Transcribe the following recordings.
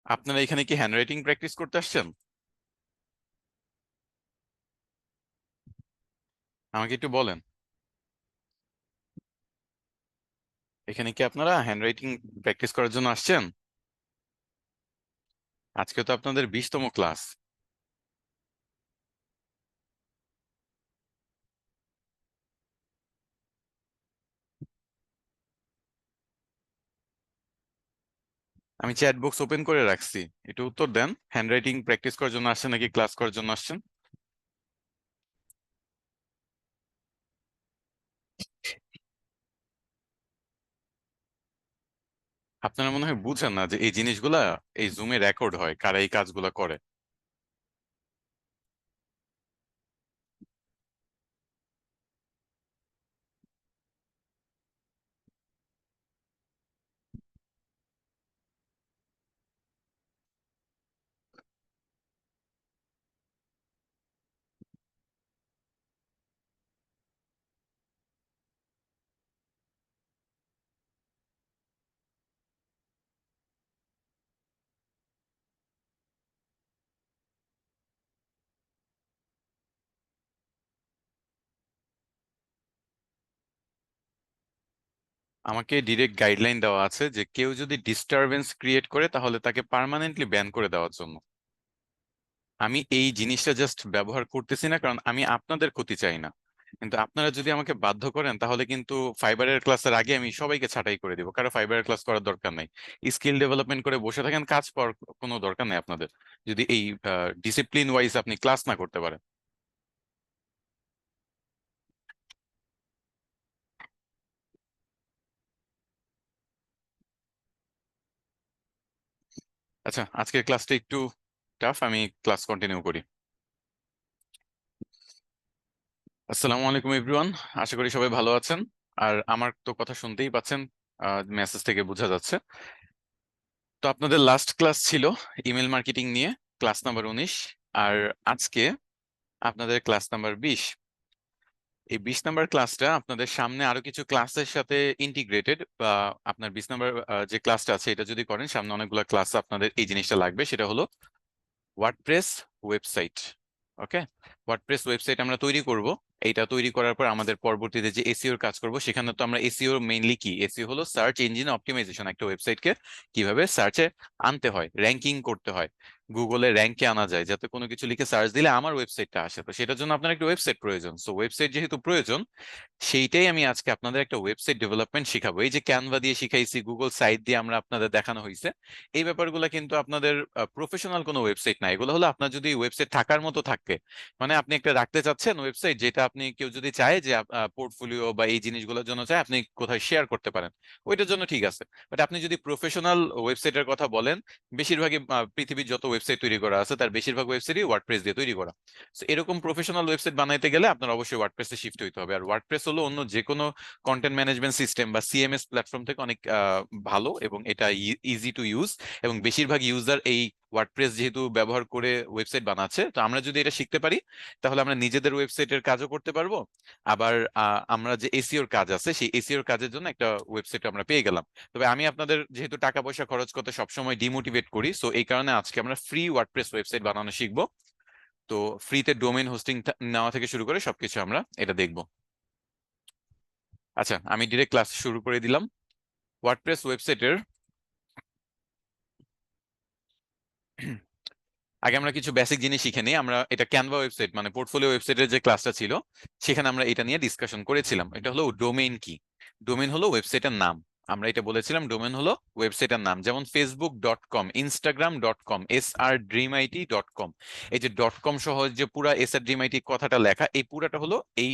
আপনারা এখানে কি হ্যান্ডরাইটিং প্র্যাকটিস করতে আসছেন? আমাকে একটু বলেন, এখানে কি আপনারা হ্যান্ডরাইটিং প্র্যাকটিস করার জন্য আসছেন? আজকে তো আপনাদের 20তম ক্লাস। আমি চ্যাট বক্স ওপেন করে রাখছি, একটু উত্তর দেন। হ্যান্ডরাইটিং প্র্যাকটিস করার জন্য আসছেন নাকি ক্লাস করার জন্য আসছেন? আপনারা মনে হয় বুঝেন না যে এই জিনিসগুলা এই জুমে রেকর্ড হয়, কারা এই কাজগুলা করে। আমাকে ডিরেক্ট গাইডলাইন দেওয়া আছে যে কেউ যদি ডিস্টারবেন্স ক্রিয়েট করে তাহলে তাকে পার্মানেন্টলি ব্যান করে দেওয়ার জন্য। আমি এই জিনিসটা জাস্ট ব্যবহার করতেছি না কারণ আমি আপনাদের ক্ষতি চাই না, কিন্তু আপনারা যদি আমাকে বাধ্য করেন তাহলে কিন্তু ফাইবারের ক্লাসের আগে আমি সবাইকে ছাঁটাই করে দিব। কারো ফাইবারের ক্লাস করার দরকার নাই। স্কিল ডেভেলপমেন্ট করে বসে থাকেন, কাজ পাওয়ার কোনো দরকার নেই আপনাদের, যদি এই ডিসিপ্লিন ওয়াইজ আপনি ক্লাস না করতে পারেন। আচ্ছা, আজকের ক্লাসটা একটু টাফ, আমি ক্লাস কন্টিনিউ করি। আসসালামু আলাইকুম এভরিওয়ান, আশা করি সবাই ভালো আছেন। আর আমার তো কথা শুনতেই পাচ্ছেন, মেসেজ থেকে বোঝা যাচ্ছে। তো আপনাদের লাস্ট ক্লাস ছিল ইমেল মার্কেটিং নিয়ে, ক্লাস নাম্বার 19। আর আজকে আপনাদের ক্লাস নাম্বার 20। এই 20 নাম্বার ক্লাসটা আপনাদের সামনে আরো কিছু ক্লাসের সাথে ইন্টিগ্রেটেড, বা আপনার 20 নাম্বার যে ক্লাসটা আছে এটা যদি করেন সামনে অনেকগুলো ক্লাস আপনাদের এই জিনিসটা লাগবে, সেটা হলো ওয়ার্ডপ্রেস ওয়েবসাইট। ওকে, ওয়ার্ডপ্রেস ওয়েবসাইট আমরা তৈরি করব। এইটা তৈরি করার পর আমাদের পরবর্তীতে যে এসইও এর কাজ করব, সেখানে তো আমরা এসইও মেইনলি কি, এসইও হলো সার্চ ইঞ্জিন অপটিমাইজেশন। একটা ওয়েবসাইটকে কিভাবে সার্চে আনতে হয়, র্যাঙ্কিং করতে হয়, গুগলে র্যাঙ্কে আনা যায়, যাতে কোনো কিছু লিখে সার্চ দিলে আমার ওয়েবসাইটটা আসে। তো সেটার জন্য আপনার একটা ওয়েবসাইট প্রয়োজন। সো ওয়েবসাইট যেহেতু প্রয়োজন, সেইটাই আমি আজকে আপনাদের একটা ওয়েবসাইট ডেভেলপমেন্ট শিখাবো। এই যে ক্যানভা দিয়ে শিখাইছি, গুগল সাইট দিয়ে আমরা আপনাদের দেখানো হয়েছে, এই ব্যাপারগুলো কিন্তু আপনাদের প্রফেশনাল কোনো ওয়েবসাইট না। এগুলো হলো আপনার যদি ওয়েবসাইট থাকার মতো থাকে, মানে আপনি একটা রাখতে চাচ্ছেন ওয়েবসাইট, যেটা আপনি কেউ যদি চায় যে পোর্টফোলিও বা এই জিনিসগুলোর জন্য চায়, আপনি কোথায় শেয়ার করতে পারেন, ওইটার জন্য ঠিক আছে। বাট আপনি যদি প্রফেশনাল ওয়েবসাইটের কথা বলেন, বেশিরভাগই পৃথিবীর যত ওয়েবসাইট তৈরি করা আছে তার বেশিরভাগ ওয়েবসাইটই ওয়ার্ডপ্রেস দিয়ে তৈরি করা। So, এরকম প্রফেশনাল ওয়েবসাইট বানাইতে গেলে আপনার অবশ্যই ওয়ার্ডপ্রেসে শিফট হইতে হবে। আর ওয়ার্ডপ্রেস হলো অন্য যে কোনো কন্টেন্ট ম্যানেজমেন্ট সিস্টেম বা সিএমএস প্ল্যাটফর্ম থেকে অনেক ভালো, এবং এটা ইজি টু ইউজ, এবং বেশিরভাগ ইউজার এই ওয়ার্ডপ্রেস যেহেতু ব্যবহার করে ওয়েবসাইট বানাচ্ছে, তো আমরা যদি এটা শিখতে পারি তাহলে আমরা নিজেদের ওয়েবসাইটের কাজও করতে পারবো। আবার আমরা যে এসইওর কাজ আছে সেই এসইওর কাজের জন্য একটা ওয়েবসাইট আমরা পেয়ে গেলাম। তবে আমি আপনাদের যেহেতু টাকা পয়সা খরচ করতে সবসময় ডিমোটিভেট করি, সো এই কারণে আজকে আমরা ফ্রি ওয়ার্ডপ্রেস ওয়েবসাইট বানানো শিখবো। তো ফ্রিতে ডোমেইন হোস্টিং নেওয়া থেকে শুরু করে সবকিছু আমরা এটা দেখবো। আচ্ছা, আমি ডিরেক্ট ক্লাস শুরু করে দিলাম। ওয়ার্ডপ্রেস ওয়েবসাইটের আগে আমরা কিছু বেসিক জিনিস শিখে নিই। আমরা এটা ক্যানভা ওয়েবসাইট মানে পোর্টফোলিও ওয়েবসাইটের যে ক্লাসটা ছিল, সেখানে আমরা এটা নিয়ে ডিসকাশন করেছিলাম। এটা হলো ডোমেইন কি। ডোমেইন হলো ওয়েবসাইটের নাম। আমরা এটা বলেছিলাম ডোমেইন হলো ওয়েবসাইটের নাম, যেমন facebook.com, instagram.com, srdreamit.com। এই যে ডট কম সহ যে পুরা srdreamit কথাটা লেখা, এই পুরাটা হলো এই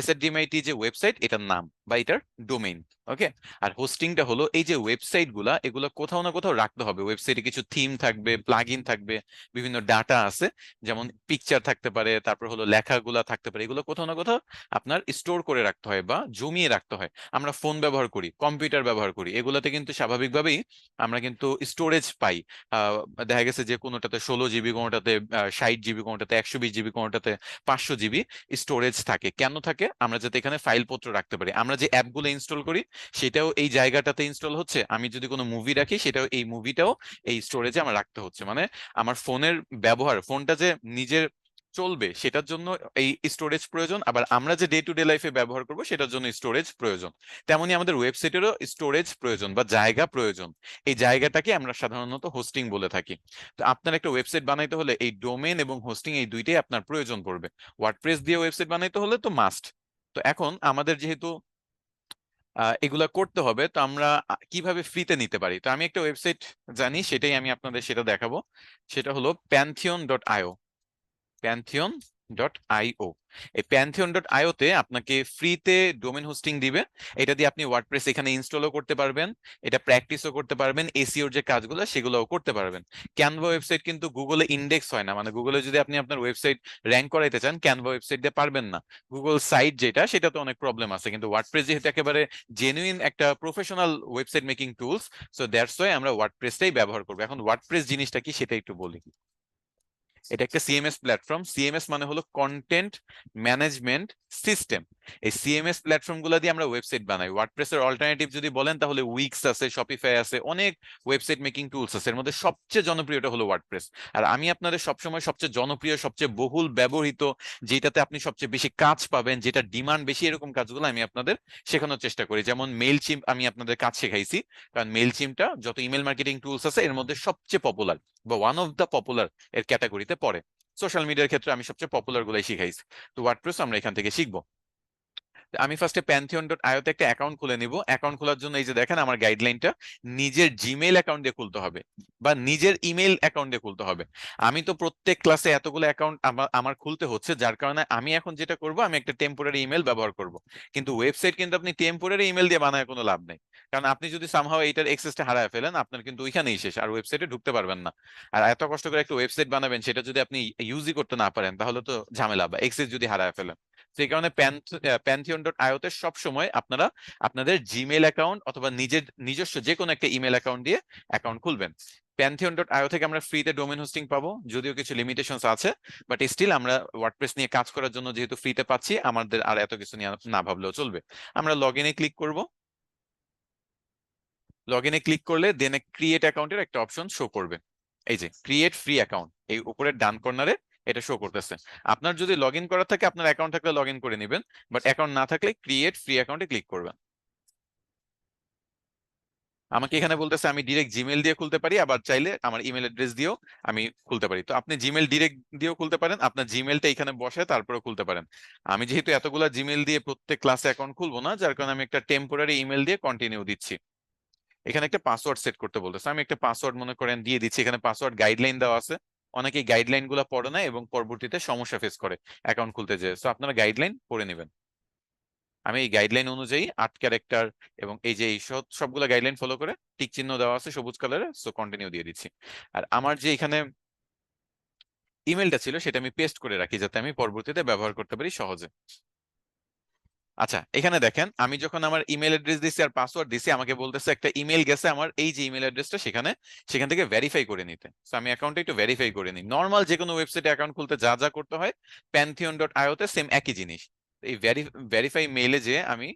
srdreamit যে ওয়েবসাইট এটার নাম বা এটার ডোমেইন। ওকে। আর হোস্টিংটা হলো এই যে ওয়েবসাইট গুলা, এগুলো কোথাও না কোথাও রাখতে হবে। ওয়েবসাইটে কিছু থিম থাকবে, প্লাগইন থাকবে, বিভিন্ন ডাটা আছে, যেমন পিকচার থাকতে পারে, তারপর হলো লেখাগুলা থাকতে পারে, এগুলো কোথাও না কোথাও আপনার স্টোর করে রাখতে হয় বা জমিয়ে রাখতে হয়। আমরা ফোন ব্যবহার করি, কম্পিউটার ব্যবহার করি, এগুলাতে কিন্তু স্বাভাবিকভাবেই আমরা কিন্তু স্টোরেজ পাই। আহ, দেখা গেছে যে কোনোটাতে 16 জিবি, কোনোটাতে 60 জিবি, কোনোটাতে 120 জিবি, কোনোটাতে 500 জিবি স্টোরেজ থাকে। কেন থাকে? আমরা যাতে এখানে ফাইলপত্র রাখতে পারি। আমরা যে অ্যাপগুলো ইনস্টল করি সেটাও এই জায়গাটাতে ইনস্টল হচ্ছে। আমি যদি কোনো মুভি রাখি সেটাও এই মুভিটাও এই স্টোরেজে আমার রাখতে হচ্ছে। মানে আমার ফোনের ব্যবহার, ফোনটা যে নিজের চলবে সেটার জন্য এই স্টোরেজ প্রয়োজন, আবার আমরা যে ডে টু ডে লাইফে ব্যবহার করবো সেটার জন্য স্টোরেজ প্রয়োজন। তেমনি আমাদের ওয়েবসাইটেরও স্টোরেজ প্রয়োজন বা জায়গা প্রয়োজন। এই জায়গাটাকে আমরা সাধারণত হোস্টিং বলে থাকি। তো আপনার একটা ওয়েবসাইট বানাইতে হলে এই ডোমেন এবং হোস্টিং এই দুইটাই আপনার প্রয়োজন পড়বে। ওয়ার্ডপ্রেস দিয়ে ওয়েবসাইট বানাইতে হলে তো মাস্ট। তো এখন আমাদের যেহেতু এগুলা করতে হবে, তো আমরা কিভাবে ফ্রিতে নিতে পারি? তো আমি একটা ওয়েবসাইট জানি, সেটাই আমি আপনাদের সেটা দেখাবো। সেটা হলো pantheon.io। pantheon.io। এই pantheon.io তে আপনাকে ফ্রিতে ডোমেন হোস্টিং দিবে। এটা দিয়ে আপনি ওয়ার্ডপ্রেস এখানে ইনস্টলও করতে পারবেন, এটা প্র্যাকটিসও করতে পারবেন, এসইওর যে কাজগুলো সেগুলোও করতে পারবেন। ক্যানভা ওয়েবসাইট কিন্তু গুগলে ইন্ডেক্স হয় না, মানে গুগলে যদি আপনি আপনার ওয়েবসাইট র্যাঙ্ক করাইতে চান ক্যানভা ওয়েবসাইট দিয়ে পারবেন না। গুগল সাইট যেটা সেটাতে অনেক প্রবলেম আছে, কিন্তু ওয়ার্ডপ্রেস যেহেতু একেবারে জেনুইন একটা professional website making tools, so that's why আমরা ওয়ার্ডপ্রেসটাই ব্যবহার করবো। এখন ওয়ার্ডপ্রেস জিনিসটা কি সেটা একটু বলি। এটা একটা সিএমএস প্ল্যাটফর্ম। সিএমএস মানে হলো কন্টেন্ট ম্যানেজমেন্ট সিস্টেম। এই সিএমএস প্ল্যাটফর্ম গুলো দিয়ে আমরা ওয়েবসাইট বানাই। ওয়ার্ডপ্রেসের অল্টারনেটিভ যদি বলেন তাহলে উইক্স আছে, শপিফাই আছে, অনেক ওয়েবসাইট মেকিং টুলস আছে। এর মধ্যে সবচেয়ে জনপ্রিয়টা হলো ওয়ার্ডপ্রেস। আর আমি আপনাদের সবসময় সবচেয়ে জনপ্রিয়, সবচেয়ে বহুল ব্যবহৃত, যেটাতে আপনি সবচেয়ে বেশি কাজ পাবেন, যেটা ডিমান্ড বেশি, এরকম কাজগুলো আমি আপনাদের শেখানোর চেষ্টা করি। যেমন মেইল চিম্প আমি আপনাদের কাজ শেখাইছি, কারণ মেইল চিম্পটা যত ইমেল মার্কেটিং টুলস আছে এর মধ্যে সবচেয়ে পপুলার বা ওয়ান অফ দ্য পপুলার এর ক্যাটাগরিতে পড়ে। সোশ্যাল মিডিয়ার ক্ষেত্রে আমি সবচেয়ে পপুলার গুলাই শিখাইছি। তো ওয়ার্ডপ্রেস আমরা এখান থেকে শিখবো। আমি ফার্স্টে pantheon.io তে একটা অ্যাকাউন্ট খুলে নিব। অ্যাকাউন্ট খোলার জন্য এই যে দেখেন আমার গাইডলাইনটা, নিজের জিমেইল অ্যাকাউন্ট দিয়ে খুলতে হবে বা নিজের ইমেল অ্যাকাউন্ট দিয়ে খুলতে হবে। আমি তো প্রত্যেক ক্লাসে এতগুলো অ্যাকাউন্ট আমার খুলতে হচ্ছে, যার কারণে আমি এখন যেটা করব, আমি একটা টেম্পোরারি ইমেল ব্যবহার করব। কিন্তু ওয়েবসাইট কিন্তু আপনি টেম্পোরারি ইমেল দিয়ে বানায় কোনো লাভ নেই, কারণ আপনি যদি সামহাও এইটার এক্সেসটা হারায় ফেলেন আপনার কিন্তু ওইখানেই শেষ, আর ওয়েবসাইটে ঢুকতে পারবেন না। আর এত কষ্ট করে একটা ওয়েবসাইট বানাবেন, সেটা যদি আপনি ইউজই করতে না পারেন তাহলে তো ঝামেলা, বা এক্সেস যদি হারায় ফেলেন। সেই কারণে pantheon.io তে সবসময় আপনারা আপনাদের জিমেল অ্যাকাউন্ট অথবা নিজের নিজস্ব যে কোনো একটা ইমেল অ্যাকাউন্ট দিয়ে অ্যাকাউন্ট খুলবেন। pantheon.io থেকে আমরা ফ্রিতে ডোমেন হোস্টিং পাবো, যদিও কিছু লিমিটেশনস আছে, বাট স্টিল আমরা ওয়ার্ডপ্রেস নিয়ে কাজ করার জন্য যেহেতু ফ্রিতে পাচ্ছি, আমাদের আর এত কিছু নিয়ে না ভাবলেও চলবে। আমরা লগ ইনে ক্লিক করব। লগ ইনে ক্লিক করলে দেন ক্রিয়েট অ্যাকাউন্টের একটা অপশন শো করবে। এই যে ক্রিয়েট ফ্রি অ্যাকাউন্ট, এই উপরের ডান কর্নারে এটা শো করতেছে। আপনার যদি লগ ইন করা থাকে, আপনার অ্যাকাউন্ট থাকলে লগ ইন করে নেবেন, বাট অ্যাকাউন্ট না থাকলে ক্রিয়েট ফ্রি অ্যাকাউন্টে ক্লিক করবেন। আমাকে এখানে বলতেছে আমি ডিরেক্ট জিমেল দিয়ে খুলতে পারি, আবার চাইলে আমার ইমেল অ্যাড্রেস দিয়েও আমি খুলতে পারি। তো আপনি জিমেল ডিরেক্ট দিয়েও খুলতে পারেন, আপনার জিমেলটা এখানে বসে তারপরে খুলতে পারেন। আমি যেহেতু এতগুলা জিমেল দিয়ে প্রত্যেক ক্লাসে অ্যাকাউন্ট খুলবো না, যার কারণে আমি একটা টেম্পোরারি ইমেল দিয়ে কন্টিনিউ দিচ্ছি। এখানে একটা পাসওয়ার্ড সেট করতে বলতেছে, আমি একটা পাসওয়ার্ড মনে করেন দিয়ে দিচ্ছি। এখানে পাসওয়ার্ড গাইডলাইন দেওয়া আছে, অনেকে গাইডলাইন গুলো পড়ে না এবং পরবর্তীতে সমস্যা ফেস করে অ্যাকাউন্ট খুলতে যেয়ে। তো আপনারা গাইডলাইন পড়ে নেবেন। আমি এই গাইডলাইন অনুযায়ী 8 ক্যারেক্টার এবং এই যে এই সবগুলো গাইডলাইন ফলো করে টিক চিহ্ন দেওয়া আছে সবুজ কালারে, সো কন্টিনিউ দিয়ে দিচ্ছি। আর আমার যে এখানে ইমেলটা ছিল সেটা আমি পেস্ট করে রাখি, যাতে আমি পরবর্তীতে ব্যবহার করতে পারি সহজে। আচ্ছা, এখানে দেখেন আমি যখন আমার ইমেল অ্যাড্রেস দিছি আর পাসওয়ার্ড দিছি, আমাকে বলতেছে একটা ইমেল গেছে আমার এই যে ইমেল অ্যাড্রেসটা, সেখান থেকে ভেরিফাই করে নিতে। তো আমি অ্যাকাউন্টটা একটু ভেরিফাই করে নিই। নর্মাল যে কোনো ওয়েবসাইটে অ্যাকাউন্ট খুলতে যা যা করতে হয় pantheon.io তে সেম একই জিনিস। এই ভেরিফাই মেইলে যে আমি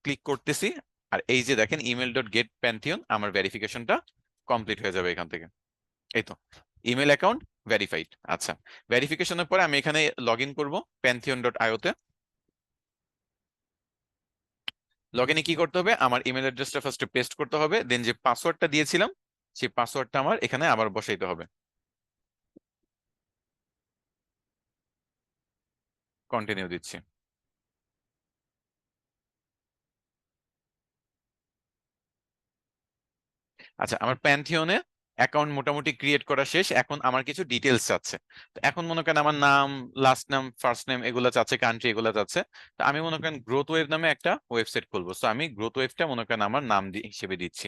ক্লিক করতেছি, আর এই যে দেখেন ইমেল ডট গেট প্যান্থিয়ন, আমার ভেরিফিকেশনটা কমপ্লিট হয়ে যাবে এখান থেকে। এই তো ইমেল অ্যাকাউন্ট ভেরিফাইড। আচ্ছা, ভেরিফিকেশনের পরে আমি এখানে লগ ইন করবো pantheon.io তে। লগ ইনে কি করতে হবে, আমার ইমেল অ্যাড্রেসটা ফার্স্টে পেস্ট করতে হবে, দেন যে পাসওয়ার্ডটা দিয়েছিলাম সেই পাসওয়ার্ডটা আমার এখানে আবার বসাইতে হবে। কন্টিনিউ দিচ্ছি। আচ্ছা, আমার প্যান্থিয়নে অ্যাকাউন্ট মোটামুটি ক্রিয়েট করা শেষ। এখন আমার কিছু ডিটেলস চাচ্ছে। তো এখন মনে করেন আমার নাম, লাস্ট নাম, ফার্স্ট নেম এগুলো চাচ্ছে, কান্ট্রি এগুলো চাচ্ছে। তো আমি মনে করেন গ্রোথ ওয়েভ নামে একটা ওয়েবসাইট খুলবো, তো আমি গ্রোথ ওয়েভটা মনে করেন আমার নাম হিসেবে দিচ্ছি।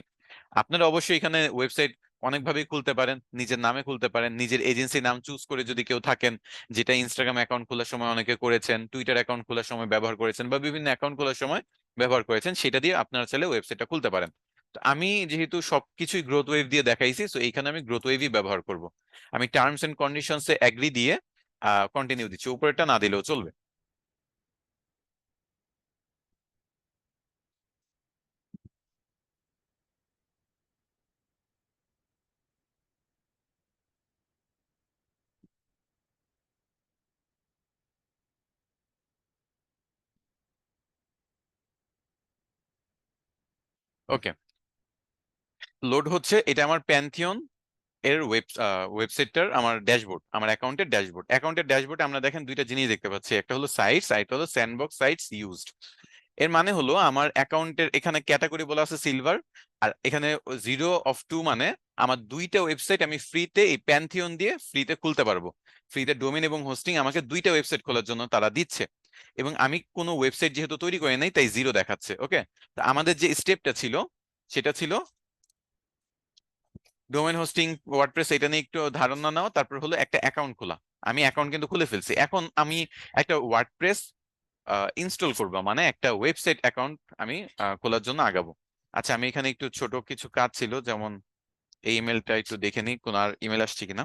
আপনারা অবশ্যই এখানে ওয়েবসাইট অনেকভাবেই খুলতে পারেন, নিজের নামে খুলতে পারেন, নিজের এজেন্সি নাম চুজ করে যদি কেউ থাকেন, যেটা ইনস্টাগ্রাম অ্যাকাউন্ট খোলার সময় অনেকে করেছেন, টুইটার অ্যাকাউন্ট খোলার সময় ব্যবহার করেছেন, বা বিভিন্ন অ্যাকাউন্ট খোলার সময় ব্যবহার করেছেন, সেটা দিয়ে আপনারা চাইলে ওয়েবসাইটটা খুলতে পারেন। তো আমি যেহেতু সবকিছুই গ্রোথ ওয়েভ দিয়ে দেখাইছি, তো এইখানে আমি গ্রোথ ওয়েভই ব্যবহার করব। আমি টার্মস এন্ড কন্ডিশনসে এগ্রি দিয়ে কন্টিনিউ দিচ্ছি, উপরেরটা না দিলেও চলবে। ওকে, লোড হচ্ছে, এটা আমার প্যান্থিয়ন এর ওয়েবসাইটটার আমার ড্যাশবোর্ড, আমার অ্যাকাউন্টের ড্যাশবোর্ডে আমরা দেখেন দুইটা জিনিস দেখতে পাচ্ছি, একটা হলো সাইটস, আরেকটা হলো স্যান্ডবক্স সাইটস ইউজড। এর মানে হলো আমার অ্যাকাউন্টের এখানে ক্যাটাগরি বলা আছে সিলভার, আর এখানে 0 of 2 মানে আমার দুইটা ওয়েবসাইট আমি ফ্রিতে এই প্যান্থিয়ন দিয়ে ফ্রিতে খুলতে পারবো। ফ্রিতে ডোমেন এবং হোস্টিং আমাকে দুইটা ওয়েবসাইট খোলার জন্য তারা দিচ্ছে, এবং আমি কোনো ওয়েবসাইট যেহেতু তৈরি করে নাই তাই 0 দেখাচ্ছে। ওকে, তো আমাদের যে স্টেপটা ছিল সেটা ছিল ডোমেন হোস্টিং, ওয়ার্ডপ্রেস এটা নিয়ে একটু ধারণা নাও, তারপর হলো একটা অ্যাকাউন্ট খোলা। আমি অ্যাকাউন্ট কিন্তু খুলে ফেলছি, এখন আমি একটা ওয়ার্ডপ্রেস ইনস্টল করব, মানে একটা ওয়েবসাইট অ্যাকাউন্ট আমি খোলার জন্য আগাবো। আচ্ছা, আমি এখানে একটু ছোট কিছু কাজ ছিল, যেমন এই ইমেলটা একটু দেখে নিই কোন আর ইমেল আসছে কিনা।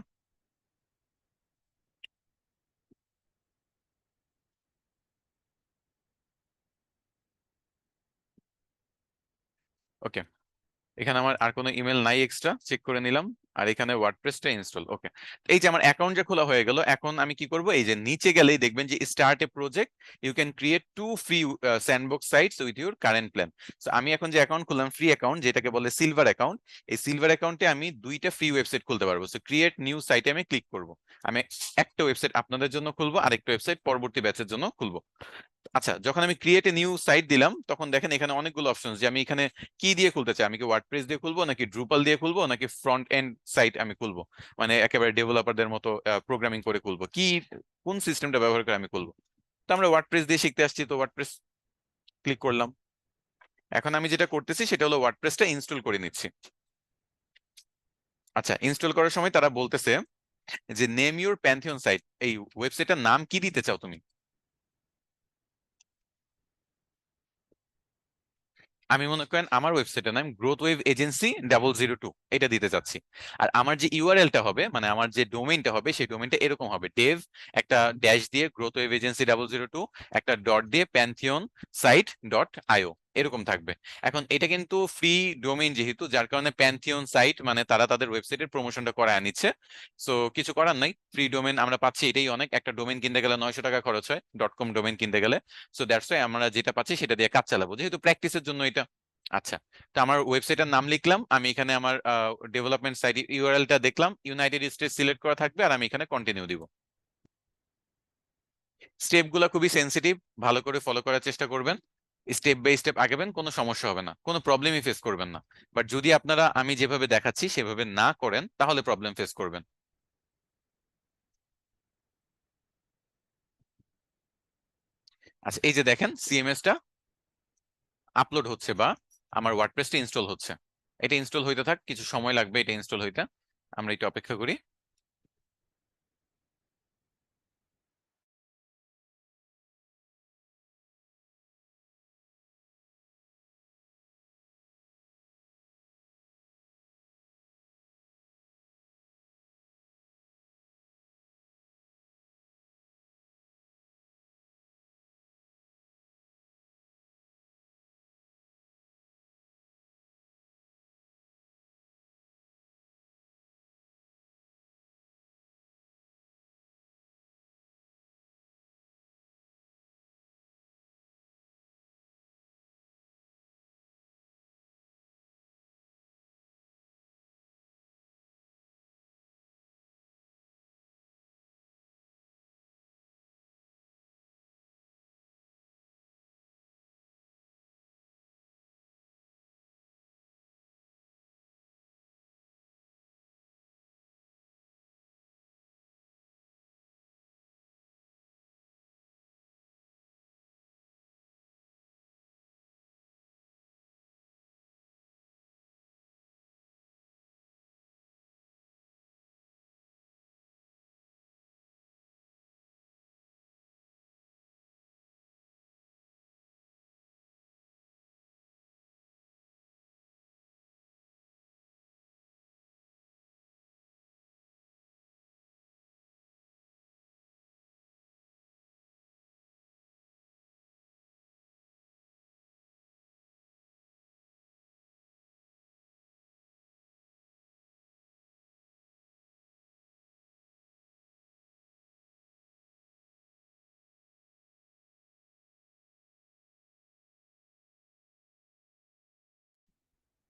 ওকে, এখানে আমার আর কোনো ইমেল নাই, এক্সট্রা চেক করে নিলাম। আর এখানে ওয়ার্ডপ্রেসটা ইনস্টল। ওকে, এই যে আমার অ্যাকাউন্ট যে খোলা হয়ে গেল, এখন আমি কি করব, এই যে নিচে গেলেই দেখবেন যে start a project, you can create 2 free sandbox sites with your current plan. So আমি এখন যে অ্যাকাউন্ট খুললাম, ফ্রি অ্যাকাউন্ট যেটাকে বলে সিলভার অ্যাকাউন্ট, এই সিলভার অ্যাকাউন্টে আমি দুইটা ফ্রি ওয়েবসাইট খুলতে পারবো। সো ক্রিয়েট নিউ সাইটে আমি ক্লিক করব। আমি একটা ওয়েবসাইট আপনাদের জন্য খুলবো, আরেকটা ওয়েবসাইট পরবর্তী ব্যাচের জন্য খুলবো। আচ্ছা, যখন আমি ক্রিয়েট এ নিউ সাইট দিলাম, তখন দেখেন এখানে অনেকগুলো অপশন, যে আমি এখানে কি দিয়ে খুলতে চাই, আমি কি ওয়ার্ডপ্রেস দিয়ে খুলবো, নাকি ড্রুপাল দিয়ে খুলবো, নাকি ফ্রন্ট এন্ড সাইট আমি খুলবো, মানে একেবারে ডেভেলপারদের মতো প্রোগ্রামিং করে খুলবো, কি কোন সিস্টেমটা ব্যবহার করে আমি খুলবো। তো আমরা ওয়ার্ডপ্রেস দিয়ে শিখতে আসছি, তো ওয়ার্ডপ্রেস ক্লিক করলাম। এখন আমি যেটা করতেছি সেটা হলো ওয়ার্ডপ্রেসটা ইনস্টল করে নিচ্ছি। আচ্ছা, ইনস্টল করার সময় তারা বলতেছে যে নেম ইউর প্যান্থিয়ন সাইট, এই ওয়েবসাইটটার নাম কি দিতে চাও তুমি। আমি মনে করেন আমার ওয়েবসাইটের নাম গ্রোথ ওয়েভ এজেন্সি 002 এটা দিতে চাচ্ছি। আর আমার যে ইউআরএলটা হবে, মানে আমার যে ডোমেইনটা হবে, সেই ডোমেইনটা এরকম হবে, ডেভ একটা ড্যাশ দিয়ে গ্রোথ ওয়েভ এজেন্সি 002, একটা ডট দিয়ে প্যান্থিয়ন সাইট ডট আইও, এরকম থাকবে। এখন এটা কিন্তু ফ্রি ডোমেইন যেহেতু, যার কারণে প্যান্থিয়ন সাইট মানে তারা তাদের ওয়েবসাইটের প্রমোশনটা করায় নিচ্ছে। সো কিছু করার নাই, ফ্রি ডোমেইন আমরা পাচ্ছি, এটাই অনেক। একটা ডোমেইন কিনতে গেলে 900 টাকা খরচ হয়, .com ডোমেইন কিনতে গেলে। সো দ্যাটস ওয়াই আমরা যেটা পাচ্ছি সেটা দিয়ে কাজ চালাবো, যেহেতু প্র্যাকটিসের জন্য এটা। আচ্ছা, তো আমার ওয়েবসাইটের নাম লিখলাম, আমি এখানে আমার ডেভেলপমেন্ট সাইট ইউআরএলটা দেখলাম, ইউনাইটেড স্টেটস সিলেক্ট করা থাকবে, আর আমি এখানে কন্টিনিউ দিব। স্টেপগুলো খুবই সেনসিটিভ, ভালো করে ফলো করার চেষ্টা করবেন। স্টেপ বাই স্টেপ আগাবেন, কোনো সমস্যা হবে না, কোনো প্রবলেমই ফেস করবেন না। বাট যদি আপনারা আমি যেভাবে দেখাচ্ছি সেভাবে না করেন, তাহলে প্রবলেম ফেস করবেন। আচ্ছা, এই যে দেখেন সিএমএসটা আপলোড হচ্ছে, বা আমার ওয়ার্ডপ্রেসটা ইনস্টল হচ্ছে। এটা ইনস্টল হইতে থাক, কিছু সময় লাগবে এটা ইনস্টল হইতে, আমরা একটু অপেক্ষা করি।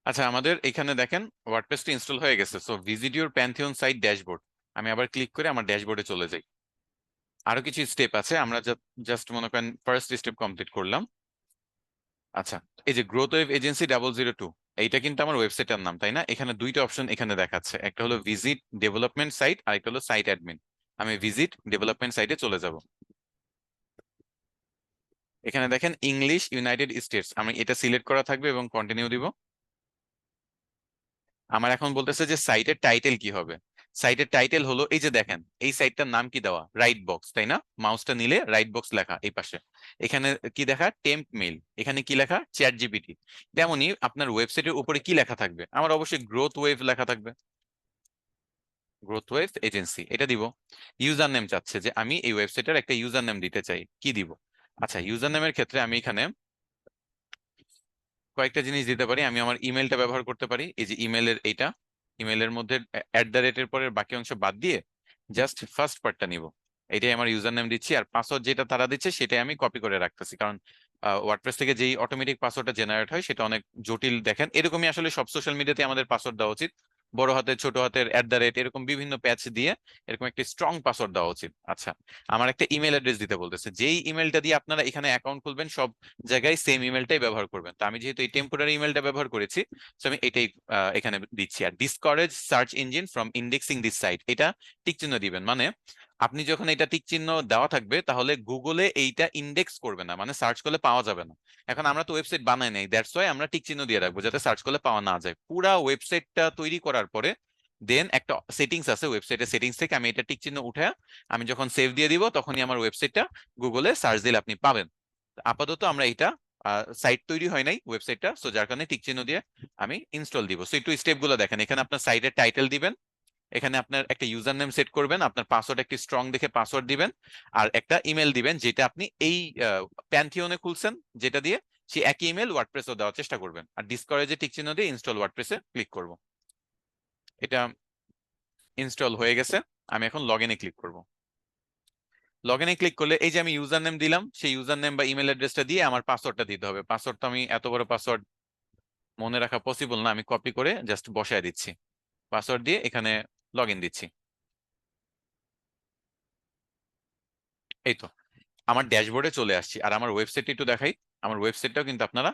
আচ্ছা, আমাদের এখানে দেখেন ওয়ার্ডপ্রেসটা ইনস্টল হয়ে গেছে। So visit your Pantheon site dashboard, আমি আবার ক্লিক করে আমার ড্যাশবোর্ডে চলে যাই। আরো কিছু স্টেপ আছে, আমরা জাস্ট মনে করেন ফার্স্ট স্টেপ কমপ্লিট করলাম। আচ্ছা, এই যে গ্রোথ ওয়েভ এজেন্সি 002, এইটা কিন্তু আমার ওয়েবসাইটের নাম, তাই না? এখানে দুইটা অপশন এখানে দেখাচ্ছে, একটা হলো ভিজিট ডেভেলপমেন্ট সাইট আর একটা হলো সাইট অ্যাডমিন। আমি ভিজিট ডেভেলপমেন্ট সাইটে চলে যাব। এখানে দেখেন ইংলিশ ইউনাইটেড স্টেটস, আমি এটা সিলেক্ট করা থাকবে এবং কন্টিনিউ দিব। আমার এখন বলতেছে যে সাইটের টাইটেল কি হবে। সাইটের টাইটেল হলো, এই যে দেখেন এই সাইটটার নাম কি দেওয়া, রাইট বক্স, তাই না? মাউসটা নিলে রাইট বক্স লেখা এই পাশে। এখানে কি দেখা, টেম্প মেইল। এখানে কি লেখা, চ্যাট জিপিটি। তেমনি আপনার ওয়েবসাইটের উপরে কি লেখা থাকবে, আমার অবশ্যই গ্রোথ ওয়েভ লেখা থাকবে, গ্রোথ ওয়েভ এজেন্সি, এটা দিব। ইউজার নেম চাচ্ছে যে আমি এই ওয়েবসাইটের একটা ইউজার নেম দিতে চাই, কি দিব? আচ্ছা, ইউজার নেমের ক্ষেত্রে আমি এখানে কয়েকটা জিনিস দিতে পারি। আমি আমার ইমেলটা ব্যবহার করতে পারি, এই যে ইমেলের এইটা, ইমেলের মধ্যে @এর পরের বাকি অংশ বাদ দিয়ে জাস্ট ফার্স্ট পার্টটা নিব। এটাই আমার ইউজার নেম দিচ্ছি, আর পাসওয়ার্ড যেটা তারা দিচ্ছে সেটাই আমি কপি করে রাখতেছি, কারণ ওয়ার্ডপ্রেস থেকে যেই অটোমেটিক পাসওয়ার্ডটা জেনারেট হয় সেটা অনেক জটিল। দেখেন এরকমই আসলে সব সোশ্যাল মিডিয়াতে আমাদের পাসওয়ার্ড দেওয়া উচিত, বড় হাতের ছোট হাতের এরকম বিভিন্ন প্যাচ দিয়ে এরকম একটা স্ট্রং পাসওয়ার্ড দেওয়া উচিত। আচ্ছা, আমার একটা ইমেল অ্যাড্রেস দিতে বলতেছে, যেই ইমেলটা দিয়ে আপনারা এখানে অ্যাকাউন্ট খুলবেন সব জায়গায় সেম ইমেলটাই ব্যবহার করবেন। তো আমি যেহেতু এই টেম্পোরারি ইমেলটা ব্যবহার করেছি, তো আমি এটাই এখানে দিচ্ছি। আর discourage search engine from indexing this site, এটা টিক চিহ্ন দিবেন। মানে আপনি যখন এটা টিক চিহ্ন দেওয়া থাকবে তাহলে গুগলে এইটা ইন্ডেক্স করবে না, মানে সার্চ করলে পাওয়া যাবে না। এখন আমরা তো ওয়েবসাইট বানাই নাই, দ্যাটস ওয়াই আমরা টিক চিহ্ন দিয়ে রাখবো যাতে সার্চ করলে পাওয়া না যায়। পুরা ওয়েবসাইটটা তৈরি করার পরে দেন একটা সেটিংস আছে, ওয়েবসাইটের সেটিংস থেকে আমি এটা টিক চিহ্ন উঠে আমি যখন সেভ দিয়ে দিব তখনই আমার ওয়েবসাইটটা গুগলে সার্চ দিলে আপনি পাবেন। আপাতত আমরা এটা সাইট তৈরি হয় নাই ওয়েবসাইটটা, সো যার কারণে টিক চিহ্ন দিয়ে আমি ইনস্টল দিব। সো একটু স্টেপ গুলো দেখেন, এখানে আপনার সাইটের টাইটেল দিবেন, এখানে আপনার একটা ইউজার নেম সেট করবেন, আপনার পাসওয়ার্ড একটি স্ট্রং দেখে পাসওয়ার্ড দিবেন, আর একটা ইমেল দিবেন যেটা আপনি এই প্যান্থিয়নে খুলছেন যেটা দিয়ে, সেই একই ইমেল ওয়ার্ডপ্রেসও দেওয়ার চেষ্টা করবেন। আর ডিসকারেজে টিক চিহ্ন দিয়ে ইনস্টল ওয়ার্ডপ্রেসে ক্লিক করব। এটা ইনস্টল হয়ে গেছে, আমি এখন লগ ইনে ক্লিক করব। লগ ইনে ক্লিক করলে এই যে আমি ইউজার নেম দিলাম, সেই ইউজার নেম বা ইমেল অ্যাড্রেসটা দিয়ে আমার পাসওয়ার্ডটা দিতে হবে। পাসওয়ার্ড তো আমি এত বড় পাসওয়ার্ড মনে রাখা পসিবল না, আমি কপি করে জাস্ট বসায় দিচ্ছি। পাসওয়ার্ড দিয়ে এখানে লগ ইন দিচ্ছি। এই তো আমার ড্যাশবোর্ডে চলে আসছি। আর আমার ওয়েবসাইটটা একটু দেখাই, আমার ওয়েবসাইটটাও কিন্তু আপনারা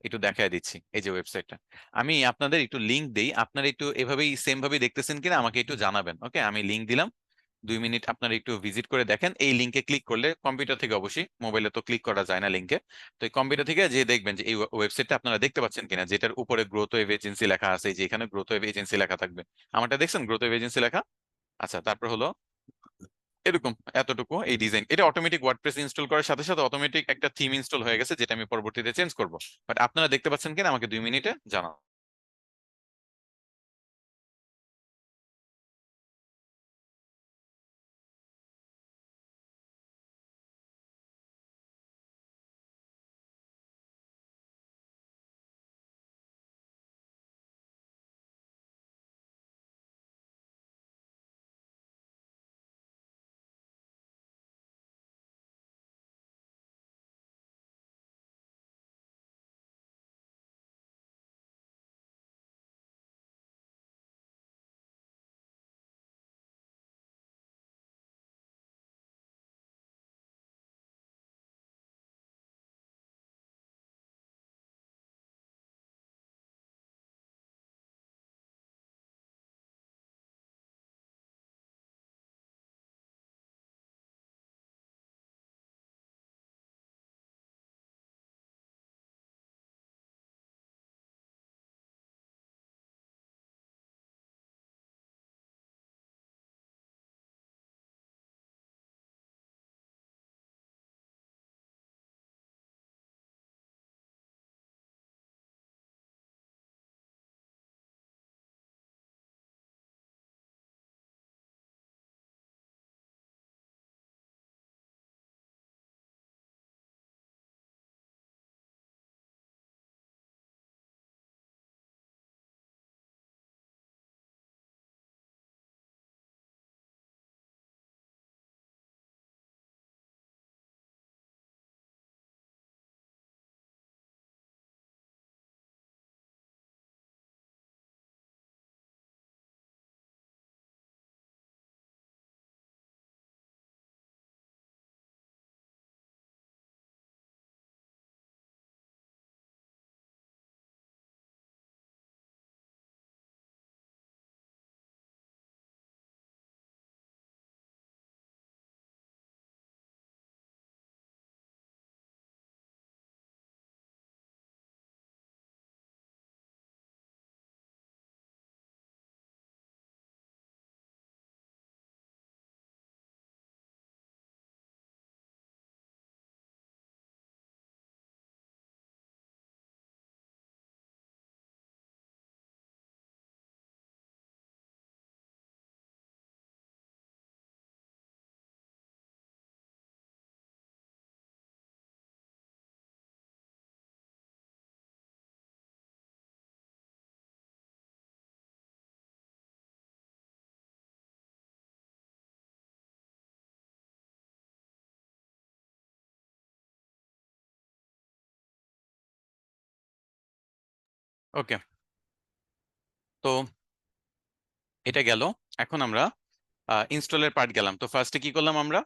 একটু দেখায় দিচ্ছি, এই যে ওয়েবসাইটটা। আমি আপনাদের একটু লিংক দেই, আপনারা একটু এভাবেই সেম ভাবে দেখতেছেন কিনা আমাকে একটু জানাবেন। ওকে, আমি লিংক দিলাম, 2 মিনিট আপনারা একটু ভিজিট করে দেখেন। এই লিংকে ক্লিক করলে, কম্পিউটার থেকে অবশ্যই, মোবাইলে তো ক্লিক করা যায় না লিংকে, তো এই কম্পিউটার থেকে যে দেখবেন যে এই ওয়েবসাইটটা আপনারা দেখতে পাচ্ছেন কিনা, যেটার উপরে গ্রোথ ওয়েভ এজেন্সি লেখা আছে, এই যে এখানে গ্রোথ ওয়েভ এজেন্সি লেখা থাকবে। আমারটা দেখছেন গ্রোথ ওয়েভ এজেন্সি লেখা? আচ্ছা, তারপর হলো এরকম এতটুকু এই ডিজাইন, এটা অটোমেটিক ওয়ার্ডপ্রেস ইনস্টল করার সাথে সাথে অটোমেটিক একটা থিম ইনস্টল হয়ে গেছে, যেটা আমি পরবর্তীতে চেঞ্জ করব। বাট আপনারা দেখতে পাচ্ছেন কিনা আমাকে 2 মিনিটে জানান। ওকে, তো এটা গেল। এখন আমরা ইনস্টলের পার্ট গেলাম। তো ফার্স্টে কি করলাম আমরা,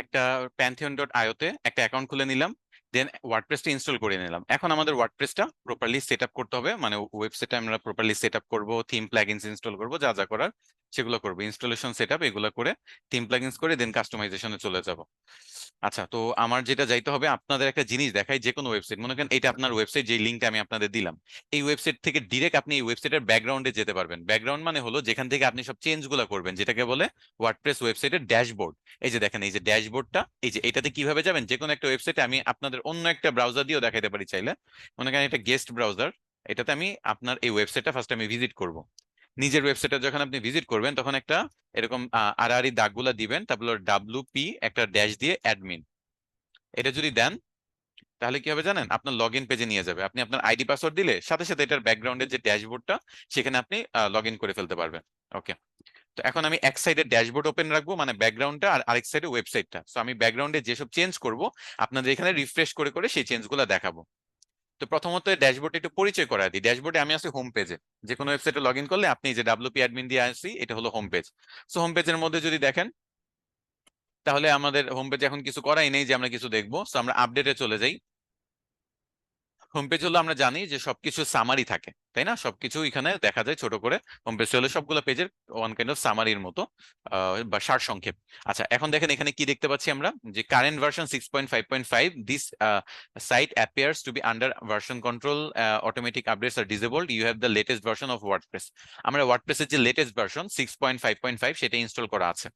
একটা pantheon.io তে একটা অ্যাকাউন্ট খুলে নিলাম, দেন ওয়ার্ডপ্রেসটা ইনস্টল করে নিলাম। এখন আমাদের ওয়ার্ডপ্রেসটা প্রপারলি সেট আপ করতে হবে, মানে ওয়েবসাইটে আমরা প্রপারলি সেট আপ করবো, থিম প্লাগইনস ইনস্টল করবো, যা যা করার সেগুলো করবো, ইনস্টলেশন সেট আপ এগুলো করে থিম প্লাগইনস করে দেন কাস্টমাইজেশনে চলে যাব। আচ্ছা, তো আমার যেটা যাইতে হবে, আপনাদের একটা জিনিস দেখাই, যে কোনো ওয়েবসাইট, মনে করেন এটা আপনার ওয়েবসাইট, যে লিঙ্কটা আমি আপনাদের দিলাম, এই ওয়েবসাইট থেকে ডিরেক্ট আপনি এই ওয়েবসাইটের ব্যাকগ্রাউন্ডে যেতে পারবেন। ব্যাকগ্রাউন্ড মানে হলো যেখান থেকে আপনি সব চেঞ্জ গুলো করবেন, যেটাকে বলে ওয়ার্ডপ্রেস ওয়েবসাইটের ড্যাশবোর্ড। এই যে দেখেন, এই যে ড্যাশবোর্ডটা, এই যে এটাতে কিভাবে যাবেন, যে কোনো একটা ওয়েবসাইটে আমি আপনাদের অন্য একটা ব্রাউজার দিয়েও দেখাইতে পারি চাইলে। মনে করেন এটা গেস্ট ব্রাউজার, এটাতে আমি আপনার এই ওয়েবসাইটটা ফার্স্ট আমি ভিজিট করব। নিজের ওয়েবসাইটে যখন আপনি ভিজিট করবেন তখন একটা এরকম আড়াআড়ি দাগগুলা দিবেন, তারপর WP একটা ড্যাশ দিয়ে অ্যাডমিন, এটা যদি দেন তাহলে কি হবে জানেন, আপনার লগ ইন পেজে নিয়ে যাবে। আপনি আপনার আইডি পাসওয়ার্ড দিলে সাথে সাথে এটার ব্যাকগ্রাউন্ডের যে ড্যাশবোর্ডটা, সেখানে আপনি লগ ইন করে ফেলতে পারবেন। ওকে, তো এখন আমি এক সাইডে ড্যাশবোর্ড ওপেন রাখবো, মানে ব্যাকগ্রাউন্ডটা, আর আরেক সাইডে ওয়েবসাইটটা। তো আমি ব্যাকগ্রাউন্ডে যেসব চেঞ্জ করব আপনাদের এখানে রিফ্রেশ করে করে সেই চেঞ্জগুলো দেখাবো। তো প্রথমত ড্যাশবোর্ডে একটু পরিচয় করা দিই। ড্যাশবোর্ডে আমি আছি হোম পেজে। যে কোনো ওয়েবসাইটে লগ ইন করলে আপনি যে WP অ্যাডমিন দিয়ে আসছি, এটা হলো হোম পেজ। সো হোম পেজের মধ্যে যদি দেখেন, তাহলে আমাদের হোম পেজে এখন কিছু করাই নেই যে আমরা কিছু দেখবো। সো আমরা আপডেটে চলে যাই। হোম পেজ হলো, আমরা জানি যে সবকিছু সামারি থাকে, তাই না, সবকিছু এখানে দেখা যায় ছোট করে। হোম পেজ হলো সবগুলো পেজের ওয়ান কাইন্ড অফ সামারির মতো, বা সার সংক্ষেপ। আচ্ছা, এখন দেখেন এখানে কি দেখতে পাচ্ছি আমরা, যে current version 6.5.5, this site appears to be under version control, automatic updates are disabled, you have the latest version of WordPress. আমরা ওয়ার্ডপ্রেসের যে লেটেস্ট ভার্সন 6.5.5 সেটা ইনস্টল করা আছে।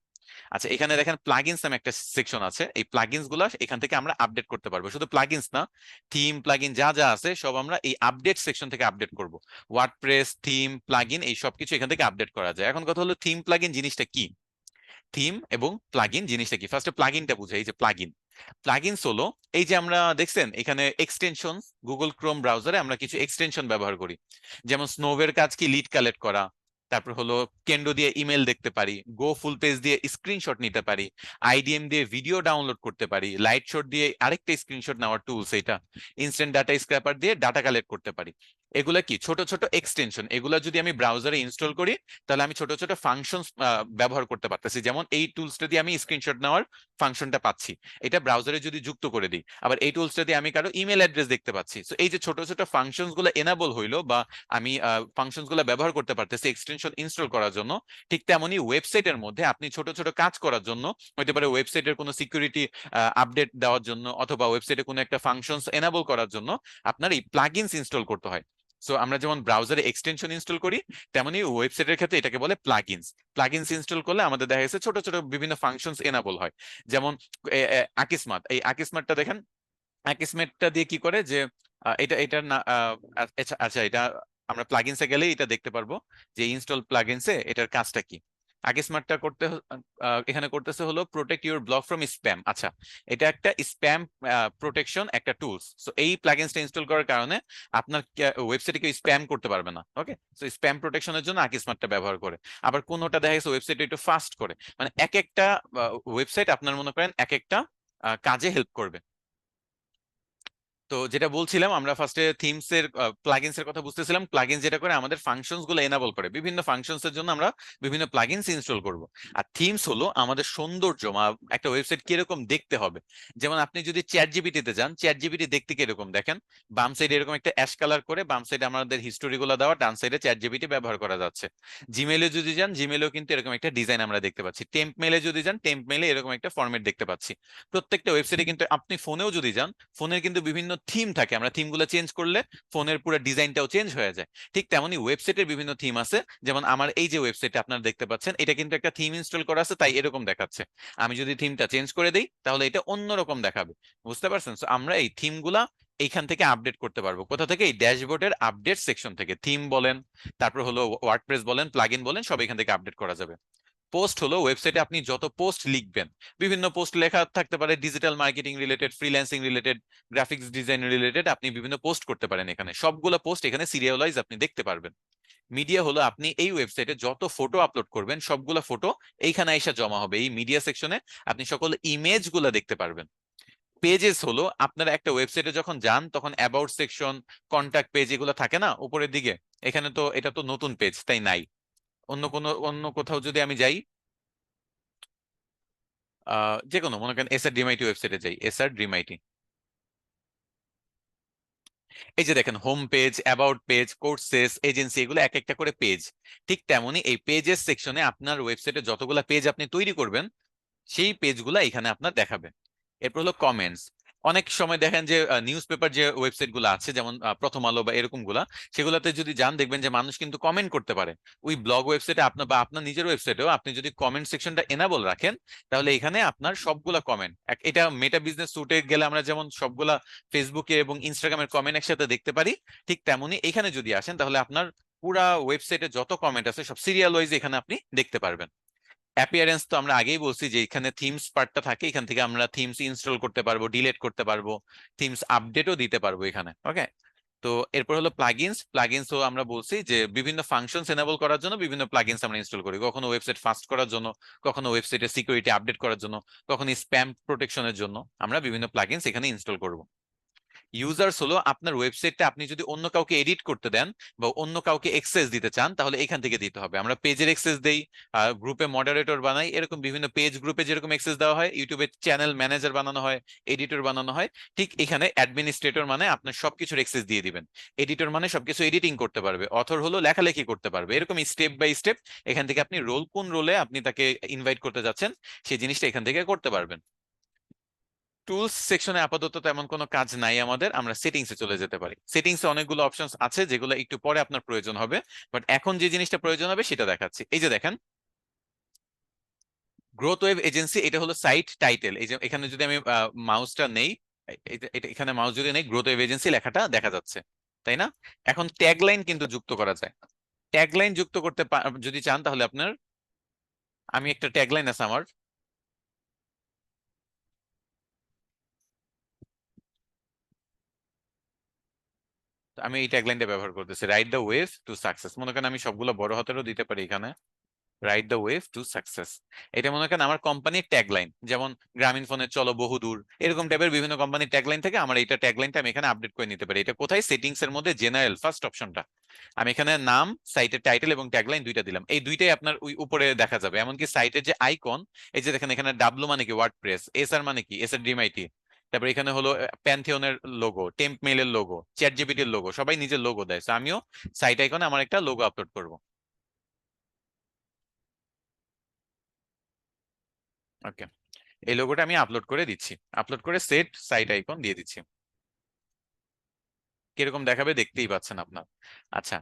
আচ্ছা, এখানে দেখেন প্লাগইনস নামে একটা সেকশন আছে, এই প্লাগইনস গুলা এখান থেকে আমরা আপডেট করতে পারবো। শুধু প্লাগইনস না, থিম প্লাগইন যা যা আছে সব আমরা এই আপডেট সেকশন থেকে আপডেট করব। ওয়ার্ডপ্রেস থিম প্লাগইন এই সব কিছু এখান থেকে আপডেট করা যায়। এখন কথা হলো থিম প্লাগইন জিনিসটা কি, থিম এবং প্লাগইন জিনিসটা কি, ফার্স্টে প্লাগইনটা বুঝাই। এই যে প্লাগইন, প্লাগইনস হলো এই যে আমরা দেখছেন এখানে এক্সটেনশন, গুগল ক্রোম ব্রাউজারে আমরা কিছু এক্সটেনশন ব্যবহার করি, যেমন স্নোভের কাজ কি, লিড কালেক্ট করা, তারপর হলো কেন্ডো দিয়ে ইমেল দেখতে পারি, গো ফুল পেজ দিয়ে স্ক্রিনশট নিতে পারি, IDM দিয়ে ভিডিও ডাউনলোড করতে পারি, লাইট শট দিয়ে আরেকটা স্ক্রিনশট নেওয়ার টুলস এটা, ইনস্ট্যান্ট ডাটা স্ক্র্যাপার দিয়ে ডাটা কালেক্ট করতে পারি। এগুলা কি ছোট ছোট এক্সটেনশন, এগুলা যদি আমি ব্রাউজারে ইনস্টল করি তাহলে আমি ছোট ছোট ফাংশন ব্যবহার করতে পারতেছি। যেমন এই টুলসটা দিয়ে আমি স্ক্রিনশট নেওয়ার ফাংশনটা পাচ্ছি, এটা ব্রাউজারে যদি যুক্ত করে দিই। আবার এই টুলসটা দিয়ে আমি কারো ইমেল অ্যাড্রেস দেখতে পাচ্ছি। সো এই যে ছোট ছোট ফাংশনস গুলো এনাবল হইলো, বা আমি ফাংশনস গুলো ব্যবহার করতে পারতেছি এক্সটেনশন ইনস্টল করার জন্য, ঠিক তেমনই ওয়েবসাইটের মধ্যে আপনি ছোট ছোট কাজ করার জন্য, হতে পারে ওয়েবসাইটের কোনো সিকিউরিটি আপডেট দেওয়ার জন্য, অথবা ওয়েবসাইটে কোনো একটা ফাংশনস এনাবল করার জন্য আপনার এই প্লাগইনস ইনস্টল করতে হয়। সো আমরা যেমন ব্রাউজারে এক্সটেনশন ইনস্টল করি, তেমনি ওয়েবসাইটের ক্ষেত্রে এটাকে বলে প্লাগইনস। প্লাগইনস ইনস্টল করলে আমাদের দেখা গেছে ছোট ছোট বিভিন্ন ফাংশনস এনাবল হয়। যেমন আকিসমাত, এই আকিসমাতটা দেখেন, আকিসমেটটা দিয়ে কি করে যে এটা এটার না আচ্ছা আচ্ছা, এটা আমরা প্লাগইনসে গেলে এটা দেখতে পারবো যে ইনস্টল প্লাগইনসে এটার কাজটা কি। আকিসমার্টটা এখানে করতেছে হলো protect your blog from spam. আচ্ছা, এটা একটা স্প্যাম প্রোটেকশন একটা টুলস। সো এই প্লাগইনসটা ইনস্টল করার কারণে আপনার ওয়েবসাইটে কেউ স্প্যাম করতে পারবে না। ওকে, সো স্প্যাম প্রোটেকশনের জন্য আকিসমার্টটা ব্যবহার করে। আবার কোনোটা দেখা গেছে ওয়েবসাইটে একটু ফাস্ট করে, মানে এক একটা ওয়েবসাইট আপনার মনে করেন এক একটা কাজে হেল্প করবে। তো যেটা বলছিলাম, আমরা ফার্স্টে থিমস এর প্লাগইনস এর কথা বুঝতেছিলাম। প্লাগইনস যেটা করে আমাদের ফাংশনস গুলো এনাবল করে, বিভিন্ন ফাংশনস এর জন্য আমরা বিভিন্ন প্লাগইনস ইনস্টল করব। আর থিমস হলো আমাদের সৌন্দর্য, একটা ওয়েবসাইট কিরকম দেখতে হবে। যেমন আপনি যদি চ্যাট জিপিটি তে যান, চ্যাট জিপিটি দেখতে কিরকম দেখেন, বাম সাইডে এরকম একটা অ্যাশ কালার করে, বাম সাইডে আমাদের হিস্টোরি গুলো দেওয়া, ডান সাইডে চ্যাট জিপিটি ব্যবহার করা যাচ্ছে। জিমেলে যদি যান, জিমেলেও কিন্তু এরকম একটা ডিজাইন আমরা দেখতে পাচ্ছি। টেম্প মেলে যদি যান, টেম্প মেলে এরকম একটা ফরম্যাট দেখতে পাচ্ছি। প্রত্যেকটা ওয়েবসাইটে কিন্তু, আপনি ফোনেও যদি যান, ফোনের কিন্তু বিভিন্ন থিম থাকে, আমরা থিমগুলো চেঞ্জ করলে ফোনের পুরো ডিজাইনটাও চেঞ্জ হয়ে যায়। ঠিক তেমনি ওয়েবসাইটের বিভিন্ন থিম আছে। যেমন আমার এই যে ওয়েবসাইটে আপনারা দেখতে পাচ্ছেন, এটা কিন্তু একটা থিম ইনস্টল করা আছে, তাই এরকম দেখাচ্ছে। আমি যদি থিমটা চেঞ্জ করে দিই তাহলে এটা অন্যরকম দেখাবে। বুঝতে পারছেন? তো আমরা এই থিমগুলা এইখান থেকে আপডেট করতে পারবো। কোথা থেকে? এই ড্যাশবোর্ডের আপডেট সেকশন থেকে। থিম বলেন, তারপর হলো ওয়ার্ডপ্রেস বলেন, প্লাগইন বলেন, সব এখান থেকে আপডেট করা যাবে। পোস্ট হলো ওয়েবসাইটে আপনি যত পোস্ট লিখবেন, বিভিন্ন পোস্ট লেখা থাকতে পারে, digital marketing related, freelancing related, graphics design related, আপনি বিভিন্ন পোস্ট করতে পারেন এখানে। সবগুলো পোস্ট এখানে সিরিয়ালাইজ আপনি দেখতে পারবেন। মিডিয়া হলো আপনি এই ওয়েবসাইটে যত ফটো আপলোড করবেন সবগুলা ফটো এইখানে এসে জমা হবে। এই মিডিয়া সেকশনে আপনি সকল ইমেজ গুলা দেখতে পারবেন। পেজেস হলো আপনারা একটা ওয়েবসাইটে যখন যান তখন অ্যাবাউট সেকশন, কন্টাক্ট পেজ এগুলো থাকে না উপরের দিকে। এখানে তো এটা তো নতুন পেজ, তাই নাই। অন্য কোথাও যদি আমি যাই, যে কোনো মনে করেন এসআর ডিএমআইটি ওয়েবসাইটে যাই, এসআর ডিএমআইটি, এই যে দেখেন home page, about page, courses, agency, এগুলো এক একটা করে পেজ। ঠিক তেমনি এই পেজেস সেকশনে আপনার ওয়েবসাইটে যতগুলা পেজ আপনি তৈরি করবেন সেই পেজগুলা এখানে আপনার দেখাবে। এরপর হলো কমেন্টস। অনেক সময় দেখেন যে নিউজ পেপার যে ওয়েবসাইট গুলো আছে যেমন প্রথম আলো বা এরকম গুলা, সেগুলোতে যদি যান দেখবেন যে মানুষ কিন্তু কমেন্ট করতে পারে। ওই ব্লগ ওয়েবসাইটে আপনার বা আপনার নিজের ওয়েবসাইটেও আপনি যদি কমেন্ট সেকশনটা এনাবল রাখেন, তাহলে এখানে আপনার সবগুলা কমেন্ট, এটা মেটা বিজনেস সুটে গেলে আমরা যেমন সবগুলা ফেসবুকে এবং ইনস্টাগ্রামের কমেন্ট একসাথে দেখতে পারি, ঠিক তেমনি এখানে যদি আসেন তাহলে আপনার পুরা ওয়েবসাইটে যত কমেন্ট আছে সব সিরিয়াল ওয়াইজ এখানে আপনি দেখতে পারবেন। অ্যাপিয়ারেন্স তো আমরা আগেই বলছি যে এখানে থিমস পার্টটা থাকে, এখান থেকে আমরা থিমস ইনস্টল করতে পারবো, ডিলিট করতে পারবো, থিমস আপডেটও দিতে পারবো এখানে। ওকে, তো এরপর হলো প্লাগইনস। প্লাগইনসও আমরা বলছি যে বিভিন্ন ফাংশনস এনেবল করার জন্য বিভিন্ন প্লাগইনস আমরা ইনস্টল করি, কখনো ওয়েবসাইট ফাস্ট করার জন্য, কখনো ওয়েবসাইটের সিকিউরিটি আপডেট করার জন্য, কখনো স্প্যাম প্রোটেকশনের জন্য আমরা বিভিন্ন প্লাগইনস এখানে ইনস্টল করব। ইউজার্স হলো আপনার ওয়েবসাইটটা আপনি যদি অন্য কাউকে এডিট করতে দেন বা অন্য কাউকে এক্সেস দিতে চান তাহলে এখান থেকে দিতে হবে। আমরা পেজের এক্সেস দেই, গ্রুপে মডারেটর বানাই, এরকম বিভিন্ন পেজ গ্রুপে যেরকম এক্সেস দেওয়া হয়, ইউটিউবে চ্যানেল ম্যানেজার বানানো হয়, এডিটর বানানো হয়, ঠিক এখানে অ্যাডমিনিস্ট্রেটর মানে আপনার সবকিছুর এক্সেস দিয়ে দিবেন। এডিটর মানে সবকিছু এডিটিং করতে পারবে, অথর হলো লেখালেখি করতে পারবে, এরকম স্টেপ বাই স্টেপ এখান থেকে আপনি রোল, কোন রোলে আপনি তাকে ইনভাইট করতে যাচ্ছেন সেই জিনিসটা এখান থেকে করতে পারবেন। টুলস সেকশনে আপাতত তেমন কোনো কাজ নাই আমাদের, আমরা সেটিংসে চলে যেতে পারি। সেটিংসে অনেকগুলো অপশনস আছে যেগুলো একটু পরে আপনার প্রয়োজন হবে, বাট এখন যে জিনিসটা প্রয়োজন হবে সেটা দেখাচ্ছি। এই যে দেখেন গ্রোথ ওয়েব এজেন্সি, এটা হলো সাইট টাইটেল। এই যে এখানে যদি আমি মাউসটা নেই, এখানে মাউস যদি নেই গ্রোথ ওয়েব এজেন্সি লেখাটা দেখা যাচ্ছে, তাই না? এখন ট্যাগলাইন কিন্তু যুক্ত করা যায়। ট্যাগলাইন যুক্ত করতে যদি চান তাহলে আপনার, আমি একটা ট্যাগলাইন আছে আমার, তো আমি এই ট্যাগলাইনটা ব্যবহার করতেছি, write the wave to success. মনে করেন আমি সবগুলো বড় হাতেরও দিতে পারি এখানে, write the wave to success. এটা মনে করেন আমার কোম্পানির ট্যাগলাইন, যেমন গ্রামীণ ফোনের চলো বহুদূর, এরকম টাইপের বিভিন্ন কোম্পানির ট্যাগলাইন থেকে আমার এইটা ট্যাগলাইনটা আমি এখানে আপডেট করে নিতে পারি। এটা কোথায়? সেটিংস এর মধ্যে জেনারেল ফার্স্ট অপশনটা। আমি এখানে নাম, সাইটের টাইটেল এবং ট্যাগলাইন দুইটা দিলাম, এই দুইটাই আপনার ওই উপরে দেখা যাবে। এমনকি সাইটের যে আইকন, এই যে দেখেন এখানে ডাব্লু মানে কি ওয়ার্ডপ্রেস, এস আর মানে কি এস আর ডিএমআইটি, তারপর এখানে হলো প্যান্থিয়নের লোগো, টেম্প মেইলের লোগো, চ্যাট জিপিটির লোগো, সবাই নিজের লোগো দেয়। তো আমিও সাইট আইকনে আমার একটা লোগো আপলোড করব। ওকে, এই লোগোটা আমি আপলোড করে দিচ্ছি, আপলোড করে সেট সাইট আইকন দিয়ে দিচ্ছি। কিরকম দেখাবে দেখতেই পাচ্ছেন আপনার। আচ্ছা,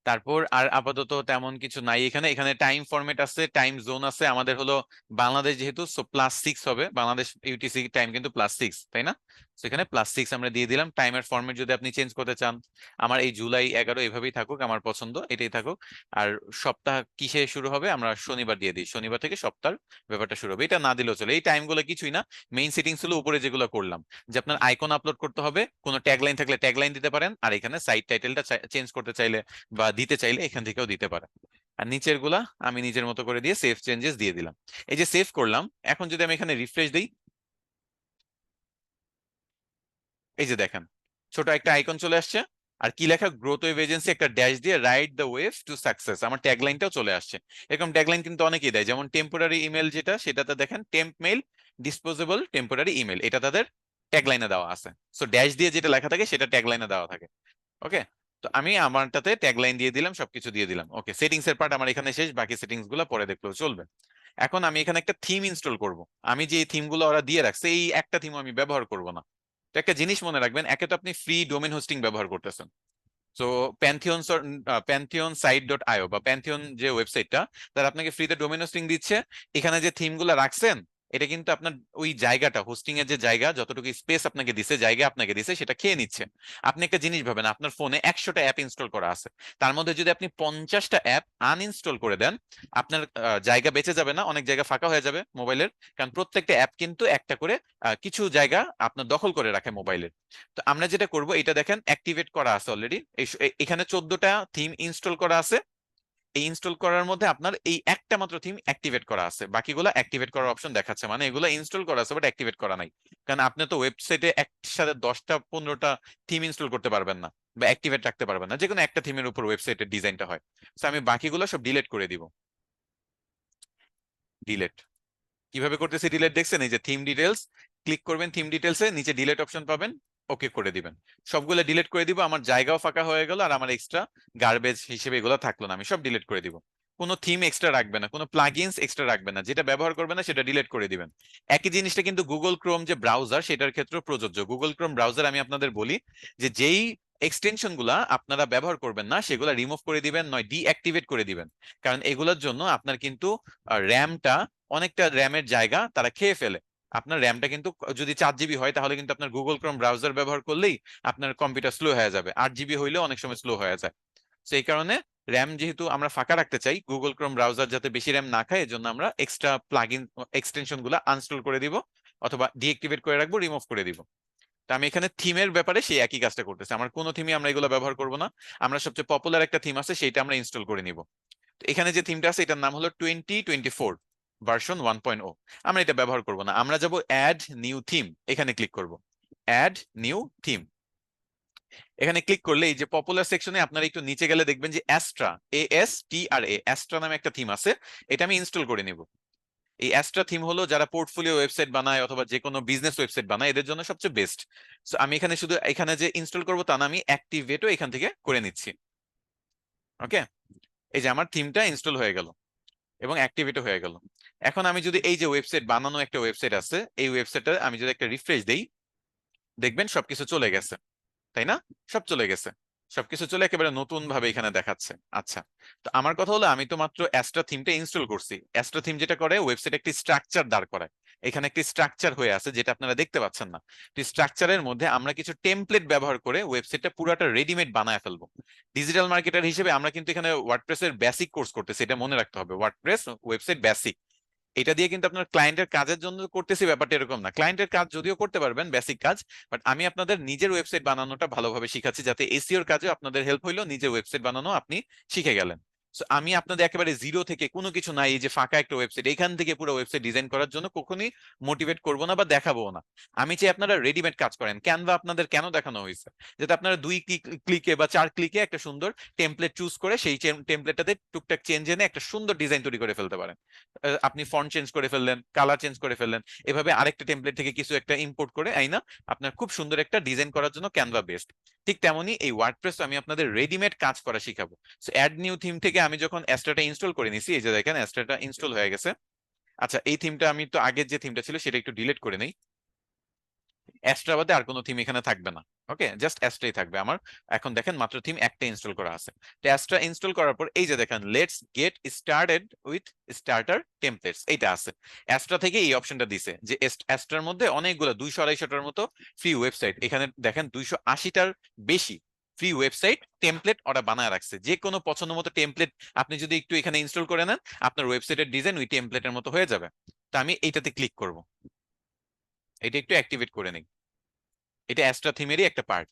তারপর আর আপাতত তেমন কিছু নাই এখানে। এখানে টাইম ফরম্যাট আছে, টাইম জোন আছে। আমাদের হলো বাংলাদেশ যেহেতু, সো +6 হবে, বাংলাদেশ ইউটিসি টাইম কিন্তু +6, তাই না? তো এখানে +6 আমরা দিয়ে দিলাম। টাইমের ফরম্যাট যদি আপনি চেঞ্জ করতে চান, আমার এই জুলাই 11 এভাবেই থাকুক, আমার পছন্দ এটাই থাকুক। আর সপ্তাহ কিসে শুরু হবে আমরা শনিবার দিয়ে দিই, শনিবার থেকে সপ্তাহ ব্যাপারটা শুরু হবে। এটা না দিলেও চলে, এই টাইমগুলো কিছুই না। মেইন সেটিংস হলো উপরে যেগুলো করলাম, যে আপনার আইকন আপলোড করতে হবে, কোনো ট্যাগলাইন থাকলে ট্যাগলাইন দিতে পারেন, আর এখানে সাইট টাইটেলটা চেঞ্জ করতে চাইলে বা দিতে চাইলে এখান থেকেও দিতে পারেন। আর নিচের গুলা আমি নিজের মতো করে দিয়ে সেভ চেঞ্জেস দিয়ে দিলাম। এই যে সেভ করলাম, এখন যদি আমি এখানে রিফ্রেশ দিই, এই যে দেখেন ছোট একটা আইকন চলে আসছে। আর কি লেখা? গ্রোথ ওয়েভ এজেন্সি, একটা ড্যাশ দিয়ে write the wave to success, আমার ট্যাগলাইনটাও চলে আসছে। এরকম ট্যাগলাইন কিন্তু অনেকেই দেয়, যেমন টেম্পোরারি ইমেল যেটা, সেটাতে দেখেন temp mail, disposable temporary email, এটা তাদের ট্যাগলাইনে দেওয়া আছে। সো ড্যাশ দিয়ে যেটা লেখা থাকে সেটা ট্যাগলাইনে দেওয়া থাকে। ওকে, তো আমি আমারটাতে ট্যাগলাইন দিয়ে দিলাম, সবকিছু দিয়ে দিলাম। ওকে, সেটিংস এর পার্ট আমার এখানে শেষ, বাকি সেটিংস গুলো পরে দেখলেও চলবে। এখন আমি এখানে একটা থিম ইনস্টল করব। আমি যে থিম গুলো ওরা দিয়ে রাখছে এই একটা থিম আমি ব্যবহার করব না। তো একটা জিনিস মনে রাখবেন, একে তো আপনি ফ্রি ডোমেন হোস্টিং ব্যবহার করতেছেন, তো প্যান্থিয়ন, প্যান্থিয়ন সাইট ডট আইও বা প্যান্থিয়ন যে ওয়েবসাইটটা, তারা আপনাকে ফ্রিতে ডোমেন হোস্টিং দিচ্ছে। এখানে যে থিম গুলো রাখছেন এটা কিন্তু আপনার ওই জায়গাটা, হোস্টিং এর যে জায়গা, যতটুকু স্পেস আপনাকে দিছে, জায়গা আপনাকে দিছে, সেটা খেয়ে নিচ্ছে। আপনি একটা জিনিস ভাবেন, আপনার ফোনে 100টা অ্যাপ ইনস্টল করা আছে, তার মধ্যে যদি আপনি 50টা অ্যাপ আনইনস্টল করে দেন, আপনার জায়গা বেঁচে যাবে না, অনেক জায়গা ফাঁকা হয়ে যাবে মোবাইলের। কারণ প্রত্যেকটা অ্যাপ কিন্তু একটা করে কিছু জায়গা আপনার দখল করে রাখে মোবাইলের। তো আমরা যেটা করব, এটা দেখেন অ্যাক্টিভেট করা আছে অলরেডি, এখানে 14টা থিম ইনস্টল করা আছে। এই ইনস্টল করার মধ্যে আপনার এই একটা মাত্র থিম অ্যাক্টিভেট করা আছে, বাকিগুলো অ্যাক্টিভেট করার অপশন দেখাচ্ছে, মানে এগুলো ইনস্টল করা আছে বাট অ্যাক্টিভেট করা নাই। কারণ আপনি তো ওয়েবসাইটে একসাথে 10টা 15টা থিম ইনস্টল করতে পারবেন না বা অ্যাক্টিভেট রাখতে পারবেন না, যে কোনো একটা থিমের উপর ওয়েবসাইটের ডিজাইনটা হয়। তো আমি বাকিগুলো সব ডিলিট করে দিব। ডিলিট কিভাবে করতেছি ডিলিট দেখছেন? এই যে থিম ডিটেলস, ক্লিক করবেন থিম ডিটেলসে, নিচে ডিলিট অপশন পাবেন, ওকে করে দিবেন। সবগুলো ডিলিট করে দিব, আমার জায়গাও ফাঁকা হয়ে গেল, আর আমার এক্সট্রা গার্বেজ হিসেবে এগুলো থাকলো না, আমি সব ডিলিট করে দিব। কোনো থিম এক্সট্রা রাখবে না, কোনো প্লাগইনস এক্সট্রা রাখবে না, যেটা ব্যবহার করবে না সেটা ডিলিট করে দিবেন। একই জিনিসটা কিন্তু গুগল ক্রোম যে ব্রাউজার সেটার ক্ষেত্রেও প্রযোজ্য। গুগল ক্রোম ব্রাউজার আমি আপনাদের বলি যে যেই এক্সটেনশন গুলা আপনারা ব্যবহার করবেন না সেগুলা রিমুভ করে দিবেন, নয় ডিঅ্যাক্টিভেট করে দিবেন। কারণ এগুলোর জন্য আপনার কিন্তু র্যামটা, অনেকটা র্যামের জায়গা তারা খেয়ে ফেলে। আপনার র্যামটা কিন্তু যদি 4 জিবি হয় তাহলে কিন্তু আপনার গুগল ক্রোম ব্রাউজার ব্যবহার করলেই আপনার কম্পিউটার স্লো হয়ে যাবে, 8 জিবি হইলেও অনেক সময় স্লো হয়ে যায়। সেই কারণে র্যাম যেহেতু আমরা ফাঁকা রাখতে চাই, গুগল ক্রোম ব্রাউজার যাতে বেশি র্যাম না খায়, এজন্য আমরা এক্সট্রা প্লাগইন এক্সটেনশন গুলো আনস্টল করে দিব, অথবা ডিএক্টিভেট করে রাখবো, রিমুভ করে দিব। তো আমি এখানে থিমের ব্যাপারে সেই একই কাজটা করতেছি, আমার কোনো থিমই আমরা এগুলো ব্যবহার করব না। আমরা সবচেয়ে পপুলার একটা থিম আছে সেইটা আমরা ইনস্টল করে নিব। তো এখানে যে থিমটা আছে এটার নাম হলো 2024 ভার্সন 1.0। আমরা এটা ব্যবহার করব না, আমরা যাব অ্যাড নিউ থিম, এখানে ক্লিক করব। অ্যাড নিউ থিম, এখানে ক্লিক করলে এই যে পপুলার সেকশনে আপনারা একটু নিচে গেলে দেখবেন যে অ্যাস্ট্রা, ASTRA, অ্যাস্ট্রা নামে একটা থিম আছে, এটা আমি ইনস্টল করে নিব। এই অ্যাস্ট্রা থিম হলো যারা পোর্টফোলিও ওয়েবসাইট বানায় অথবা যে কোনো বিজনেস ওয়েবসাইট বানায় এদের জন্য সবচেয়ে বেস্ট। সো আমি এখানে শুধু এখানে যে ইনস্টল করবো তা না, আমি অ্যাক্টিভেটও এখান থেকে করে নিচ্ছি। ওকে, এই যে আমার থিমটা ইনস্টল হয়ে গেল এবং অ্যাক্টিভেটও হয়ে গেল। এখন আমি যদি এই যে ওয়েবসাইট বানানো একটা ওয়েবসাইট আছে, এই ওয়েবসাইটটা আমি যদি একটা রিফ্রেশ দেই, দেখবেন সবকিছু চলে গেছে, তাই না? সব চলে গেছে, সবকিছু চলে একেবারে নতুন ভাবে এখানে দেখাচ্ছে। আচ্ছা, তো আমার কথা হলো আমি তো মাত্র অ্যাস্ট্রা থিমটা ইনস্টল করছি। অ্যাস্ট্রা থিম যেটা করে ওয়েবসাইট একটি স্ট্রাকচার দাঁড় করায়, এখানে একটি স্ট্রাকচার হয়ে আছে যেটা আপনারা দেখতে পাচ্ছেন না। তো স্ট্রাকচারের মধ্যে আমরা কিছু টেমপ্লেট ব্যবহার করে ওয়েবসাইটটা পুরোটা রেডিমেড বানায় ফেলবো। ডিজিটাল মার্কেটার হিসেবে আমরা কিন্তু এখানে ওয়ার্ডপ্রেসের বেসিক কোর্স করতেছি, এটা মনে রাখতে হবে, ওয়ার্ডপ্রেস ওয়েবসাইট বেসিক। এটা দিয়ে কিন্তু আপনার ক্লায়েন্টের কাজের জন্য করতেছি ব্যাপারটা এরকম না, ক্লায়েন্টের কাজ যদিও করতে পারবেন বেসিক কাজ, বাট আমি আপনাদের নিজের ওয়েবসাইট বানানোটা ভালোভাবে শিখাচ্ছি, যাতে এসইওর কাজে আপনাদের হেল্প হইলো, নিজের ওয়েবসাইট বানানো আপনি শিখে গেলেন। So, আমি আপনাদের একেবারে জিরো থেকে, কোনো কিছু নাই, এই যে ফাঁকা একটা ওয়েবসাইট এখান থেকে পুরো ওয়েবসাইট ডিজাইন করার জন্য কখনোই মোটিভেট করবো না বা দেখাবো না। আমি চাই আপনারা রেডিমেড কাজ করেন। ক্যানভা আপনাদের কেন দেখানো হয়েছে? যাতে আপনারা 2 ক্লিকে বা 4 ক্লিকে একটা সুন্দর টেমপ্লেট চুজ করে সেই টেমপ্লেটটাতে টুকটাক চেঞ্জ এনে একটা সুন্দর ডিজাইন তৈরি করে ফেলতে পারেন। আপনি ফন্ট চেঞ্জ করে ফেললেন, কালার চেঞ্জ করে ফেললেন, এভাবে আরেকটা টেমপ্লেট থেকে কিছু একটা ইম্পোর্ট করে আইনা আপনার খুব সুন্দর একটা ডিজাইন করার জন্য ক্যানভা বেস্ট। ঠিক তেমনই এই ওয়ার্ডপ্রেস আমি আপনাদের রেডিমেড কাজ করা শিখাবো। সো অ্যাড নিউ থিম থেকে আমি যখন অ্যাস্ট্রাটা ইনস্টল করে নিছি, এই যে দেখেন অ্যাস্ট্রাটা ইনস্টল হয়ে গেছে। আচ্ছা, এই থিমটা আমি তো আগের যে থিমটা ছিল সেটা একটু ডিলিট করে নেই। অ্যাস্ট্রা বাদে আর কোনো থিম এখানে থাকবে না। ওকে, জাস্ট অ্যাস্ট্রাই থাকবে আমার। এখন দেখেন মাত্র থিম একটা ইনস্টল করা আছে। তো অ্যাস্ট্রা ইনস্টল করার পর এই যে দেখেন let's get started with starter templates, এইটা আছে। অ্যাস্ট্রা থেকে এই অপশনটা দিছে যে অ্যাস্ট্রার মধ্যে অনেকগুলো 200-250টার মতো ফ্রি ওয়েবসাইট, এখানে দেখেন 280টার বেশি ফ্রি ওয়েবসাইট টেমপ্লেট ওরা বানায় রাখছে। যে কোনো পছন্দ মতো টেমপ্লেট আপনি যদি একটু এখানে ইনস্টল করে নেন, আপনার ওয়েবসাইটের ডিজাইন ওই টেমপ্লেটের মতো হয়ে যাবে। তো আমি এইটাতে ক্লিক করব, এটা একটু অ্যাক্টিভেট করে নিই। এটা অ্যাস্ট্রা থিমেরই একটা পার্ট।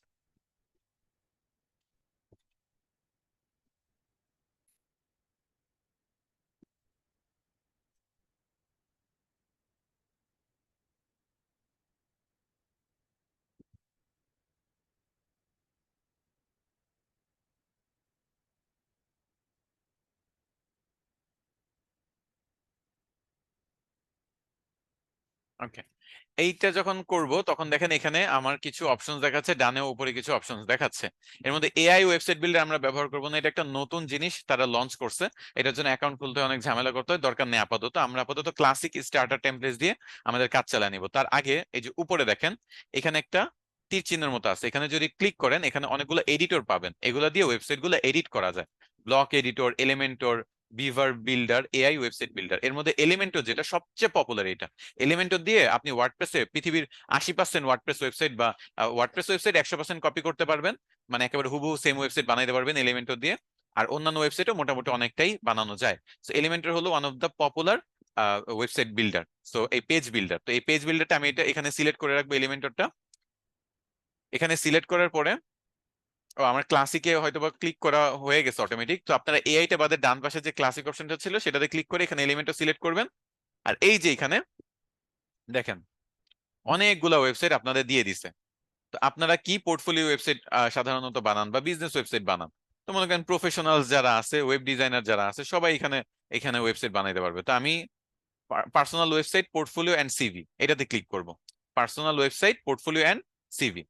ওকে, এইটা যখন করব তখন দেখেন এখানে আমার কিছু অপশন দেখাচ্ছে, ডানে উপরে কিছু অপশন দেখাচ্ছে। এর মধ্যে এআই ওয়েবসাইট বিল্ডার আমরা ব্যবহার করবো না, এটা একটা নতুন জিনিস তারা লঞ্চ করছে, এটার জন্য অ্যাকাউন্ট খুলতে হয়, অনেক ঝামেলা করতে হয়, দরকার নেই আপাতত। আমরা আপাতত ক্লাসিক স্টার্টার টেমপ্লেটস দিয়ে আমাদের কাজ চালিয়ে নিব। তার আগে এই যে উপরে দেখেন এখানে একটা তীর চিহ্নের মতো আছে, এখানে যদি ক্লিক করেন এখানে অনেকগুলো এডিটর পাবেন, এগুলো দিয়ে ওয়েবসাইট গুলো এডিট করা যায়। ব্লক এডিটর, এলিমেন্টর, বিভার বিল্ডার, এআই ওয়েবসাইট বিল্ডার। এর মধ্যে এলিমেন্টর যেটা সবচেয়ে পপুলার, এটা এলিমেন্টর দিয়ে আপনি ওয়ার্ডপ্রেসে পৃথিবীর 80% ওয়ার্ডপ্রেস ওয়েবসাইট বা ওয়ার্ডপ্রেস ওয়েবসাইট 100% কপি করতে পারবেন, মানে একেবারে হুবহু সেম ওয়েবসাইট বানাইতে পারবেন এলিমেন্টর দিয়ে। আর অন্যান্য ওয়েবসাইটও মোটামুটি অনেকটাই বানানো যায়। সো এলিমেন্টর হলো one of the popular website builder. So এই পেজ বিল্ডার, তো এই পেজ বিল্ডারটা আমি এটা এখানে সিলেক্ট করে রাখবো এলিমেন্টরটা। এখানে সিলেক্ট করার পরে ও আমার ক্লাসিকে হয়তো বা ক্লিক করা হয়ে গেছে অটোমেটিক। তো আপনারা এআইটা বাদে ডান পাশে যে ক্লাসিক অপশনটা ছিল সেটাতে ক্লিক করে এখানে এলিমেন্টও সিলেক্ট করবেন। আর এই যে এখানে দেখেন অনেকগুলা ওয়েবসাইট আপনাদের দিয়ে দিছে। তো আপনারা কি পোর্টফোলিও ওয়েবসাইট সাধারণত বানান বা বিজনেস ওয়েবসাইট বানান? তো মনে করেন প্রফেশনাল যারা আছে, ওয়েব ডিজাইনার যারা আছে, সবাই এখানে এখানে ওয়েবসাইট বানাইতে পারবে। তো আমি personal website portfolio and CV এটাতে ক্লিক করব। Personal website portfolio and CV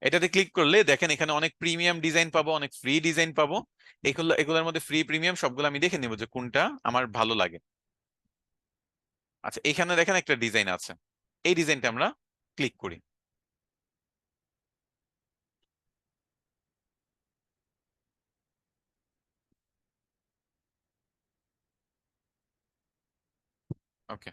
এটাতে ক্লিক করলে দেখেন এখানে অনেক প্রিমিয়াম ডিজাইন পাবো, অনেক ফ্রি ডিজাইন পাবো। এগুলোর মধ্যে ফ্রি প্রিমিয়াম সবগুলো আমি দেখে নিবো যে কোনটা আমার ভালো লাগে। আচ্ছা, এখানে দেখেন একটা ডিজাইন আছে, এই ডিজাইনটা আমরা ক্লিক করি। ওকে,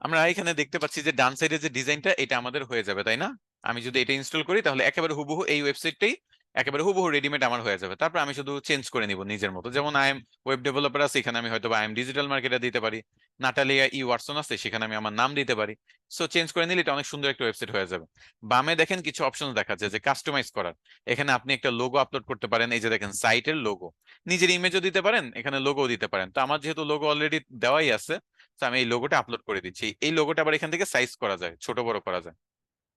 আমরা এখানে দেখতে পাচ্ছি যে ডান সাইডে যে ডিজাইনটা এটা আমাদের হয়ে যাবে, তাই না? আমি যদি এটা ইনস্টল করি তাহলে একেবারে হুবহু এই ওয়েবসাইটটাই একেবারে হুবহু রেডিমেড আমার হয়ে যাবে। তারপর আমি শুধু চেঞ্জ করে নিব নিজের মতো। যেমন আই এম ওয়েব ডেভেলপার আছে, এখানে আমি হয়তো আই এম ডিজিটাল মার্কেটার দিতে পারি। নাটালিয়া ই ওয়াটসন আছে, সেখানে আমি আমার নাম দিতে পারি। সো চেঞ্জ করে নিলে এটা অনেক সুন্দর একটা ওয়েবসাইট হয়ে যাবে। বামে দেখেন কিছু অপশন দেখা যায় যে কাস্টমাইজ করার। এখানে আপনি একটা লোগো আপলোড করতে পারেন, এই যে দেখেন সাইটের লোগো। নিজের ইমেজও দিতে পারেন, এখানে লোগো দিতে পারেন। তো আমার যেহেতু লোগো অলরেডি দেওয়াই আছে, তো আমি এই লোগোটা আপলোড করে দিচ্ছি। এই লোগোটা আবার এখান থেকে সাইজ করা যায়, ছোট বড় করা যায়।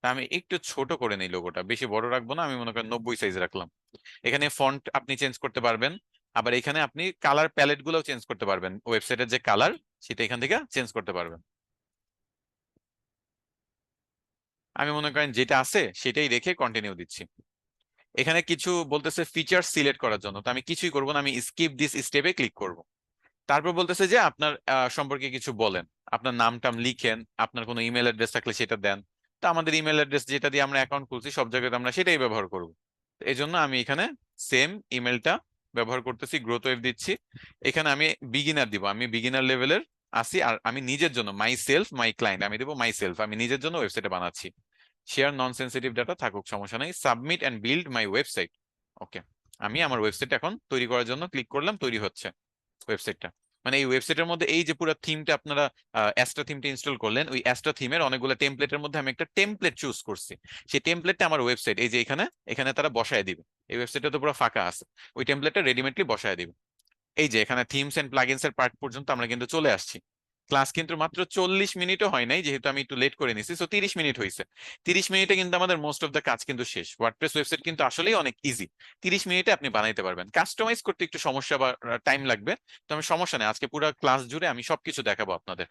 তা আমি একটু ছোট করে নিই লোগোটা, বেশি বড় রাখবো না, আমি মনে করেন 90 সাইজ রাখলাম। এখানে ফন্ট আপনি চেঞ্জ করতে পারবেন। আবার এখানে আপনি কালার প্যালেট গুলোও চেঞ্জ করতে পারবেন, ওয়েবসাইটের যে কালার সেটা এখান থেকে চেঞ্জ করতে পারবেন। আমি মনে করেন যেটা আছে সেটাই রেখে কন্টিনিউ দিচ্ছি। এখানে কিছু বলতেছে ফিচার সিলেক্ট করার জন্য, তো আমি কিছুই করবো না, আমি স্কিপ দিস স্টেপে ক্লিক করব। তারপর বলতেছে যে আপনার সম্পর্কে কিছু বলেন, আপনার নাম টাম লিখেন, আপনার কোনো ইমেল অ্যাড্রেস থাকলে সেটা দেন। তো আমাদের ইমেল অ্যাড্রেস যেটা দিয়ে আমরা অ্যাকাউন্ট খুলছি সব জায়গায় তো আমরা সেটাই ব্যবহার করব। এই জন্য আমি এখানে সেম ইমেলটা ব্যবহার করতেছি, গ্রোথ ওয়েব দিচ্ছি। এখানে আমি বিগিনার দিব, আমি বিগিনার লেভেলের আছি। আর আমি নিজের জন্য মাই সেলফ মাই ক্লায়েন্ট আমি দেবো মাই সেলফ, আমি নিজের জন্য ওয়েবসাইটে বানাচ্ছি। শেয়ার নন সেন্সিটিভ ডাটা থাকুক, সমস্যা নেই। Submit and build my website. Okay, আমি আমার ওয়েবসাইট এখন তৈরি করার জন্য ক্লিক করলাম, তৈরি হচ্ছে ওয়েবসাইটটা। মানে এই ওয়েবসাইটের মধ্যে এই যে পুরো থিমটা আপনারা অ্যাস্ট্রা থিমটা ইনস্টল করলেন, ওই অ্যাস্ট্রা থিমের অনেকগুলো টেমপ্লেটের মধ্যে আমি একটা টেমপ্লেট চুজ করছি। সেই টেমপ্লেটটা আমার ওয়েবসাইট এই যে এখানে এখানে তারা বসায় দিবে। এই ওয়েবসাইটটা তো পুরো ফাঁকা আছে, ওই টেমপ্লেটটা রেডিমেডলি বসায় দিবে। এই যে এখানে থিমস এন্ড প্লাগইনস এর পার্ট পর্যন্ত আমরা কিন্তু চলে আসছি। ক্লাস কিন্তু মাত্র 40 মিনিটও হয় নাই, যেহেতু আমি একটু লেট করে নিছি, সো 30 মিনিট হয়েছে। 30 মিনিটে কিন্তু আমাদের মোস্ট অফ দ্য কাজ কিন্তু শেষ। ওয়ার্ডপ্রেস ওয়েবসাইট কিন্তু আসলেই অনেক ইজি। 30 মিনিটে আপনি বানাইতে পারবেন। কাস্টমাইজ করতে একটু সমস্যা বা টাইম লাগবে, তো আমি সমস্যা নেই, আজকে পুরো ক্লাস জুড়ে আমি সবকিছু দেখাবো আপনাদের।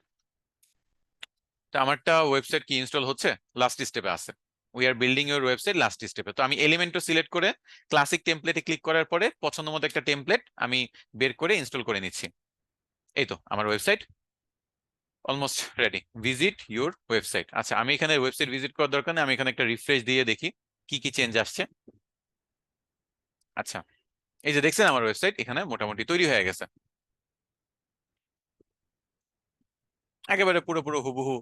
তো আমারটা ওয়েবসাইট কি ইনস্টল হচ্ছে, লাস্ট স্টেপে আছে। We are building your website last স্টেপে। তো আমি এলিমেন্টও সিলেক্ট করে ক্লাসিক টেমপ্লেটে ক্লিক করার পরে পছন্দ মতো একটা টেমপ্লেট আমি বের করে ইনস্টল করে নিচ্ছি। এই তো আমার website almost ready. Visit your website. আচ্ছা, আমি এখানে ওয়েবসাইট ভিজিট করার দরকার নেই, আমি এখানে একটা রিফ্রেশ দিয়ে দেখি কি কি চেঞ্জ আসছে। আচ্ছা, এই যে দেখছেন আমার ওয়েবসাইট এখানে মোটামুটি তৈরি হয়ে গেছে, একেবারে পুরো পুরো হুবহু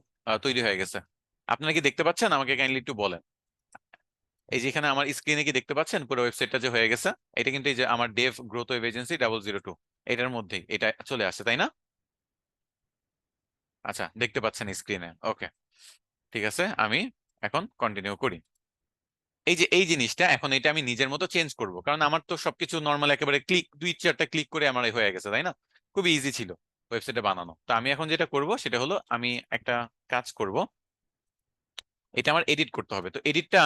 তৈরি হয়ে গেছে। আপনারা কি দেখতে পাচ্ছেন? আমাকে কাইন্ডলি একটু বলেন। এই যে এখানে আমার স্ক্রিনে কি দেখতে পাচ্ছেন পুরো ওয়েবসাইটটা যে হয়ে গেছে? এটা কিন্তু এই যে আমার ডেভ গ্রোথ ওয়েব এজেন্সি 002 এটার মধ্যেই এটা চলে আসছে, তাই না? আচ্ছা, দেখতে পাচ্ছেন স্ক্রিনে? ওকে, ঠিক আছে, আমি এখন কন্টিনিউ করি। এই যে এই জিনিসটা এখন এটা আমি নিজের মতো চেঞ্জ করব, কারণ আমার তো সবকিছু নর্মাল একেবারে ক্লিক দুই চারটা ক্লিক করে আমার হয়ে গেছে, তাই না? খুবই ইজি ছিল ওয়েবসাইটে বানানো। তো আমি এখন যেটা করব সেটা হলো আমি একটা কাজ করব, এটা আমার এডিট করতে হবে। তো এডিটটা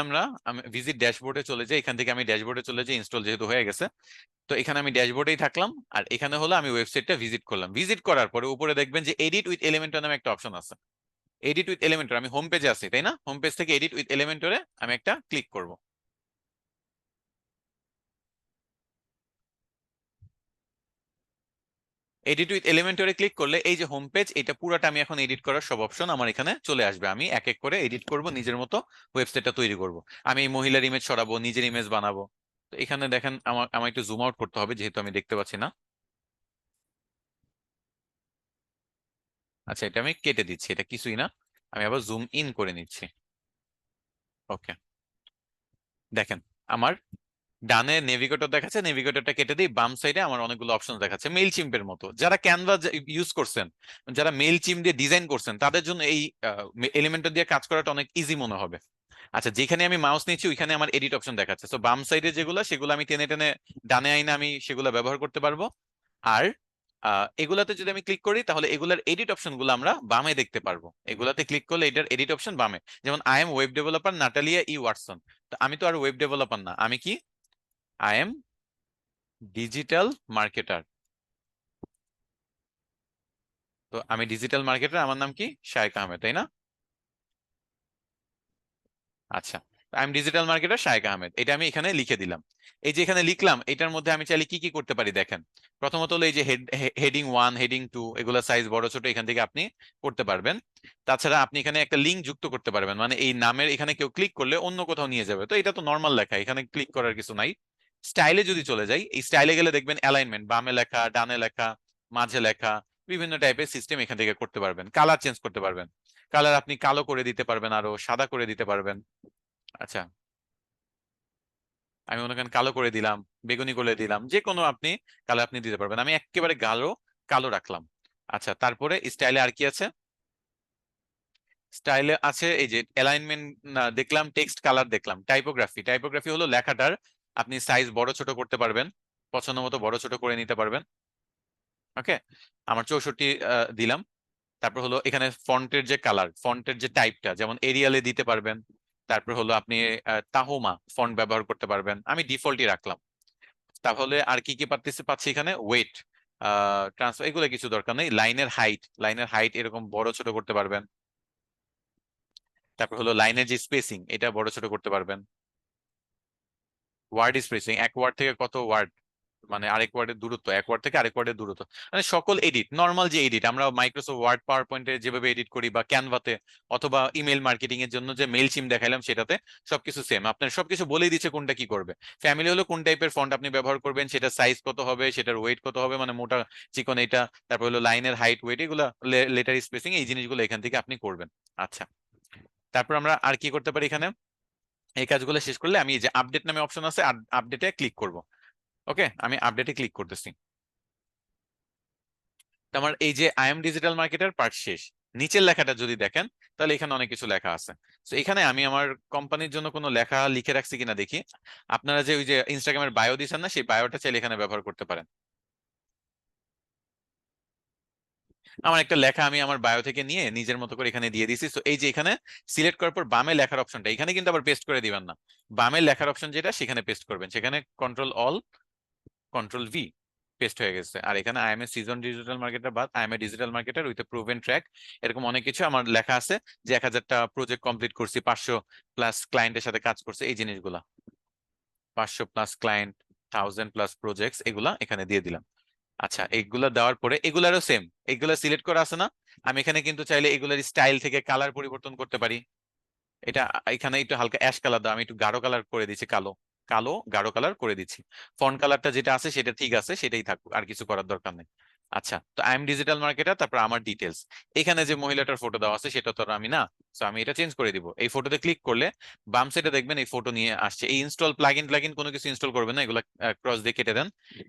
আমি ভিজিট ড্যাশবোর্ডে চলে যাই, এখান থেকে আমি ড্যাশবোর্ডে চলে যাই, ইনস্টল যেহেতু হয়ে গেছে। তো এখানে আমি ড্যাশবোর্ডেই থাকলাম, আর এখানে হলো আমি ওয়েবসাইটটা ভিজিট করলাম। ভিজিট করার পরে উপরে দেখবেন যে এডিট উইথ এলিমেন্টর নামে একটা অপশন আছে। এডিট উইথ এলিমেন্টর, আমি হোম পেজে আছি তাই না? হোম পেজ থেকে এডিট উইথ এলিমেন্টরে আমি একটা ক্লিক করব। এডিট উইথ এলিমেন্টরে ক্লিক করলে এই যে হোম পেজ, এটা পুরাটা আমি এখন এডিট করার সব অপশন আমার এখানে চলে আসবে। আমি এক এক করে এডিট করব, নিজের মতো ওয়েবসাইটটা তৈরি করব। আমি এই মহিলার ইমেজ সরাবো, নিজের ইমেজ বানাবো। তো এখানে দেখেন আমার আমার একটু জুম আউট করতে হবে যেহেতু আমি দেখতে পাচ্ছি না। আচ্ছা, এটা আমি কেটে দিচ্ছি, এটা কিছুই না। আমি আবার জুম ইন করে নিচ্ছি। ওকে, দেখেন আমার ডানে নেভিগেটর দেখাচ্ছে, নেভিগেটরটা কেটে দিই, বাম সাইডে আমার অনেকগুলো অপশন দেখাচ্ছে মেইল চিম্পের মতো। যারা ক্যানভা ইউজ করছেন, যারা মেইল চিম দিয়ে ডিজাইন করছেন, তাদের জন্য এই এলিমেন্টর দিয়ে কাজ করাটা অনেক ইজি মনে হবে। আচ্ছা, যেখানে আমি মাউস নিচ্ছি ওইখানে আমার এডিট অপশন দেখাচ্ছে, তো বাম সাইডে যেগুলো সেগুলো আমি টেনে টেনে ডানে আইনে আমি সেগুলো ব্যবহার করতে পারবো। আর এগুলাতে যদি আমি ক্লিক করি তাহলে এগুলার এডিট অপশন গুলো আমরা বামে দেখতে পারবো। এগুলাতে ক্লিক করলে এটার এডিট অপশন বামে। যেমন I am web developer Natalia E Watson. তো আমি তো আর ওয়েব ডেভেলপার না, আমি কি, আই এম ডিজিটাল মার্কেটার। তো আমি ডিজিটাল মার্কেটার, আমার নাম কি, শায়েক আহমেদ, তাই না? আচ্ছা, I am digital marketer Shayek Ahmed, এটা আমি এখানে লিখে দিলাম। এই যে এখানে লিখলাম, এটার মধ্যে আমি চাইলে কি কি করতে পারি দেখেন। প্রথমত হলো এই যে হেডিং 1, হেডিং 2, এগুলা সাইজ বড় ছোট এখান থেকে আপনি করতে পারবেন। তাছাড়া আপনি এখানে একটা লিঙ্ক যুক্ত করতে পারবেন, মানে এই নামের এখানে কেউ ক্লিক করলে অন্য কোথাও নিয়ে যাবে, তো এটা তো নর্মাল লেখা, এখানে ক্লিক করার কিছু নাই। স্টাইলে যদি চলে যাই, এই স্টাইলে গেলে দেখবেন অ্যালাইনমেন্ট, বামে লেখা, ডানে লেখা, মাঝে লেখা, বিভিন্ন টাইপের সিস্টেম এখান থেকে করতে পারবেন। কালার চেঞ্জ করতে পারবেন, কালার আপনি কালো করে দিতে পারবেন, আরো সাদা করে দিতে পারবেন। আচ্ছা, আমি মনে করেন কালো করে দিলাম, বেগুনি করে দিলাম, যে কোনো আপনি কালার আপনি দিতে পারবেন। আমি একেবারে গাঢ় কালো রাখলাম। আচ্ছা, তারপরে স্টাইলে আর কি আছে? স্টাইলে আছে এই যে অ্যালাইনমেন্ট দেখলাম, টেক্সট কালার দেখলাম, টাইপোগ্রাফি, টাইপোগ্রাফি হলো লেখাটার আপনি সাইজ বড় ছোট করতে পারবেন, পছন্দ মতো বড় ছোট করে নিতে পারবেন। ওকে, আমার 64 দিলাম। তারপর হলো এখানে ফন্টের যে কালার, ফন্টের যে টাইপটা, যেমন এরিয়ালে দিতে পারবেন। তারপর হলো আপনি তাহোমা ফন্ট ব্যবহার করতে পারবেন, আমি ডিফল্টই রাখলাম। তাহলে আর কি কি পাচ্ছি এখানে, ওয়েট, ট্রান্সফার, এগুলো কিছু দরকার নেই। লাইনের হাইট, লাইনের হাইট এরকম বড় ছোট করতে পারবেন। তারপর হলো লাইনের যে স্পেসিং, এটা বড় ছোট করতে পারবেন। ওয়ার্ড স্পেসিং, এক ওয়ার্ড থেকে কত ওয়ার্ড, মানে আরেক ওয়ার্ডের দূরত্ব, এক ওয়ার্ড থেকে আরেক ওয়ার্ডের দূরত্ব, মানে সকল এডিট, নর্মাল যে এডিট আমরা মাইক্রোসফট ওয়ার্ড পাওয়ার পয়েন্টে যেভাবে এডিট করি বা ক্যানভাতে, অথবা ইমেল মার্কেটিং এর জন্য যে মেইল চিম দেখাইলাম সেটাতে সবকিছু সেম, আপনার সবকিছু বলেই দিচ্ছে কোনটা কি করবে। ফ্যামিলি হলো কোন টাইপের ফন্ট আপনি ব্যবহার করবেন, সেটা সাইজ কত হবে, সেটার ওয়েট কত হবে, মানে মোটা চিকন এটা। তারপর হলো লাইনের হাইট ওয়েট, এগুলো লেটার স্পেসিং, এই জিনিসগুলো এখান থেকে আপনি করবেন। আচ্ছা, তারপর আমরা আর কি করতে পারি এখানে, এই কাজগুলো শেষ করলে আমি এই যে আপডেট নামে অপশন আছে, আপডেটে ক্লিক করব। ওকে, আমি আপডেটে ক্লিক করতেছি। তো আমার এই যে I am digital marketer part শেষ। নিচের লেখাটা যদি দেখেন তাহলে এখানে অনেক কিছু লেখা আছে। তো এখানে আমি আমার কোম্পানির জন্য কোনো লেখা লিখে রাখছি কিনা দেখি। আপনারা যে ওই যে ইনস্টাগ্রামের বায়ো দিচ্ছেন না, সেই বায়োটা চাইলে এখানে ব্যবহার করতে পারেন। আমার একটা লেখা আমি আমার বায়ো থেকে নিয়ে নিজের মতো করে এখানে দিয়ে দিছি। তো এই যে এখানে সিলেক্ট করার পর বামে লেখার অপশনটা, এখানে কিন্তু আবার পেস্ট করে দিবেন না, বামে লেখার অপশন যেটা সেখানে পেস্ট করবেন। সেখানে control all, control V, paste হয়ে গেছে। আর এখানে I am a season digital marketer বা I am a digital marketer with proven track, এরকম অনেক কিছু আমার লেখা আছে, যে 1000টা প্রজেক্ট কমপ্লিট করছি, 500 প্লাস ক্লায়েন্টের সাথে কাজ করছে, এই জিনিসগুলা, 500 প্লাস ক্লায়েন্ট, 1000 প্লাস প্রজেক্টস, এগুলা এখানে দিয়ে দিলাম। আচ্ছা, এগুলা দেওয়ার পরে এগুলারও সেম, এগুলা সিলেক্ট করা আছে না, আমি এখানে কিন্তু চাইলে এগুলার স্টাইল থেকে কালার পরিবর্তন করতে পারি। এটা এখানে একটু হালকা অ্যাশ কালার দাও, আমি একটু গাঢ় কালার করে দিচ্ছি, কালো, কালো গাঢ় কালার করে দিচ্ছি। ফন্ট কালারটা যেটা আছে সেটা ঠিক আছে, সেটাই থাকুক, আর কিছু করার দরকার নেই। আচ্ছা, তো আই এম ডিজিটাল মার্কেটার, তারপর আমার ডিটেলস, এখানে যে মহিলাটার ফটো দেওয়া আছে সেটা তো আর আমি না, তো আমি এটা চেঞ্জ করে দিব। এই ফটোতে ক্লিক করলে বাম সাইডে দেখবেন এই ফটো নিয়ে আসছে। এই ইনস্টল প্লাগইন প্লাগইন কোনো কিছু ইনস্টল করবেন না, এগুলো ক্রস দিয়ে কেটে দেন।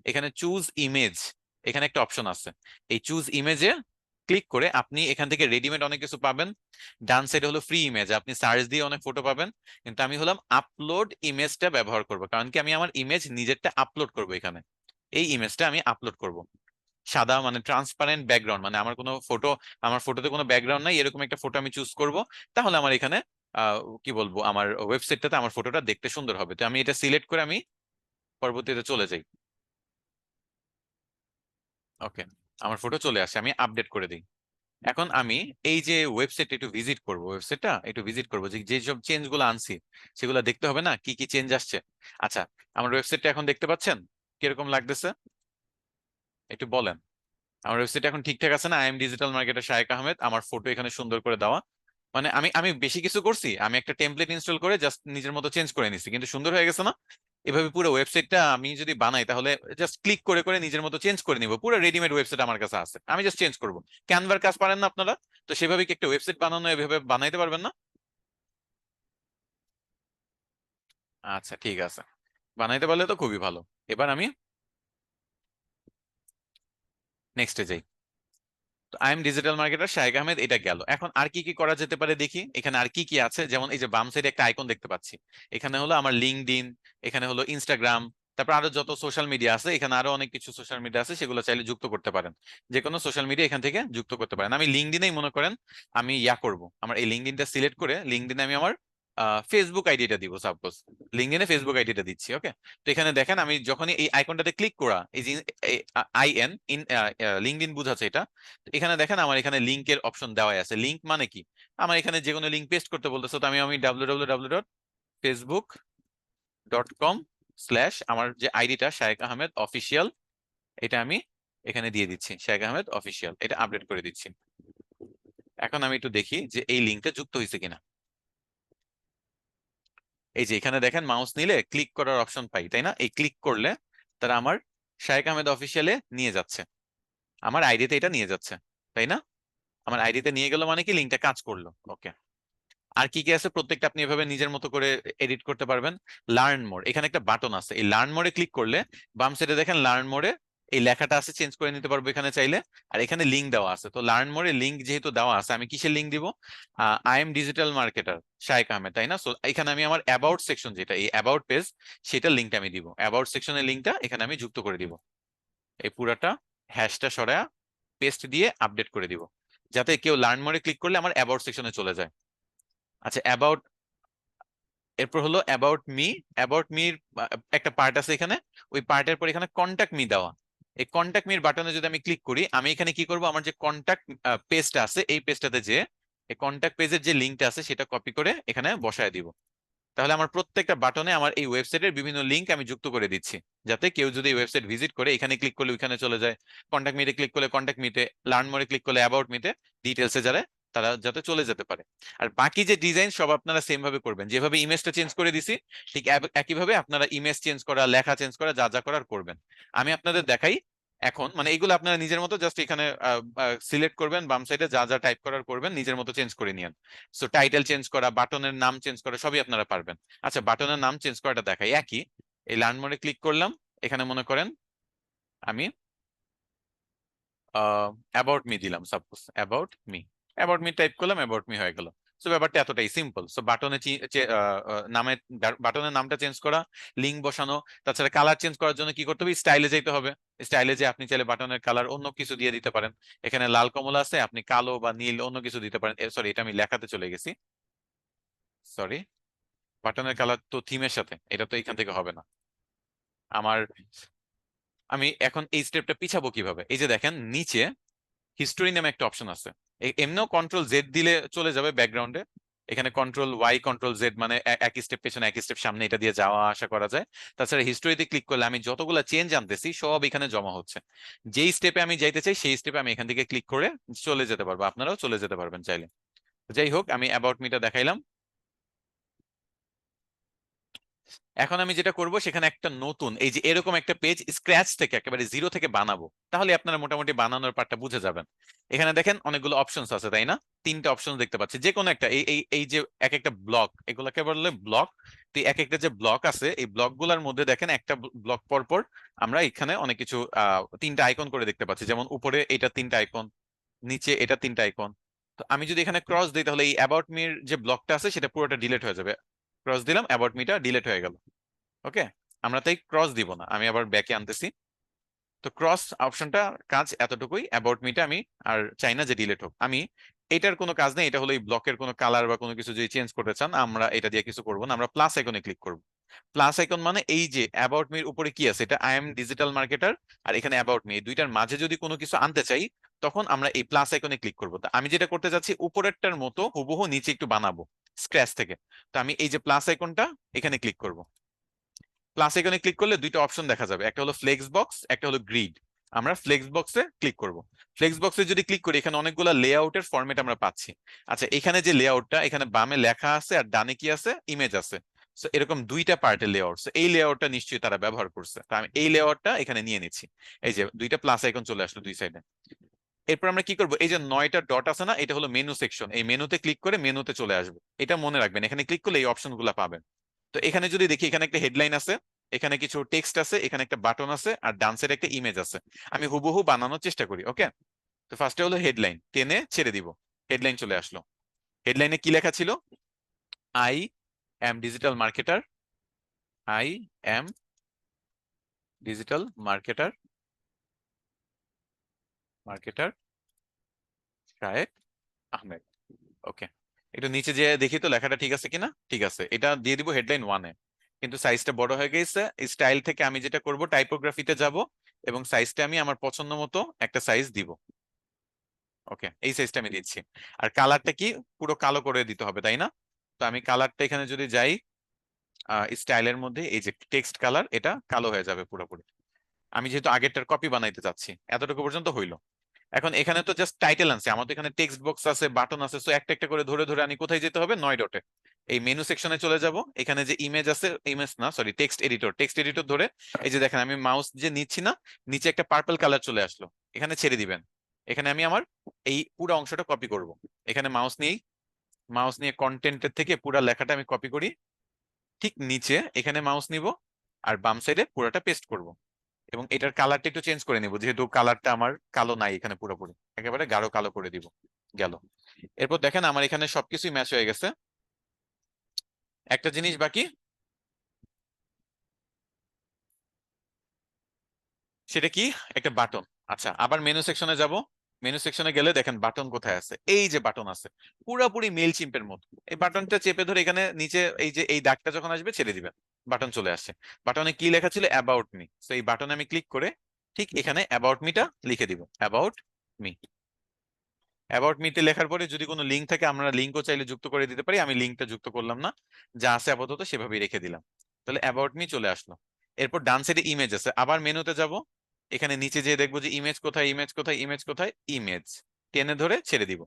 এখানে চুজ ইমেজ, এখানে একটা অপশন আছে, এই চুজ ইমেজে ক্লিক করে আপনি এখান থেকে রেডিমেড অনেক কিছু পাবেন। ডান সাইডে হলো ফ্রি ইমেজ, আপনি সার্চ দিয়ে অনেক ফটো পাবেন। কিন্তু আমি হলাম আপলোড ইমেজটা ব্যবহার করব, কারণ কি আমি আমার ইমেজ নিজেরটা আপলোড করব এখানে। এই ইমেজটা আমি আপলোড করব, সাদা মানে ট্রান্সপারেন্ট ব্যাকগ্রাউন্ড, মানে আমার কোনো ফটো, আমার ফটোতে কোনো ব্যাকগ্রাউন্ড নাই, এরকম একটা ফটো আমি চুজ করব। তাহলে আমার এখানে কি বলবো, আমার ওয়েবসাইটটাতে আমার ফটোটা দেখতে সুন্দর হবে। তো আমি এটা সিলেক্ট করে আমি পরবর্তীতে চলে যাই। ওকে, আমার ফটো চলে আসে, আমি আপডেট করে দিই। এখন আমি এই যে ওয়েবসাইটটা একটু ভিজিট করব, ওয়েবসাইটটা একটু ভিজিট করবো, যে যে সব চেঞ্জ গুলো আনছি সেগুলো দেখতে হবে না, কি কি চেঞ্জ আসছে। আচ্ছা, আমার ওয়েবসাইটটা এখন দেখতে পাচ্ছেন কিরকম লাগতেছে, একটু বলেন। আমার ওয়েবসাইট এখন ঠিকঠাক আছে না? I am digital marketer Shayek Ahmed, আমার ফটো এখানে সুন্দর করে দেওয়া, মানে আমি আমি বেশি কিছু করছি, আমি একটা টেমপ্লেট ইনস্টল করে জাস্ট নিজের মতো চেঞ্জ করে নিছি, কিন্তু সুন্দর হয়ে গেছে না? এভাবে পুরো ওয়েবসাইটটা আমি যদি বানাই তাহলে জাস্ট ক্লিক করে করে নিজের মতো চেঞ্জ করে নিব, পুরো রেডিমেড ওয়েবসাইট আমার কাছে আছে, আমি জাস্ট চেঞ্জ করব। ক্যানভার কাজ পারেন না আপনারা? তো সেভাবে কি একটা ওয়েবসাইট বানানো এভাবে বানাইতে পারবেন না? আচ্ছা, ঠিক আছে, বানাইতে পারলে তো খুবই ভালো। এবার আমি নেক্সটে যাই। তো I am digital marketer Shahek Ahmed, এটা গেল। এখন আর কি কি করা যেতে পারে দেখি, এখানে আর কি কি আছে। যেমন এই যে বাম সাইডে একটা আইকন দেখতে পাচ্ছি, এখানে হলো আমার লিঙ্কডইন, এখানে হলো ইনস্টাগ্রাম, তারপর আরো যত সোশ্যাল মিডিয়া আছে, এখানে আরো অনেক কিছু সোশ্যাল মিডিয়া আছে, সেগুলো চাইলে যুক্ত করতে পারেন। যে কোনো সোশ্যাল মিডিয়া এখান থেকে যুক্ত করতে পারেন। আমি লিঙ্কডইনেই মনে করেন আমি করব, আমার এই লিঙ্কডইনটা সিলেক্ট করে লিঙ্কডইনে আমি আমার ফেসবুক আইডিটা দিব সাপোজ। লিঙ্কডইনে ফেসবুক আইডিটা দিচ্ছি, ওকে। তো এখানে দেখেন আমি যখনই এই আইকনটাতে ক্লিক করা, এই যে আইএন ইন লিঙ্কডইন বুঝাচ্ছে এটা। তো এখানে দেখেন আমার এখানে লিংকের অপশন দেওয়া আছে। লিংক মানে কি, আমার এখানে যে কোনো লিংক পেস্ট করতে বলতেছে, তো আমি www.facebook.com/ আমার যে আইডিটা শাহেক আহমেদ অফিসিয়াল, এটা আমি এখানে দিয়ে দিচ্ছি, শাহেক আহমেদ অফিসিয়াল, এটা আপডেট করে দিচ্ছি। এখন আমি একটু দেখি যে এই লিঙ্কটা যুক্ত হয়েছে কিনা। এই যে এখানে দেখেন মাউস নিলে ক্লিক করার অপশন পাই, তাই না? এই ক্লিক করলে তারা আমার শাহেক আহমেদ অফিসিয়ালে নিয়ে যাচ্ছে, আমার আইডিতে এটা নিয়ে যাচ্ছে, তাই না? আমার আইডিতে নিয়ে গেল মানে কি লিঙ্কটা কাজ করলো, ওকে। আর কি কি আছে প্রত্যেকটা আপনি এভাবে নিজের মতো করে এডিট করতে পারবেন। লার্ন মোর, এখানে একটা বাটন আছে, এই লার্ন মোরে ক্লিক করলে বাম সাইডে দেখেন লার্ন মোরে এই লেখাটা আছে, চেঞ্জ করে নিতে পারবো এখানে চাইলে। আর এখানে লিঙ্ক দেওয়া আছে, তো লার্ন মোরে লিঙ্ক যেহেতু দেওয়া আছে, আমি কিসের লিঙ্ক দিব? I am digital marketer Shahek Ahmed, তাই না? সো এখানে আমি আমার অ্যাবাউট সেকশন, যেটা এই অ্যাবাউট পেজ, সেটার লিঙ্কটা আমি দিব, অ্যাবাউট সেকশনের লিঙ্কটা এখানে আমি যুক্ত করে দিব। এই পুরাটা হ্যাশটা সরায়া পেস্ট দিয়ে আপডেট করে দিব, যাতে কেউ লার্ন মোরে ক্লিক করলে আমার অ্যাবাউট সেকশনে চলে যায়। আচ্ছা, অ্যাবাউট, এরপর হলো অ্যাবাউট মি। অ্যাবাউট মির একটা পার্ট আছে এখানে, ওই পার্টের পর এখানে কন্টাক্ট মি দেওয়া। এই কন্টাক্ট মির বাটনে যদি আমি ক্লিক করি, আমি এখানে কি করব, আমার যে কন্টাক্ট পেজটা আছে এই পেজটাতে যে এই কন্টাক্ট পেজের যে লিঙ্কটা আছে সেটা কপি করে এখানে বসায় দিব। তাহলে আমার প্রত্যেকটা বাটনে আমার এই ওয়েবসাইটের বিভিন্ন লিঙ্ক আমি যুক্ত করে দিচ্ছি, যাতে কেউ যদি ওয়েবসাইট ভিজিট করে এখানে ক্লিক করলে ওইখানে চলে যায়, কন্টাক্ট মিতে ক্লিক করলে কন্টাক্ট মিতে, লার্ন মোরে ক্লিক করলে অ্যাবাউট মিতে, ডিটেলসে যারা তারা যাতে চলে যেতে পারে। আর বাকি যে ডিজাইন সব আপনারা সেম ভাবে করবেন, যেভাবে ইমেজটা চেঞ্জ করে দিছি ঠিক একইভাবে আপনারা ইমেজ চেঞ্জ করা, লেখা চেঞ্জ করা, যা যা করার করবেন। আমি আপনাদের দেখাই এখন, মানে এগুলো আপনারা নিজের মতো জাস্ট এখানে সিলেক্ট করবেন, বাম সাইডে যা যা টাইপ করার করবেন নিজের মতো চেঞ্জ করে নিয়েন। সো টাইটেল চেঞ্জ করা, বাটনের নাম চেঞ্জ করা, সবই আপনারা পারবেন। আচ্ছা, বাটনের নাম চেঞ্জ করাটা দেখাই। একই, এই লার্ন মোডে ক্লিক করলাম, এখানে মনে করেন আমি অ্যাবাউট মি দিলাম, suppose about me, about me type করলাম, অ্যাবাউট মি হয়ে গেল। সো ব্যাপারটা এতটাই সিম্পল। সো বাটনে নামে, বাটনের নামটা চেঞ্জ করা, লিঙ্ক বসানো, তাছাড়া কালার চেঞ্জ করার জন্য কি করতে হবে, স্টাইলে যেতে হবে। স্টাইলে যে আপনি চাইলে বাটনের কালার অন্য কিছু দিয়ে দিতে পারেন, এখানে লাল কমলা আছে, আপনি কালো বা নীল অন্য কিছু দিতে পারেন। সরি, এটা আমি লেখাতে চলে গেছি, সরি। বাটনের কালার তো থিমের সাথে, এটা তো এখান থেকে হবে না আমার। আমি এখন এই স্টেপটা পিছাবো কিভাবে, এই যে দেখেন নিচে হিস্টোরি নামে একটা অপশন আছে। এমনিও কন্ট্রোল জেড দিলে চলে যাবে ব্যাকগ্রাউন্ডে, এখানে কন্ট্রোল ওয়াই কন্ট্রোল জেড মানে এক স্টেপ পেছনে এক স্টেপ সামনে, এটা দিয়ে যাওয়া আসা করা যায়। তাছাড়া হিস্টোরিতে ক্লিক করলে আমি যতগুলো চেঞ্জ আনতেছি সব এখানে জমা হচ্ছে। যেই স্টেপে আমি যাইতে চাই সেই স্টেপে আমি এখান থেকে ক্লিক করে চলে যেতে পারবো, আপনারাও চলে যেতে পারবেন চাইলে। যাই হোক, আমি অ্যাবাউট মিটা দেখাইলাম। এখন আমি যেটা করব, সেখানে একটা নতুন এই যে এরকম একটা পেজ স্ক্র্যাচ থেকে একেবারে জিরো থেকে বানাবো, তাহলে আপনারা মোটামুটি বানানোর পার্টটা বুঝে যাবেন। এখানে দেখেন অনেকগুলো অপশনস আছে, তাই না? তিনটা অপশন দেখতে পাচ্ছি, যে কোনো একটা এই এই এই যে এক একটা ব্লক, এগুলোকে বললে ব্লক। তো এই এক একটা যে ব্লক আছে, এই ব্লক গুলার মধ্যে দেখেন একটা ব্লক পর পর আমরা এখানে অনেক কিছু তিনটা আইকন করে দেখতে পাচ্ছি, যেমন উপরে এটা তিনটা আইকন, নিচে এটা তিনটা আইকন। তো আমি যদি এখানে ক্রস দিই, তাহলে এই অ্যাবাউট মির যে ব্লকটা আছে সেটা পুরোটা ডিলিট হয়ে যাবে। ক্রস দিলাম, অ্যাবাউট মিটা ডিলিট হয়ে গেল, ওকে। আমরা তাই ক্রস দিব না, আমি আবার ব্যাকে আনতেছি। তো ক্রস অপশনটা কাজ এতটুকুই, অ্যাবাউট মিটা আমি আর চাই না যে ডিলিট হোক। আমি এটার কোনো কাজ নেই, এটা হলো এই ব্লকের কোনো কালার বা কোনো কিছু যদি চেঞ্জ করতে চান, আমরা এটা দিয়ে কিছু করবো না, আমরা প্লাস আইকনে ক্লিক করব। প্লাস আইকন মানে এই যে অ্যাবাউট মির উপরে কি আছে, এটা আই এম ডিজিটাল মার্কেটার, আর এখানে অ্যাবাউট মি, এই দুইটার মাঝে যদি কোনো কিছু আনতে চাই, তখন আমরা এই প্লাস আইকনে ক্লিক করবো। তা আমি যেটা করতে যাচ্ছি, উপরেরটার মতো হুবহু নিচে একটু বানাবো স্ক্র্যাচ থেকে। তো আমি এই যে প্লাস আইকনটা এখানে ক্লিক করব। প্লাস আইকনে ক্লিক করলে দুইটা অপশন দেখা যাবে, একটা হলো ফ্লেক্স বক্স, একটা হলো গ্রিড। আমরা ফ্লেক্স বক্সে ক্লিক করব। ফ্লেক্স বক্সে যদি ক্লিক করি, এখানে অনেকগুলো লেআউটের ফরম্যাট আমরা পাচ্ছি। আচ্ছা, এখানে যে লেআউটটা, এখানে বামে লেখা আছে আর ডানে কি আছে, ইমেজ আছে। সো এরকম দুইটা পার্টের লেআউট, এই লেআউটটা নিশ্চয়ই তারা ব্যবহার করছে, তো আমি এই লেআউটটা এখানে নিয়ে নিচ্ছি। এই যে দুইটা প্লাস আইকন চলে আসলো দুই সাইডে। এরপর আমরা কি করব, এই যে 9টা ডট আছে না, এটা হলো মেনু সেকশন, এই মেনুতে ক্লিক করে মেনুতে চলে আসবে। এটা মনে রাখবেন, এখানে ক্লিক করলে এই অপশনগুলো পাবেন। তো এখানে যদি দেখি, এখানে একটা হেডলাইন আছে, এখানে কিছু টেক্সট আছে, এখানে একটা বাটন আছে, আর ডান সাইডে একটা ইমেজ আছে। আমি হুবহু বানানোর চেষ্টা করি, ওকে। তো ফার্স্টে হলো হেডলাইন, টেনে ছেড়ে দিব, হেডলাইন চলে আসলো। হেডলাইনে কি লেখা ছিল? I am digital marketer, I am digital marketer, marketer Shayek Ahmed. Okay, একটু নিচে যে দেখি তো লেখাটা ঠিক আছে কিনা। ঠিক আছে, এটা দিয়ে দিব হেডলাইন ওয়ানে। কিন্তু সাইজটা বড় হয়ে গেছে। স্টাইল থেকে আমি যেটা করব, টাইপোগ্রাফিতে যাব এবং সাইজটা আমি আমার পছন্দ মতো একটা সাইজ দিব। ওকে, এই সাইজটা আমি দিচ্ছি। আর কালারটা কি, পুরো কালো করে দিতে হবে, তাই না? তো আমি কালারটা এখানে যদি যাই, স্টাইলের মধ্যে এই যে টেক্সট কালার, এটা কালো হয়ে যাবে পুরোপুরি। আমি যেহেতু আগেরটার কপি বানাইতে চাচ্ছি, এতটুকু পর্যন্ত হইলো। এখন এখানে তো জাস্ট টাইটেল আছে, আমার তো এখানে টেক্সট বক্স আছে, বাটন আছে, সো একটা একটা করে ধরে ধরে আমি কোথায় যেতে হবে? 9 ডটে। এই মেনু সেকশনে চলে যাব, এখানে যে ইমেজ আছে, ইমেজ না sorry, text editor, text editor ধরে এই যে দেখেন আমি মাউস যে নিচ্ছি না, নিচে একটা পার্পল কালার চলে আসলো, এখানে ছেড়ে দিবেন। এখানে আমি আমার এই পুরো অংশটা কপি করব। এখানে মাউস নিয়ে, মাউস নিয়ে কন্টেন্টের থেকে পুরো লেখাটা আমি কপি করি, ঠিক নিচে এখানে মাউস নিব আর বাম সাইডে পুরোটা পেস্ট করব। এবং এটার কালারটা একটু চেঞ্জ করে নিব, যেহেতু কালারটা আমার কালো নাই এখানে, পুরোপুরি একেবারে গাঢ় কালো করে দিব। গেল। এরপর দেখেন আমার এখানে সবকিছুই ম্যাচ হয়ে গেছে। একটা জিনিস বাকি, সেটা কি? একটা বাটন। আচ্ছা, আবার মেনু সেকশনে যাব। মেনু সেকশনে গেলে দেখেন বাটন কোথায় আছে, এই যে বাটন আছে, পুরোপুরি মেল চিম্পের মতো। এই বাটনটা চেপে ধরে এখানে নিচে এই যে এই দাগটা যখন আসবে ছেড়ে দিবেন, বাটন চলে আসছে। বাটনে কি লেখা ছিল? About me. তো এই বাটনে আমি ক্লিক করে ঠিক এখানে অ্যাবাউট মিটা লিখে দিব, অ্যাবাউট মি। অ্যাবাউট মিতে লেখার পরে যদি কোনো লিঙ্ক থাকে, আমরা লিঙ্কও চাইলে যুক্ত করে দিতে পারি, আমি লিঙ্কটা যুক্ত করলাম না, যা আছে আপাতত সেভাবেই রেখে দিলাম। তাহলে অ্যাবাউট মি চলে আসলো। এরপর ডান সাইডে ইমেজ আছে, আবার মেনুতে যাব। এখানে নিচে যেয়ে দেখবো যে ইমেজ কোথায়, ইমেজ কোথায়, ইমেজ কোথায়, ইমেজ, টেনে ধরে ছেড়ে দিব।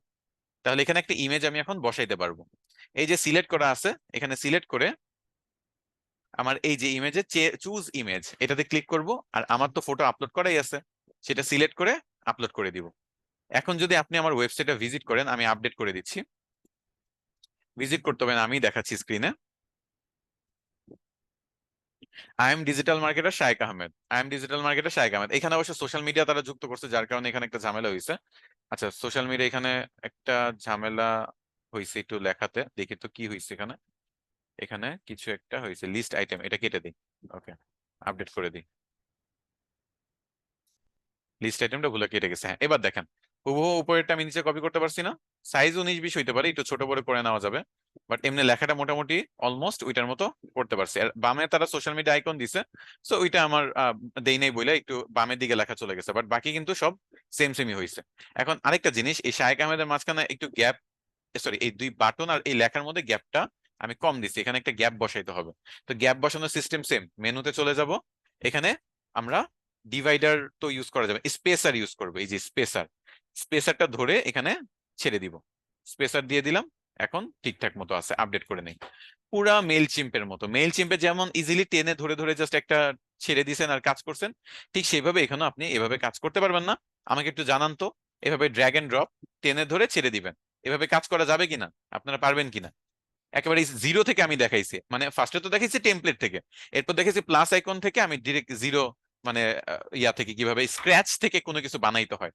তাহলে এখানে একটা ইমেজ আমি এখন বসাইতে পারবো। এই যে সিলেক্ট করা আছে, এখানে সিলেক্ট করে আমার এই যে ইমেজে চুজ ইমেজ, এটাতে ক্লিক করব। আর আমার তো ফটো আপলোড করাই আছে, সেটা সিলেক্ট করে আপলোড করে দিব। এখন যদি আপনি আমার ওয়েবসাইটে ভিজিট করেন, আমি আপডেট করে দিচ্ছি। ভিজিট করতে হবে না, আমি দেখাচ্ছি স্ক্রিনে। I am digital marketer Shayek Ahmed, I am digital marketer Shayek Ahmed. এখানে অবশ্য সোশ্যাল মিডিয়া তারা যুক্ত করছে, যার কারণে এখানে একটা ঝামেলা হয়েছে। আচ্ছা, সোশ্যাল মিডিয়া এখানে একটা ঝামেলা হয়েছে, একটু লেখাতে দেখি তো কি হয়েছে এখানে। এখানে কিছু একটা হয়েছে, লিস্ট আইটেম, এটা কেটে দিই। ওকে, আপডেট করে দিই। লিস্ট আইটেমটা ভুলে কেটে গেছে। হ্যাঁ, এবার দেখেন হুবহু উপরেরটা আমি নিচে কপি করতে পারছি না। সাইজ 19-20 হইতে পারে, একটু ছোট বড় করে নেওয়া যাবে, বাট এমনি লেখাটা মোটামুটি অলমোস্ট ওইটার মতো করতে পারছি। আর বামে তারা সোশ্যাল মিডিয়া আইকন দিছে, সো ওইটা আমার দেই নাই বইলে একটু বামের দিকে লেখা চলে গেছে, বাট বাকি কিন্তু সব সেম সেমই হয়েছে। এখন আরেকটা জিনিস, এই শায়েক আহমেদের মাঝখানে একটু গ্যাপ, সরি এই দুই বাটন আর এই লেখার মধ্যে গ্যাপটা আমি কম দিছি, এখানে একটা গ্যাপ বসাইতে হবে। তো গ্যাপ বসানোর সিস্টেম সেম, মেনুতে চলে যাব। এখানে আমরা ডিভাইডার তো ইউজ করা যাবে, স্পেসার ইউজ করবো। এই যে স্পেসার, স্পেসারটা ধরে এখানে ছেড়ে দিব, স্পেসার দিয়ে দিলাম। এখন ঠিকঠাক মতো আছে, আপডেট করে নেই। পুরা মেল চিম্পের মতো, মেল চিম্পে যেমন ইজিলি টেনে ধরে ধরে জাস্ট একটা ছেড়ে দিছেন আর কাজ করছেন, ঠিক সেইভাবে এখানে আপনি এভাবে কাজ করতে পারবেন না? আমাকে একটু জানান তো, এভাবে ড্র্যাগ এন্ড ড্রপ, টেনে ধরে ছেড়ে দিবেন, এভাবে কাজ করা যাবে কিনা, আপনারা পারবেন কিনা? একেবারে জিরো থেকে আমি দেখাইছি, মানে ফার্স্টে তো দেখাইছি টেমপ্লেট থেকে, এরপর দেখেছি প্লাস আইকন থেকে আমি ডিরেক্ট জিরো, মানে ইয়া থেকে কিভাবে স্ক্র্যাচ থেকে কোনো কিছু বানাইতে হয়।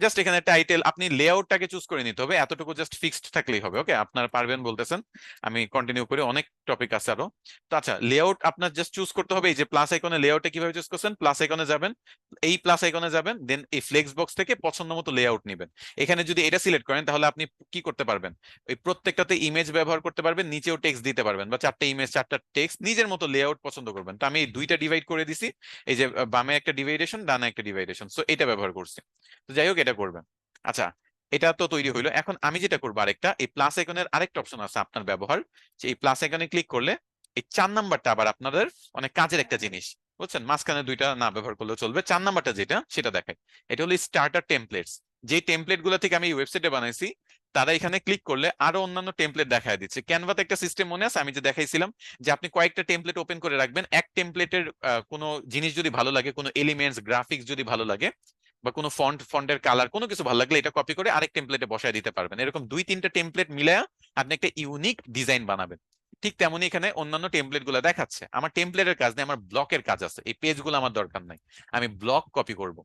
জাস্ট এখানে টাইটেল, আপনি লেআউটটাকে চুজ করে নিতে হবে, এতটুকু জাস্ট ফিক্সড থাকলেই হবে। ওকে, আপনারা পারবেন বলতেছেন, আমি কন্টিনিউ করে, অনেক টপিক আছে আরো। তো আচ্ছা, লেআউট আপনার জাস্ট চুজ করতে হবে। এই যে প্লাস আইকনে, লেআউটে কিভাবে চুজ করছেন, প্লাস আইকনে যাবেন, এই প্লাস আইকনে যাবেন, দেন এই ফ্লেক্স বক্স থেকে পছন্দ মতো লেআউট নেবেন। এখানে যদি এটা সিলেক্ট করেন, তাহলে আপনি কি করতে পারবেন, ওই প্রত্যেকটাতে ইমেজ ব্যবহার করতে পারবেন, নিচেও টেক্সট দিতে পারবেন, বা চারটে ইমেজ চারটা টেক্সট, নিজের মতো লেআউট পছন্দ করবেন। তো আমি এই দুইটা ডিভাইড করে দিছি, এই যে বামে একটা ডিভাইডেশন, ডানে একটা ডিভাইডেশন, সো এটা ব্যবহার করছি। তো যাই হোক, এটা করবেন। আচ্ছা, এটা তো তৈরি হইলো। এখন আমি যেটা করবো, আরেকটা এই প্লাস আইকনের আরেকটা অপশন আছে আপনার ব্যবহার, যে এই প্লাস আইকনে ক্লিক করলে এই 4 নাম্বারটা আবার আপনাদের অনেক কাজের একটা জিনিস, বুঝছেন? মাঝখানে দুইটা না ব্যবহার করলেও চলবে, 4 নাম্বারটা যেটা সেটা দেখায়। এটা হলো স্টার্টার টেমপ্লেটস। যে টেমপ্লেট গুলো থেকে আমি ওয়েবসাইটে বানাইছি, তারা এখানে ক্লিক করলে আরো অন্যান্য টেমপ্লেট দেখায় দিচ্ছে। ক্যানভাতে একটা সিস্টেম মনে আছে আমি যে দেখাইছিলাম, যে আপনি কয়েকটা টেমপ্লেট ওপেন করে রাখবেন, এক টেমপ্লেটের কোনো জিনিস যদি ভালো লাগে, কোনো এলিমেন্টস গ্রাফিক্স যদি ভালো লাগে, বা কোনো ফন্টের কালার কোনো কিছু ভালো লাগলে, এটা কপি করে আরেক টেমপ্লেটে বসায় দিতে পারবেন। এরকম 2-3টা টেমপ্লেট মিলায়া আপনি একটা ইউনিক ডিজাইন বানাবেন। ঠিক তেমনি এখানে অন্যান্য টেমপ্লেট গুলো দেখাচ্ছে। আমার টেমপ্লেটের কাজ নেই, আমার ব্লকের কাজ আছে, এই পেজগুলো আমার দরকার নাই, আমি ব্লক কপি করব।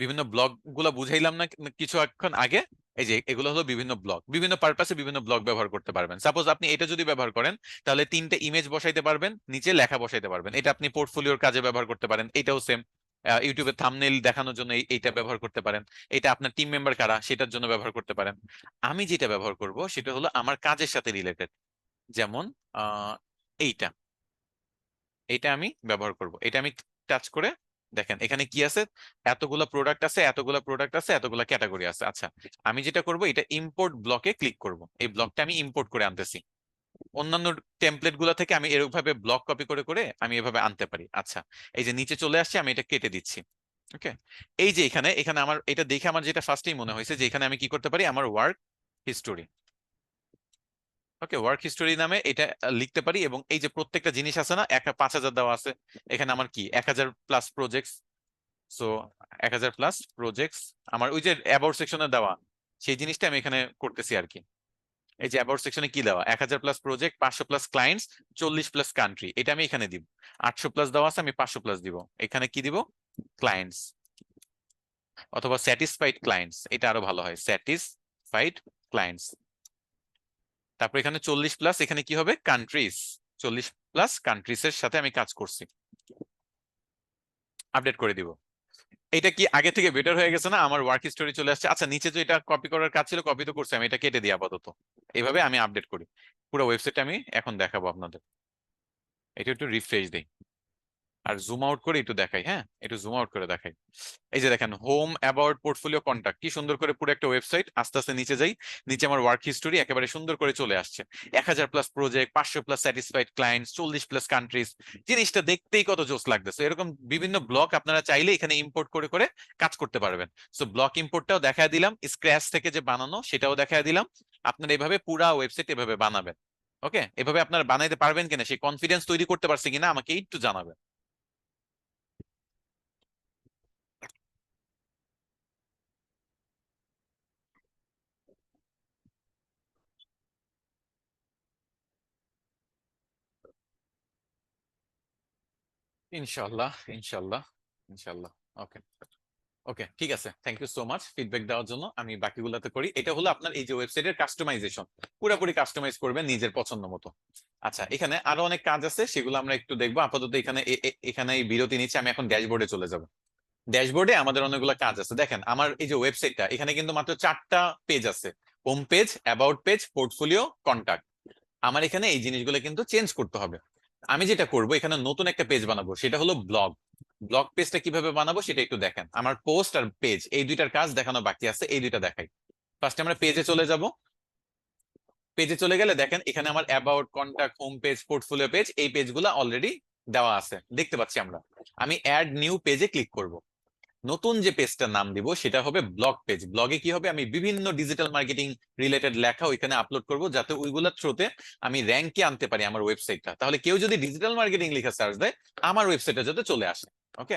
বিভিন্ন ব্লক গুলা বুঝাইলাম না কিছুক্ষণ আগে? এই যে এগুলো হলো বিভিন্ন ব্লক, বিভিন্ন পারপাসে বিভিন্ন ব্লক ব্যবহার করতে পারবেন। সাপোজ আপনি এটা যদি ব্যবহার করেন, তাহলে 3টে ইমেজ বসাইতে পারবেন, নিচে লেখা বসাইতে পারবেন। এটা আপনি পোর্টফোলিওর কাজে ব্যবহার করতে পারেন। এটাও সেম, ইউটিউবে থাম্বনেইল দেখানোর জন্য এইটা ব্যবহার করতে পারেন। এটা আপনার টিম মেম্বার কারা সেটার জন্য ব্যবহার করতে পারেন। আমি যেটা ব্যবহার করব সেটা হলো আমার কাজের সাথে রিলেটেড। যেমন আহ এইটা এটা আমি ব্যবহার করব। এটা আমি টাচ করে দেখেন এখানে কি আছে, এতগুলা প্রোডাক্ট আছে, এতগুলা প্রোডাক্ট আছে, এতগুলা ক্যাটাগরি আছে। আচ্ছা, আমি যেটা করব, এটা ইম্পোর্ট ব্লকে ক্লিক করব। এই ব্লকটা আমি ইম্পোর্ট করে আনতেছি। অন্যান্য টেমপ্লেট গুলা থেকে আমি এরকম ভাবে ব্লক কপি করে করে আমি এভাবে আনতে পারি। আচ্ছা, এই যে নিচে চলে আসছে, আমি এটা কেটে দিচ্ছি। ওকে, এই যে এখানে এখানে আমার এটা দেখে আমার যেটা ফার্স্টেই মনে হয়েছে যে এখানে আমি কি করতে পারি, আমার ওয়ার্ক হিস্টোরি। ওকে, ওয়ার্ক হিস্টোরি নামে এটা লিখতে পারি। এবং এই যে প্রত্যেকটা জিনিস আছে না, 5,000 দেওয়া আছে, এখানে আমার কি 1,000 plus projects. So 1,000 plus projects আমার ওই যে অ্যাবাউট সেকশনে দেওয়া সেই জিনিসটা আমি এখানে করতেছি আর কি। এই যে অ্যাবাউট সেকশনে কি দেওয়া, 1,000 plus project, 500 plus clients, 40 plus country, এটা আমি এখানে দিব। 800 প্লাস দেওয়া আছে, আমি 500 প্লাস দিব। এখানে কি দিব, ক্লায়েন্টস, অথবা স্যাটিসফাইড ক্লায়েন্টস, এটা আরো ভালো হয়, স্যাটিসফাইড ক্লায়েন্টস। তারপর এখানে 40 প্লাস, এখানে কি হবে, কান্ট্রিজ, 40 প্লাস কান্ট্রিজ এর সাথে আমি কাজ করছি। আপডেট করে দিব। এটা কি আগে থেকে বেটার হয়ে গেছে না? আমার ওয়ার্ক হিস্টোরি চলে আসছে। আচ্ছা, নিচে যে এটা কপি করার কাজ ছিল, কপি তো করছি, আমি এটা কেটে দিই আপাতত। এইভাবে আমি আপডেট করি। পুরো ওয়েবসাইটটা আমি এখন দেখাবো আপনাদের। এটা একটু রিফ্রেশ দিই আর জুম আউট করে একটু দেখাই। হ্যাঁ, একটু জুম আউট করে দেখাই। এই যে দেখেন, হোম, অ্যাবাউট, পোর্টফোলিও, কন্টাক্ট, কি সুন্দর করে পুরো একটা ওয়েবসাইট। আস্তে আস্তে নিচে যাই, নিচে আমার ওয়ার্ক হিস্টোরি একেবারে সুন্দর করে চলে আসছে। 1,000 plus project, 500 plus satisfied clients, 40 plus countries. জিনিসটা দেখতেই কত জোস লাগতেছে। এরকম বিভিন্ন ব্লক আপনারা চাইলে এখানে ইম্পোর্ট করে করে কাজ করতে পারবেন। সো ব্লক ইম্পোর্টটাও দেখায় দিলাম, স্ক্র্যাচ থেকে যে বানানো সেটাও দেখায় দিলাম। আপনারা এভাবে পুরা ওয়েবসাইট এভাবে বানাবেন। ওকে, এভাবে আপনারা বানাইতে পারবেন কিনা, সেই কনফিডেন্স তৈরি করতে পারছে কিনা আমাকে একটু জানাবেন। ইনশাল্লাহ, ইনশাল্লাহ, ইনশাল্লাহ। ওকে, ওকে, ঠিক আছে, thank you so much feedback দেওয়ার জন্য। আমি বাকিগুলোতে করি। এটা হলো আপনার এই যে ওয়েবসাইটের কাস্টমাইজেশন, পুরোপুরি কাস্টমাইজ করবেন নিজের পছন্দ মতো। আচ্ছা, এখানে আরো অনেক কাজ আছে, সেগুলো আমরা একটু দেখবো। আপাতত এখানে এখানে এই বিরতি নিচ্ছে, আমি এখন ড্যাশবোর্ডে চলে যাব। ড্যাশবোর্ডে আমাদের অনেকগুলো কাজ আছে। দেখেন আমার এই যে ওয়েবসাইটটা, এখানে কিন্তু মাত্র 4টা পেজ আছে, home page, about page, portfolio, contact. আমার এখানে এই জিনিসগুলো কিন্তু চেঞ্জ করতে হবে। আমি যেটা করব, এখানে নতুন একটা পেজ বানাবো, সেটা হলো ব্লগ। ব্লগ পেজটা কিভাবে বানাবো সেটা একটু দেখেন। আমার পোস্ট আর পেজ এই দুইটার কাজ দেখানো বাকি আছে, এই দুইটা দেখাই। ফার্স্টে আমরা পেজে চলে যাব। পেজে চলে গেলে দেখেন এখানে আমার about, contact, home page, portfolio page, এই পেজগুলো অলরেডি দেওয়া আছে, দেখতে পাচ্ছি আমরা। আমি অ্যাড নিউ পেজে ক্লিক করব। নতুন যে পেজটার নাম দিব সেটা হবে ব্লগ পেজ। ব্লগে কি হবে, আমি বিভিন্ন ডিজিটাল মার্কেটিং রিলেটেড লেখা ওইখানে আপলোড করব, যাতে ওইগুলোর থ্রুতে আমি র্যাঙ্কে আনতে পারি আমার ওয়েবসাইটটা। তাহলে কেউ যদি ডিজিটাল মার্কেটিং লিখে সার্চ দেয়, আমার ওয়েবসাইটে যাতে চলে আসে। ওকে,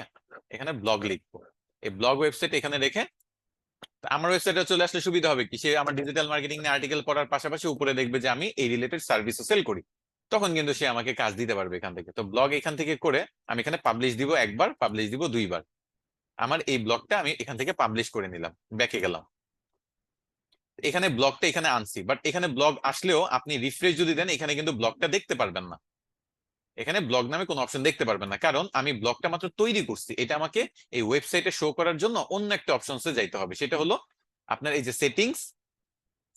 এখানে ব্লগ লিখবো। এই ব্লগ ওয়েবসাইট এখানে রেখে আমার ওয়েবসাইটে চলে আসলে সুবিধা হবে কি, সে আমার ডিজিটাল মার্কেটিং নিয়ে আর্টিকেল পড়ার পাশাপাশি উপরে দেখবে যে আমি এই রিলেটেড সার্ভিসও সেল করি। তখন কিন্তু সে আমাকে কাজ দিতে পারবে এখান থেকে। তো ব্লগ এখান থেকে করে আমি এখানে পাবলিশ দিব একবার, পাবলিশ দিব দুইবার। আমার এই ব্লগটা আমি এখান থেকে পাবলিশ করে নিলাম, ব্যাকে গেলাম। এখানে ব্লগটা এখানে আনছি, বাট এখানে ব্লগ আসলেও আপনি রিফ্রেশ যদি দেন, এখানে কিন্তু ব্লগটা দেখতে পারবেন না। এখানে ব্লগ নামে কোনো অপশন দেখতে পারবেন না, কারণ আমি ব্লগটা মাত্র তৈরি করছি। এটা আমাকে এই ওয়েবসাইটে শো করার জন্য অন্য একটা অপশনসে যাইতে হবে, সেটা হলো আপনার এই যে সেটিংস,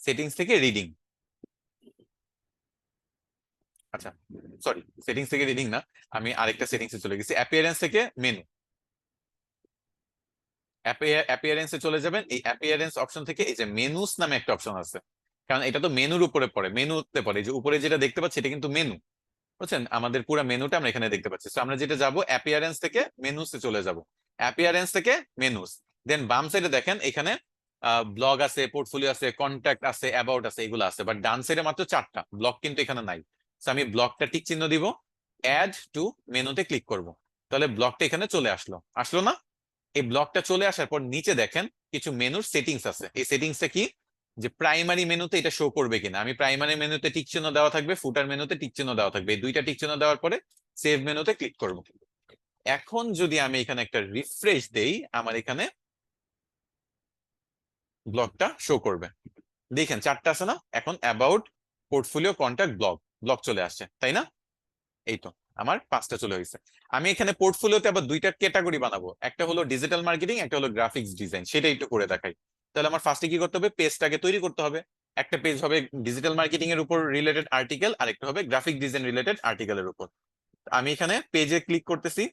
সেটিংস থেকে রিডিং। আচ্ছা, সরি, সেটিংস থেকে রিডিং না, আমি আরেকটা সেটিংসে চলে গেছি। অ্যাপিয়ারেন্স থেকে মেনু, অ্যাপিয়ারেন্সে চলে যাবেন। এই অ্যাপিয়ারেন্স অপশন থেকে এই যে মেনুস নামে একটা অপশন আছে, কারণ এটা তো মেনুর উপরে পড়ে, মেনুতে পড়ে। এই যে উপরে যেটা দেখতে পাচ্ছি এটা কিন্তু মেনু, বুঝছেন? আমাদের পুরো মেনুটা আমরা এখানে দেখতে পাচ্ছি। তো আমরা যেটা যাব, অ্যাপিয়ারেন্স থেকে মেনুসে চলে যাব। অ্যাপিয়ারেন্স থেকে মেনুস, দেন বাম সাইডে দেখেন এখানে ব্লগ আছে, পোর্টফোলিও আছে, কন্ট্যাক্ট আছে, অ্যাবাউট আছে, এগুলো আছে। বাট ডান সাইডে মাত্র 4টা ব্লগ কিন্তু এখানে নাই। তো আমি ব্লগটা টিক চিহ্ন দিব, অ্যাড টু মেনুতে ক্লিক করব। তাহলে ব্লগটা এখানে চলে আসলো, আসলো না? এই ব্লকটা চলে আসার পর নিচে দেখেন কিছু মেনুর সেটিংস আছে। এই সেটিংসটা কি, যে প্রাইমারি মেনুতে এটা শো করবে কিনা। আমি প্রাইমারি মেনুতে টিক চিহ্ন দেওয়া থাকবে, ফুটার মেনুতে টিক চিহ্ন দেওয়া থাকবে। এই দুইটা টিক চিহ্ন দেওয়ার পরে সেভ মেনুতে ক্লিক করব। এখন যদি আমি এখানে একটা রিফ্রেশ দেই, আমার এখানে ব্লগটা শো করবে। দেখেন চারটা আছে না, এখন about, portfolio, contact, blog, blog চলে আসছে তাই না? এই তো আমার পাঁচটা চলে হয়েছে। আমি এখানে পোর্টফোলিওতে আবার দুইটা ক্যাটাগরি বানাবো, একটা হলো ডিজিটাল মার্কেটিং, একটা হলো গ্রাফিক্স ডিজাইন, সেটা একটু করে দেখাই। তাহলে আমার ফার্স্টে কি করতে হবে, পেজটাকে তৈরি করতে হবে। একটা পেজ হবে ডিজিটাল মার্কেটিং এর উপর রিলেটেড আর্টিকেল, আর একটা হবে গ্রাফিক ডিজাইন রিলেটেড আর্টিকেলের উপর। আমি এখানে পেজে ক্লিক করতেছি,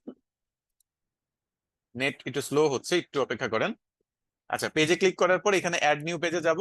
নেট একটু স্লো হচ্ছে, একটু অপেক্ষা করেন। আচ্ছা, পেজে ক্লিক করার পর এখানে অ্যাড নিউ পেজে যাব।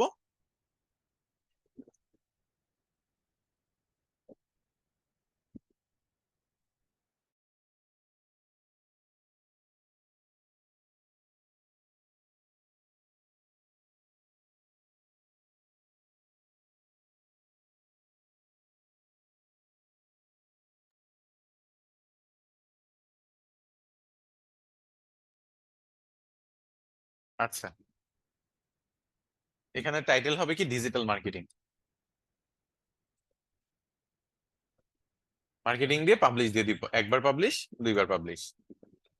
আচ্ছা, এখানে টাইটেল হবে কি, ডিজিটাল মার্কেটিং। মার্কেটিং দিয়ে পাবলিশ দিয়ে দিব, একবার পাবলিশ, দুইবার পাবলিশ।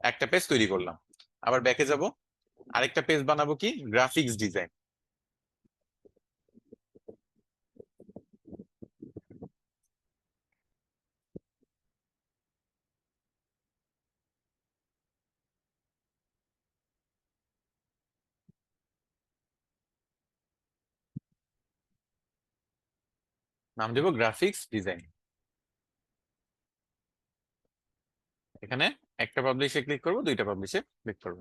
একটা পেজ তৈরি করলাম। আবার ব্যাকে যাব, আরেকটা পেজ বানাবো কি, গ্রাফিক্স ডিজাইন। নাম দেবো গ্রাফিক্স ডিজাইন। এখানে একটা পাবলিশে ক্লিক করব, দুইটা পাবলিশে ক্লিক করব।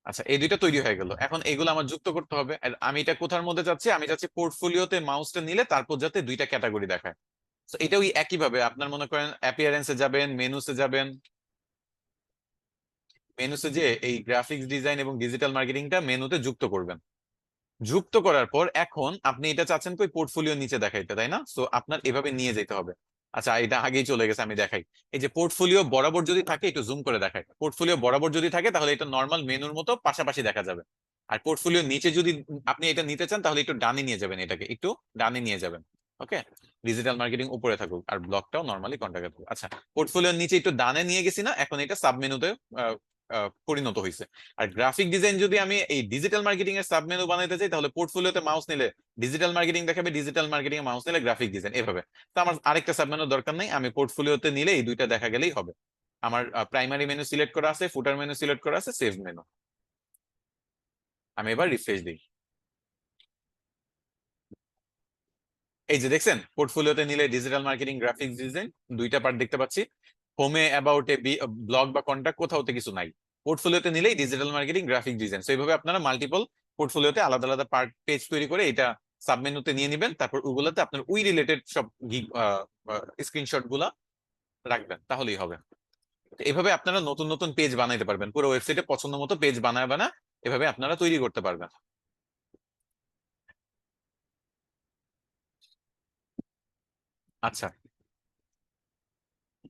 আচ্ছা, এই দুইটা তৈরি হয়ে গেল। এখন এগুলো আমার যুক্ত করতে হবে। আর আমি এটা কোথার মধ্যে যাচ্ছি, আমি যাচ্ছি পোর্টফোলিওতে মাউসটা নিলে তারপর যাতে দুইটা ক্যাটাগরি দেখায়। তো এটা ওই একই ভাবে আপনার মনে করেন অ্যাপিয়ারেন্সে যাবেন, মেনুসে যাবেন, মেনুসে যে এই গ্রাফিক্স ডিজাইন এবং ডিজিটাল মার্কেটিংটা মেনুতে যুক্ত করবেন। যুক্ত করার পর এখন আপনি এটা চাচ্ছেন কই, পোর্টফোলিও নিচে দেখাইতে, তাই না? সো আপনার এভাবে নিয়ে যেতে হবে। আচ্ছা, এটা আগেই চলে গেছে, আমি দেখাই। এই যে পোর্টফোলিও বরাবর যদি থাকে, একটু জুম করে দেখাই, পোর্টফোলিও বরাবর যদি থাকে তাহলে এটা নর্মাল মেনুর মতো পাশাপাশি দেখা যাবে। আর পোর্টফোলিও নিচে যদি আপনি এটা নিতে চান তাহলে একটু ডানে নিয়ে যাবেন, এটাকে একটু ডানে নিয়ে যাবেন। ওকে, ডিজিটাল মার্কেটিং উপরে থাকুক আর ব্লকটাও নর্মালি কন্টাক্টে থাকুক। আচ্ছা, পোর্টফোলিওর নিচে একটু ডানে নিয়ে গেছি না, এখন এটা সাব মেনুতে পরিণত হয়েছে। আর গ্রাফিক ডিজাইন যদি আমি এই ডিজিটাল মার্কেটিং এর সাব মেনু বানাইতে চাই তাহলে পোর্টফোলিওতে মাউস নিলে ডিজিটাল মার্কেটিং দেখাবে, ডিজিটাল মার্কেটিং এ মাউস নিলে গ্রাফিক ডিজাইন, এভাবে। তো আমার আরেকটা সাব মেনু দরকার নেই, আমি পোর্টফোলিওতে নিলে এই দুইটা দেখা গেলেই হবে। আমার প্রাইমারি মেনু সিলেক্ট করা আছে, ফুটার মেনু সিলেক্ট করা আছে, সেভ মেনু। আমি এবার রিফ্রেশ দিই। এই যে দেখছেন, পোর্টফোলিওতে নিলে ডিজিটাল মার্কেটিং, গ্রাফিক্স ডিজাইন, দুইটা পার্ট দেখতে পাচ্ছি। হোমে, অ্যাবাউট এ, ব্লগ বা কন্টাক্ট কোথাওতে কিছু নাই। পোর্টফোলিওতে নিলেই ডিজিটাল মার্কেটিং, গ্রাফিক ডিজাইন। তো এইভাবে আপনারা মাল্টিপল পোর্টফোলিওতে আলাদা আলাদা পার্ট পেজ তৈরি করে এটা সাবমেনুতে নিয়ে নেবেন, তারপর ওগুলোতে আপনার ওই রিলেটেড সব স্ক্রিনশট গুলা রাখবেন, তাহলেই হবে। তো এভাবে আপনারা নতুন নতুন পেজ বানাইতে পারবেন, পুরো ওয়েবসাইটে পছন্দ মতো পেজ বানায় বানা এভাবে আপনারা তৈরি করতে পারবেন। আচ্ছা,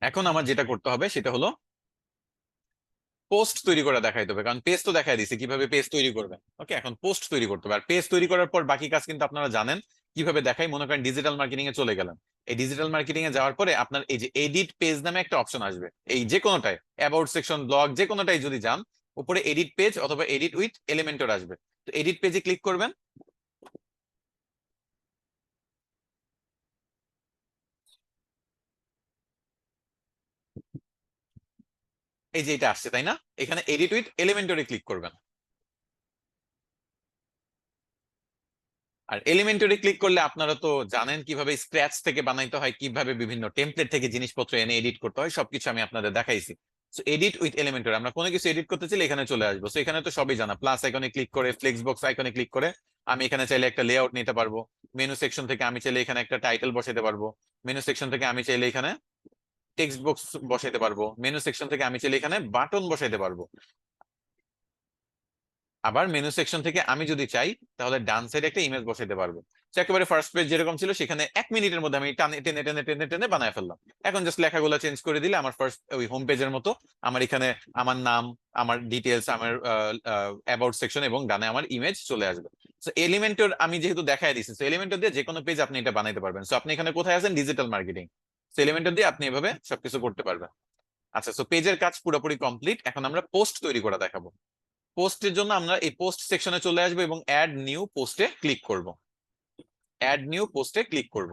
এখন আমার যেটা করতে হবে সেটা হলো পোস্ট তৈরি করে দেখাইতে হবে, কারণ পেজ তো দেখাই দিছি কিভাবে পেজ তৈরি করবেন। ওকে, এখন পোস্ট তৈরি করতে হবে। আর পেজ তৈরি করার পর বাকি কাজ কিন্তু আপনারা জানেন কিভাবে দেখাই। মনে করেন ডিজিটাল মার্কেটিং এ চলে গেলেন, এই ডিজিটাল মার্কেটিং এ যাওয়ার পরে আপনার এই যে এডিট পেজ নামে একটা অপশন আসবে, এই যে কোনোটায় অ্যাবাউট সেকশন, ব্লগ, যে কোনোটাই যদি যান, উপরে এডিট পেজ অথবা এডিট উইথ এলিমেন্টর আসবে। তো এডিট পেজে ক্লিক করবেন। এই যে এটা আসছে তাই না, এখানে এডিট উইথ এলিমেন্টরে ক্লিক করবেন। আর এলিমেন্টরে ক্লিক করলে আপনারা তো জানেন কিভাবে স্ক্র্যাচ থেকে বানাইতে হয়, কিভাবে বিভিন্ন টেমপ্লেট থেকে জিনিসপত্র এনে এডিট করতে হয়, সবকিছু আমি আপনাদের দেখাইছি। সো এডিট উইথ এলিমেন্টর, আমরা কোনো কিছু এডিট করতে চাইলে এখানে চলে আসবো। সো এখানে তো সবই জানা, প্লাস আইকনে ক্লিক করে, ফ্লেক্স বক্স আইকনে ক্লিক করে আমি এখানে চাইলে একটা লেআউট নিতে পারবো। মেনু সেকশন থেকে আমি চাইলে এখানে একটা টাইটেল বসাতে পারবো। মেনু সেকশন থেকে আমি চাইলে এখানে টেক্সট বক্স বসাইতে পারবো। মেনু সেকশন থেকে আমি চাইলে এখানে বাটন বসাইতে পারবো। আবার মেনু সেকশন থেকে আমি যদি চাই তাহলে ডান সাইডে একটা ইমেজ বসাইতে পারবো। তো একেবারে ফার্স্ট পেজ যেরকম ছিল সেখানে 1 মিনিটের মধ্যে আমি টানে টেনে টেনে টেনে টেনে বানায় ফেললাম। এখন জাস্ট লেখাগুলো চেঞ্জ করে দিলে আমার ফার্স্ট ওই হোম পেজের মতো আমার এখানে আমার নাম, আমার ডিটেলস, আমার অ্যাবাউট সেকশন এবং ডানে আমার ইমেজ চলে আসবে। সো এলিমেন্টর আমি যেহেতু দেখাই দিচ্ছি, সো এলিমেন্টর দিয়ে যে কোনো পেজ আপনি এটা বানাইতে পারবেন। সো আপনি এখানে কোথায় আছেন, ডিজিটাল মার্কেটিং, সো এলিমেন্টর দিয়ে আপনি এভাবে সবকিছু করতে পারবেন। আচ্ছা, সো পেজের কাজ পুরোপুরি কমপ্লিট, এখন আমরা পোস্ট তৈরি করা দেখাবো। পোস্টের জন্য আমরা এই পোস্ট সেকশনে চলে আসবো এবং অ্যাড নিউ পোস্টে ক্লিক করব। অ্যাড নিউ পোস্টে ক্লিক করব।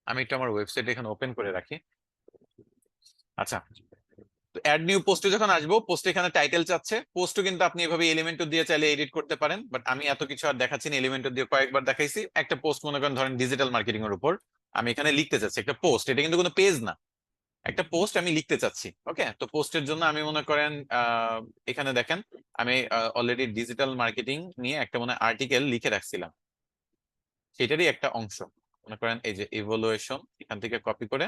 আমি একটু আমার ওয়েবসাইট এখানে ওপেন করে রাখি। আচ্ছা, অ্যাড নিউ পোস্টে যখন আসবো, পোস্টে এখানে টাইটেল চাচ্ছে। পোস্টও কিন্তু আপনি এভাবে এলিমেন্টর দিয়ে চাইলে এডিট করতে পারেন, বাট আমি এত কিছু আর দেখাচ্ছি না, এলিমেন্টর দিয়ে কয়েকবার দেখাইছি। একটা পোস্ট মনে করেন ধরেন ডিজিটাল মার্কেটিং এর উপর আমি এখানে লিখতে চাচ্ছি, একটা পোস্ট, এটা কিন্তু কোনো পেজ না, একটা পোস্ট আমি লিখতে চাচ্ছি। ওকে, তো পোস্টের জন্য আমি মনে করেন এখানে দেখেন আমি অলরেডি ডিজিটাল মার্কেটিং নিয়ে একটা মনে আর্টিকেল লিখে রাখছিলাম, সেটারই একটা অংশ। মনে করেন এই যে ইভ্যালুয়েশন, এখান থেকে কপি করে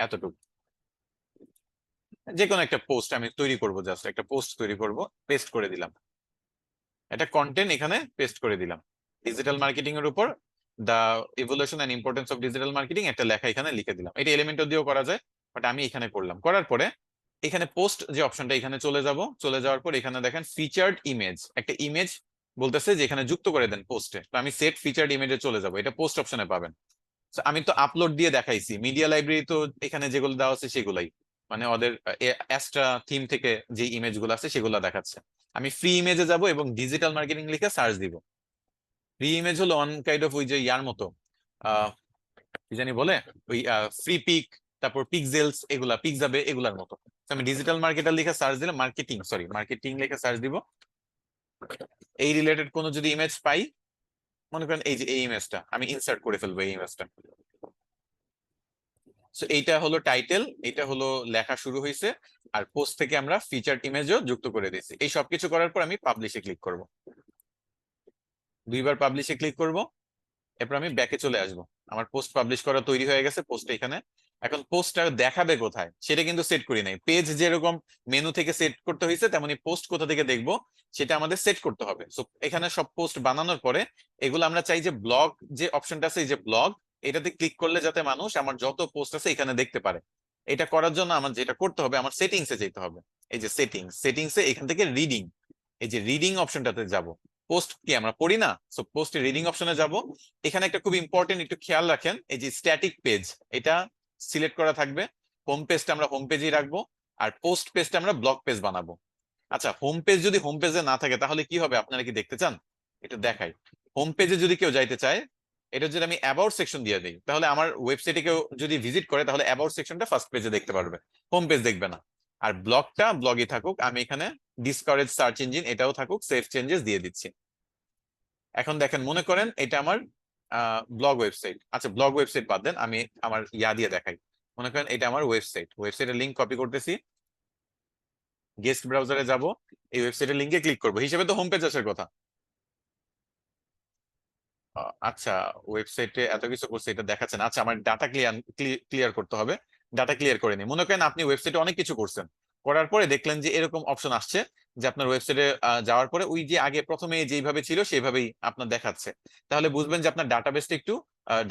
এতটুকু, যে কোনো একটা পোস্ট আমি তৈরি করব, জাস্ট একটা পোস্ট তৈরি করব, পেস্ট করে দিলাম। এটা কন্টেন্ট এখানে পেস্ট করে দিলাম। ডিজিটাল মার্কেটিং এর উপর the evolution and importance of digital marketing একটা লেখা এখানে লিখে দিলাম। এটা এলিমেন্টর দিয়েও করা যায়, বাট আমি এখানে করলাম। করার পরে এখানে পোস্ট যে অপশনটা, এখানে চলে যাব। চলে যাওয়ার পর এখানে দেখেন ফিচার্ড ইমেজ, একটা ইমেজ বলতেছে যে এখানে যুক্ত করে দেন পোস্টে। তো আমি সেট ফিচার্ড ইমেজে চলে যাব, এটা পোস্ট অপশনে পাবেন। So, আমি তো আপলোড দিয়ে দেখাইছি, মিডিয়া লাইব্রেরি তো এখানে যেগুলো দেওয়া আছে সেগুলাই, মানে ওদের অ্যাস্ট্রা থিম থেকে যে ইমেজ গুলো আছে সেগুলো দেখাচ্ছে। আমি ফ্রি ইমেজে যাব এবং ডিজিটাল মার্কেটিং লিখে সার্চ দিব। ফ্রি ইমেজ হলো অন কাইন্ড অফ ওই যে ইয়ার মতো, আহ কি জানি বলে, ওই ফ্রি পিক, তারপর পিক্সেলস, এগুলা পিক্সাবে এগুলার মতো। So, আমি ডিজিটাল মার্কেটার লিখে সার্চ দিলে, মার্কেটিং লিখে সার্চ দিব। এই রিলেটেড কোনো যদি ইমেজ পাই, মনে করেন এই যে এই ইমেজটা আমি ইনসার্ট করে ফেলবো, এই ইমেজটা। সো এইটা হলো টাইটেল, এটা হলো লেখা শুরু হয়েছে। আর পোস্ট থেকে আমরা ফিচার্ড ইমেজও যুক্ত করে দিয়েছি। এই সবকিছু করার পর আমি পাবলিশে ক্লিক করব, দুইবার পাবলিশে ক্লিক করব। এরপর আমি ব্যাকে চলে আসব। আমার পোস্ট পাবলিশ করা তৈরি হয়ে গেছে, পোস্ট এখানে। এখন পোস্টটা দেখাবে কোথায় সেটা কিন্তু সেট করি নাই। পেজ যেরকম মেনু থেকে সেট করতে হয়েছে, তেমনি পোস্ট কোথা থেকে দেখবো সেটা আমাদের সেট করতে হবে। সো এখানে সব পোস্ট বানানোর পরে এগুলো আমরা চাই যে ব্লগ যে অপশনটা আছে, এই যে ব্লগ, এটাতে ক্লিক করলে যাতে মানুষ আমার যত পোস্ট আছে এখানে দেখতে পারে। এটা করার জন্য আমার যেটা করতে হবে, আমার সেটিংসে যেতে হবে। এই যে সেটিংসে এখান থেকে রিডিং, এই যে রিডিং অপশনটাতে যাব। পোস্ট কি আমরা পড়ি না, সো পোস্টে রিডিং অপশনে যাব। এখানে একটা খুব ইম্পর্টেন্ট, একটু খেয়াল রাখেন, এই যে স্ট্যাটিক পেজ, এটা সিলেক্ট করা থাকবে। হোম পেজটা আমরা হোম পেজেই রাখবো, আর পোস্ট পেজটা আমরা ব্লগ পেজ বানাবো। আচ্ছা, হোম পেজ যদি হোম পেজে না থাকে তাহলে কি হবে, আপনারা কি দেখতে চান? এটা দেখাই। হোম পেজে যদি কেউ যাইতে চায়, এটা যদি আমি অ্যাবাউট সেকশন দিয়ে দিই, তাহলে আমার ওয়েবসাইটে কেউ যদি ভিজিট করে তাহলে অ্যাবাউট সেকশনটা ফার্স্ট পেজে দেখতে পারবে, হোম পেজ দেখবে না। আর ব্লগটা ব্লগই থাকুক, আমি এখানে ডিসকারেজ সার্চ ইঞ্জিন এটাও থাকুক, সেভ চেঞ্জেস দিয়ে দিচ্ছি। এখন দেখেন, মনে করেন এটা আমার ব্লগ ওয়েবসাইট। আচ্ছা, ব্লগ ওয়েবসাইট বাদ দেন, আমি আমার ইয়া দিয়ে দেখাই। মনে করেন এটা আমার ওয়েবসাইটের লিঙ্ক কপি করতেছি, গেস্ট ব্রাউজারে যাব, এই ওয়েবসাইটের লিঙ্কে ক্লিক করবো, হিসেবে তো হোম পেজ আসার কথা। আচ্ছা, ওয়েবসাইটে এত কিছু করছে এটা দেখাচ্ছে না। আচ্ছা, আমার ডাটা ক্লিয়ার করতে হবে। ডাটা ক্লিয়ার করে নি। মনে করেন আপনি ওয়েবসাইটে অনেক কিছু করছেন, করার পরে দেখলেন যে এরকম অপশন আসছে যে আপনার ওয়েবসাইটে যাওয়ার পরে ওই যে আগে প্রথমে যেভাবে ছিল সেভাবেই আপনার দেখাচ্ছে, তাহলে বুঝবেন যে আপনার ডাটাবেসটা একটু,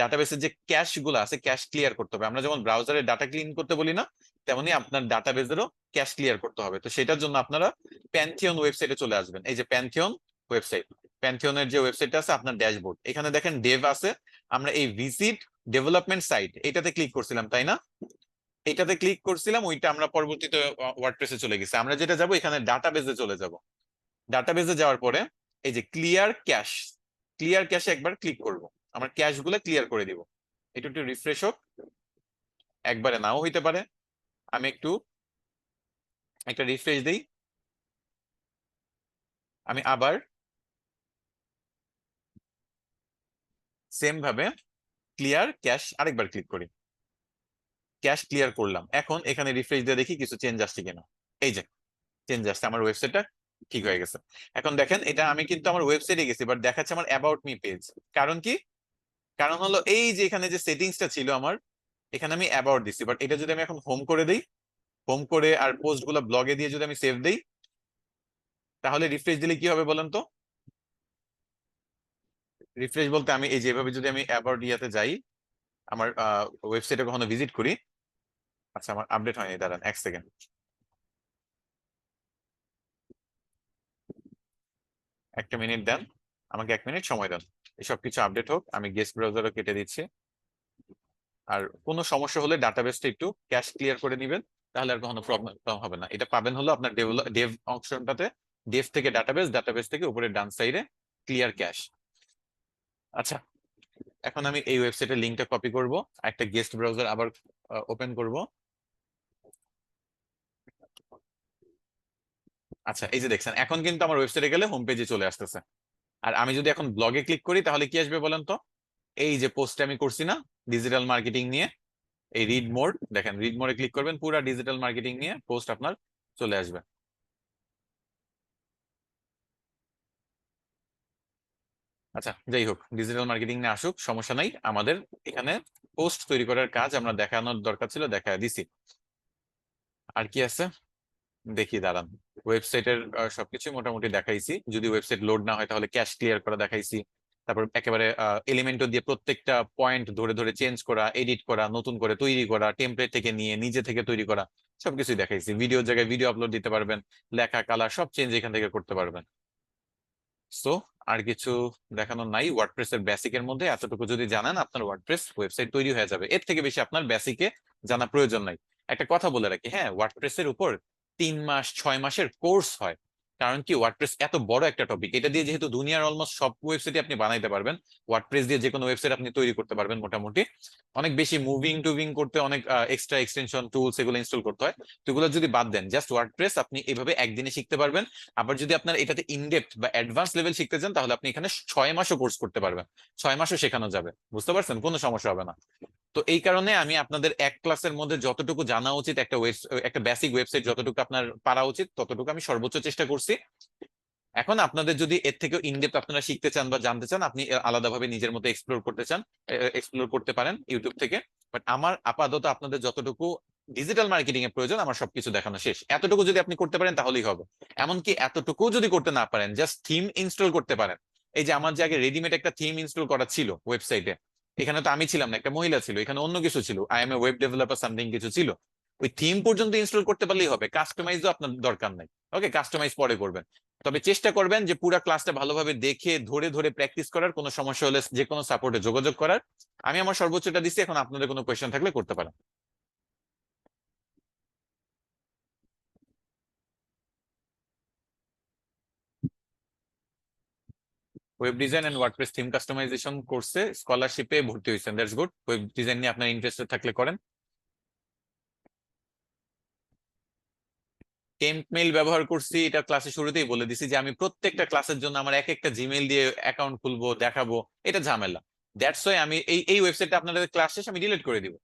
ডাটাবেসের যে ক্যাশ গুলো আছে ক্যাশ ক্লিয়ার করতে হবে। আমরা যেমন ব্রাউজারে ডাটা ক্লিন করতে বলি না, তেমনি আপনার ডাটাবেসেরও ক্যাশ ক্লিয়ার করতে হবে। তো সেটার জন্য আপনারা প্যান্থিয়ন ওয়েবসাইটে চলে আসবেন। এই যে প্যান্থিয়ন ওয়েবসাইট, প্যান্থিয়নের যে ওয়েবসাইটটা আছে আপনার ড্যাশবোর্ড, এখানে দেখেন ডেভ আছে। আমরা এই ভিজিট ডেভেলপমেন্ট সাইট এটাতে ক্লিক করছিলাম, তাই না? এটাতে ক্লিক করছিলাম, ওইটা আমরা পরবর্তীতে ওয়ার্ডপ্রেসে চলে গেছি। আমরা যেটা যাব এখানে ডাটাবেসে চলে যাব। ডাটাবেসে যাওয়ার পরে এই যে ক্লিয়ার ক্যাশ, ক্লিয়ার ক্যাশে একবার ক্লিক করব। আমার ক্যাশ গুলো ক্লিয়ার করে দিব। একটু একটু রিফ্রেশ হোক, একবারে নাও হইতে পারে। আমি একটু একটা রিফ্রেশ দিই, আমি আবার সেম ভাবে ক্লিয়ার ক্যাশ আরেকবার ক্লিক করি। ক্যাশ ক্লিয়ার করলাম, এখন এখানে রিফ্রেশ দিয়ে দেখি কিছু চেঞ্জ আসছে কিনা। এই যে চেঞ্জ আসছে, আমার ওয়েবসাইটটা ঠিক হয়ে গেছে। এখন দেখেন, এটা আমি কিন্তু আমার ওয়েবসাইটে গেছি, বাট দেখাচ্ছে আমার অ্যাবাউট মি পেজ। কারণ কি? কারণ হলো এই যে এখানে যে সেটিংসটা ছিল আমার, এখানে আমি অ্যাবাউট দিচ্ছি, বাট এটা যদি আমি এখন হোম করে দিই, হোম করে আর পোস্ট গুলো ব্লগে দিয়ে যদি আমি সেভ দিই, তাহলে রিফ্রেশ দিলে কি হবে বলেন তো? রিফ্রেশ বলতে আমি এই যেভাবে যদি আমি অ্যাবাউট ইয়াতে যাই, আমার ওয়েবসাইটে কখনো ভিজিট করি। আচ্ছা, আমার আপডেট হয়নি, দাঁড়ান 1 সেকেন্ড, একটা মিনিট দেন, আমাকে 1 মিনিট সময় দেন। এসব কিছু আপডেট হোক, আমি গেস্ট ব্রাউজারও কেটে দিচ্ছি। আর কোনো সমস্যা হলে ডাটাবেসটা একটু ক্যাশ ক্লিয়ার করে নিবেন, তাহলে আর কখনো প্রবলেম হবে না। এটা পাবেন হলো আপনার ডেভ অপশনটাতে, ডেভ থেকে ডাটাবেস, ডাটাবেস থেকে উপরে ডান সাইডে ক্লিয়ার ক্যাশ। আচ্ছা, এখন আমি এই ওয়েবসাইটের লিঙ্কটা কপি করব, একটা গেস্ট ব্রাউজার আবার ওপেন করব। আচ্ছা, এই যে দেখছেন এখন কিন্তু আমার ওয়েবসাইটে গেলে হোম পেজে চলে আসতেছে। আর আমি যদি এখন ব্লগে ক্লিক করি তাহলে কি আসবে বলেন তো? এই যে পোস্টে আমি করছি না ডিজিটাল মার্কেটিং নিয়ে, এই রিড মোর, দেখেন রিড মোরে ক্লিক করবেন, পুরা ডিজিটাল মার্কেটিং নিয়ে পোস্ট আপনার চলে আসবে। আচ্ছা, যাই হোক, ডিজিটাল মার্কেটিং নিয়ে আসুক, সমস্যা নাই। আমাদের এখানে পোস্ট তৈরি করার কাজ আমরা দেখানোর দরকার ছিল, দেখা দিছি। আর কি আছে দেখি, দাঁড়ান। ওয়েবসাইটের সবকিছু মোটামুটি দেখাইছি, যদি ওয়েবসাইট লোড না হয় তাহলে ক্যাশ ক্লিয়ার করা দেখাইছি। তারপর একেবারে এলিমেন্টও দিয়ে প্রত্যেকটা পয়েন্ট ধরে ধরে চেঞ্জ করা, এডিট করা, নতুন করে তৈরি করা, টেমপ্লেট থেকে নিয়ে নিজে থেকে তৈরি করা, সবকিছুই দেখাইছি। ভিডিওর জায়গায় ভিডিও আপলোড দিতে পারবেন, লেখা কালার সব চেঞ্জ এখান থেকে করতে পারবেন। সো আর কিছু দেখানোর নাই। ওয়ার্ডপ্রেস এর বেসিকের মধ্যে এতটুকু যদি জানেন, আপনার ওয়ার্ডপ্রেস ওয়েবসাইট তৈরি হয়ে যাবে। এর থেকে বেশি আপনার বেসিকে জানা প্রয়োজন নাই। একটা কথা বলে রাখি, হ্যাঁ, ওয়ার্ডপ্রেস এর উপর 3 মাস 6 মাসের কোর্স হয়। কারণ কি, ওয়ার্ডপ্রেস এত বড় একটা টপিক, এটা দিয়ে যেহেতু দুনিয়ার অলমোস্ট সব ওয়েবসাইট আপনি বানাইতে পারবেন, ওয়ার্ডপ্রেস দিয়ে যে কোনো ওয়েবসাইট আপনি তৈরি করতে পারবেন মোটামুটি। অনেক বেশি মুভিং টুভিং করতে অনেক এক্সট্রা এক্সটেনশন টুলস এগুলো ইনস্টল করতে হয়। তো এগুলো যদি বাদ দেন, জাস্ট ওয়ার্ডপ্রেস আপনি এইভাবে একদিনে শিখতে পারবেন। আবার যদি আপনার এটাতে ইনডেপথ বা অ্যাডভান্স লেভেল শিখতে চান, তাহলে আপনি এখানে 6 মাসও কোর্স করতে পারবেন। 6 মাসও শেখানো যাবে, বুঝতে পারছেন, কোনো সমস্যা হবে না। তো এই কারণে আমি আপনাদের এক ক্লাসের মধ্যে যতটুকু জানা উচিত, একটা বেসিক ওয়েবসাইট যতটুকু আপনার পারা উচিত ততটুকু আমি সর্বোচ্চ চেষ্টা করছি। এখন আপনাদের যদি এর থেকেও ইনডেপথ আপনারা শিখতে চান বা জানতে চান, আপনি আলাদাভাবে নিজের মতো এক্সপ্লোর করতে চান, এক্সপ্লোর করতে পারেন ইউটিউব থেকে। বাট আমার আপাতত আপনাদের যতটুকু ডিজিটাল মার্কেটিং এর প্রয়োজন, আমার সবকিছু দেখানো শেষ। এতটুকু যদি আপনি করতে পারেন তাহলেই হবে। এমনকি এতটুকু যদি করতে না পারেন, জাস্ট থিম ইনস্টল করতে পারেন। এই যে আমার যে আগে রেডিমেড একটা থিম ইনস্টল করা ছিল ওয়েবসাইটে, এখানে তো আমি ছিলাম না, একটা মহিলা ছিল, এখানে অন্য কিছু ছিল, I am A web developer something কিছু ছিল। ওই থিম পর্যন্ত ইনস্টল করতে পারলেই হবে, কাস্টমাইজও আপনার দরকার নাই। ওকে, কাস্টমাইজ পরে করবেন। তবে চেষ্টা করবেন যে পুরো ক্লাসটা ভালোভাবে দেখে ধরে ধরে প্র্যাকটিস করার, কোনো সমস্যা হলে যে কোনো সাপোর্টে যোগাযোগ করার। আমি আমার সর্বোচ্চটা দিচ্ছি, এখন আপনাদের কোনো কোয়েশ্চেন থাকলে করতে পারেন। Web design and WordPress theme customisation কোর্সে স্কলারশিপে ভর্তি হয়েছেন, দ্যাটস গুড। ওয়েব ডিজাইন নিয়ে আপনার ইন্টারেস্টেড থাকলে করেন। টেম্প মেইল ব্যবহার করছি, এটা ক্লাসে শুরুতেই বলে দিছি যে আমি প্রত্যেকটা ক্লাসের জন্য আমার এক একটা জিমেইল দিয়ে অ্যাকাউন্ট খুলবো, দেখাবো, এটা ঝামেলা। দ্যাটস ওয়াই আমি এই ওয়েবসাইটটা আপনাদের ক্লাস শেষে আমি ডিলিট করে দিব।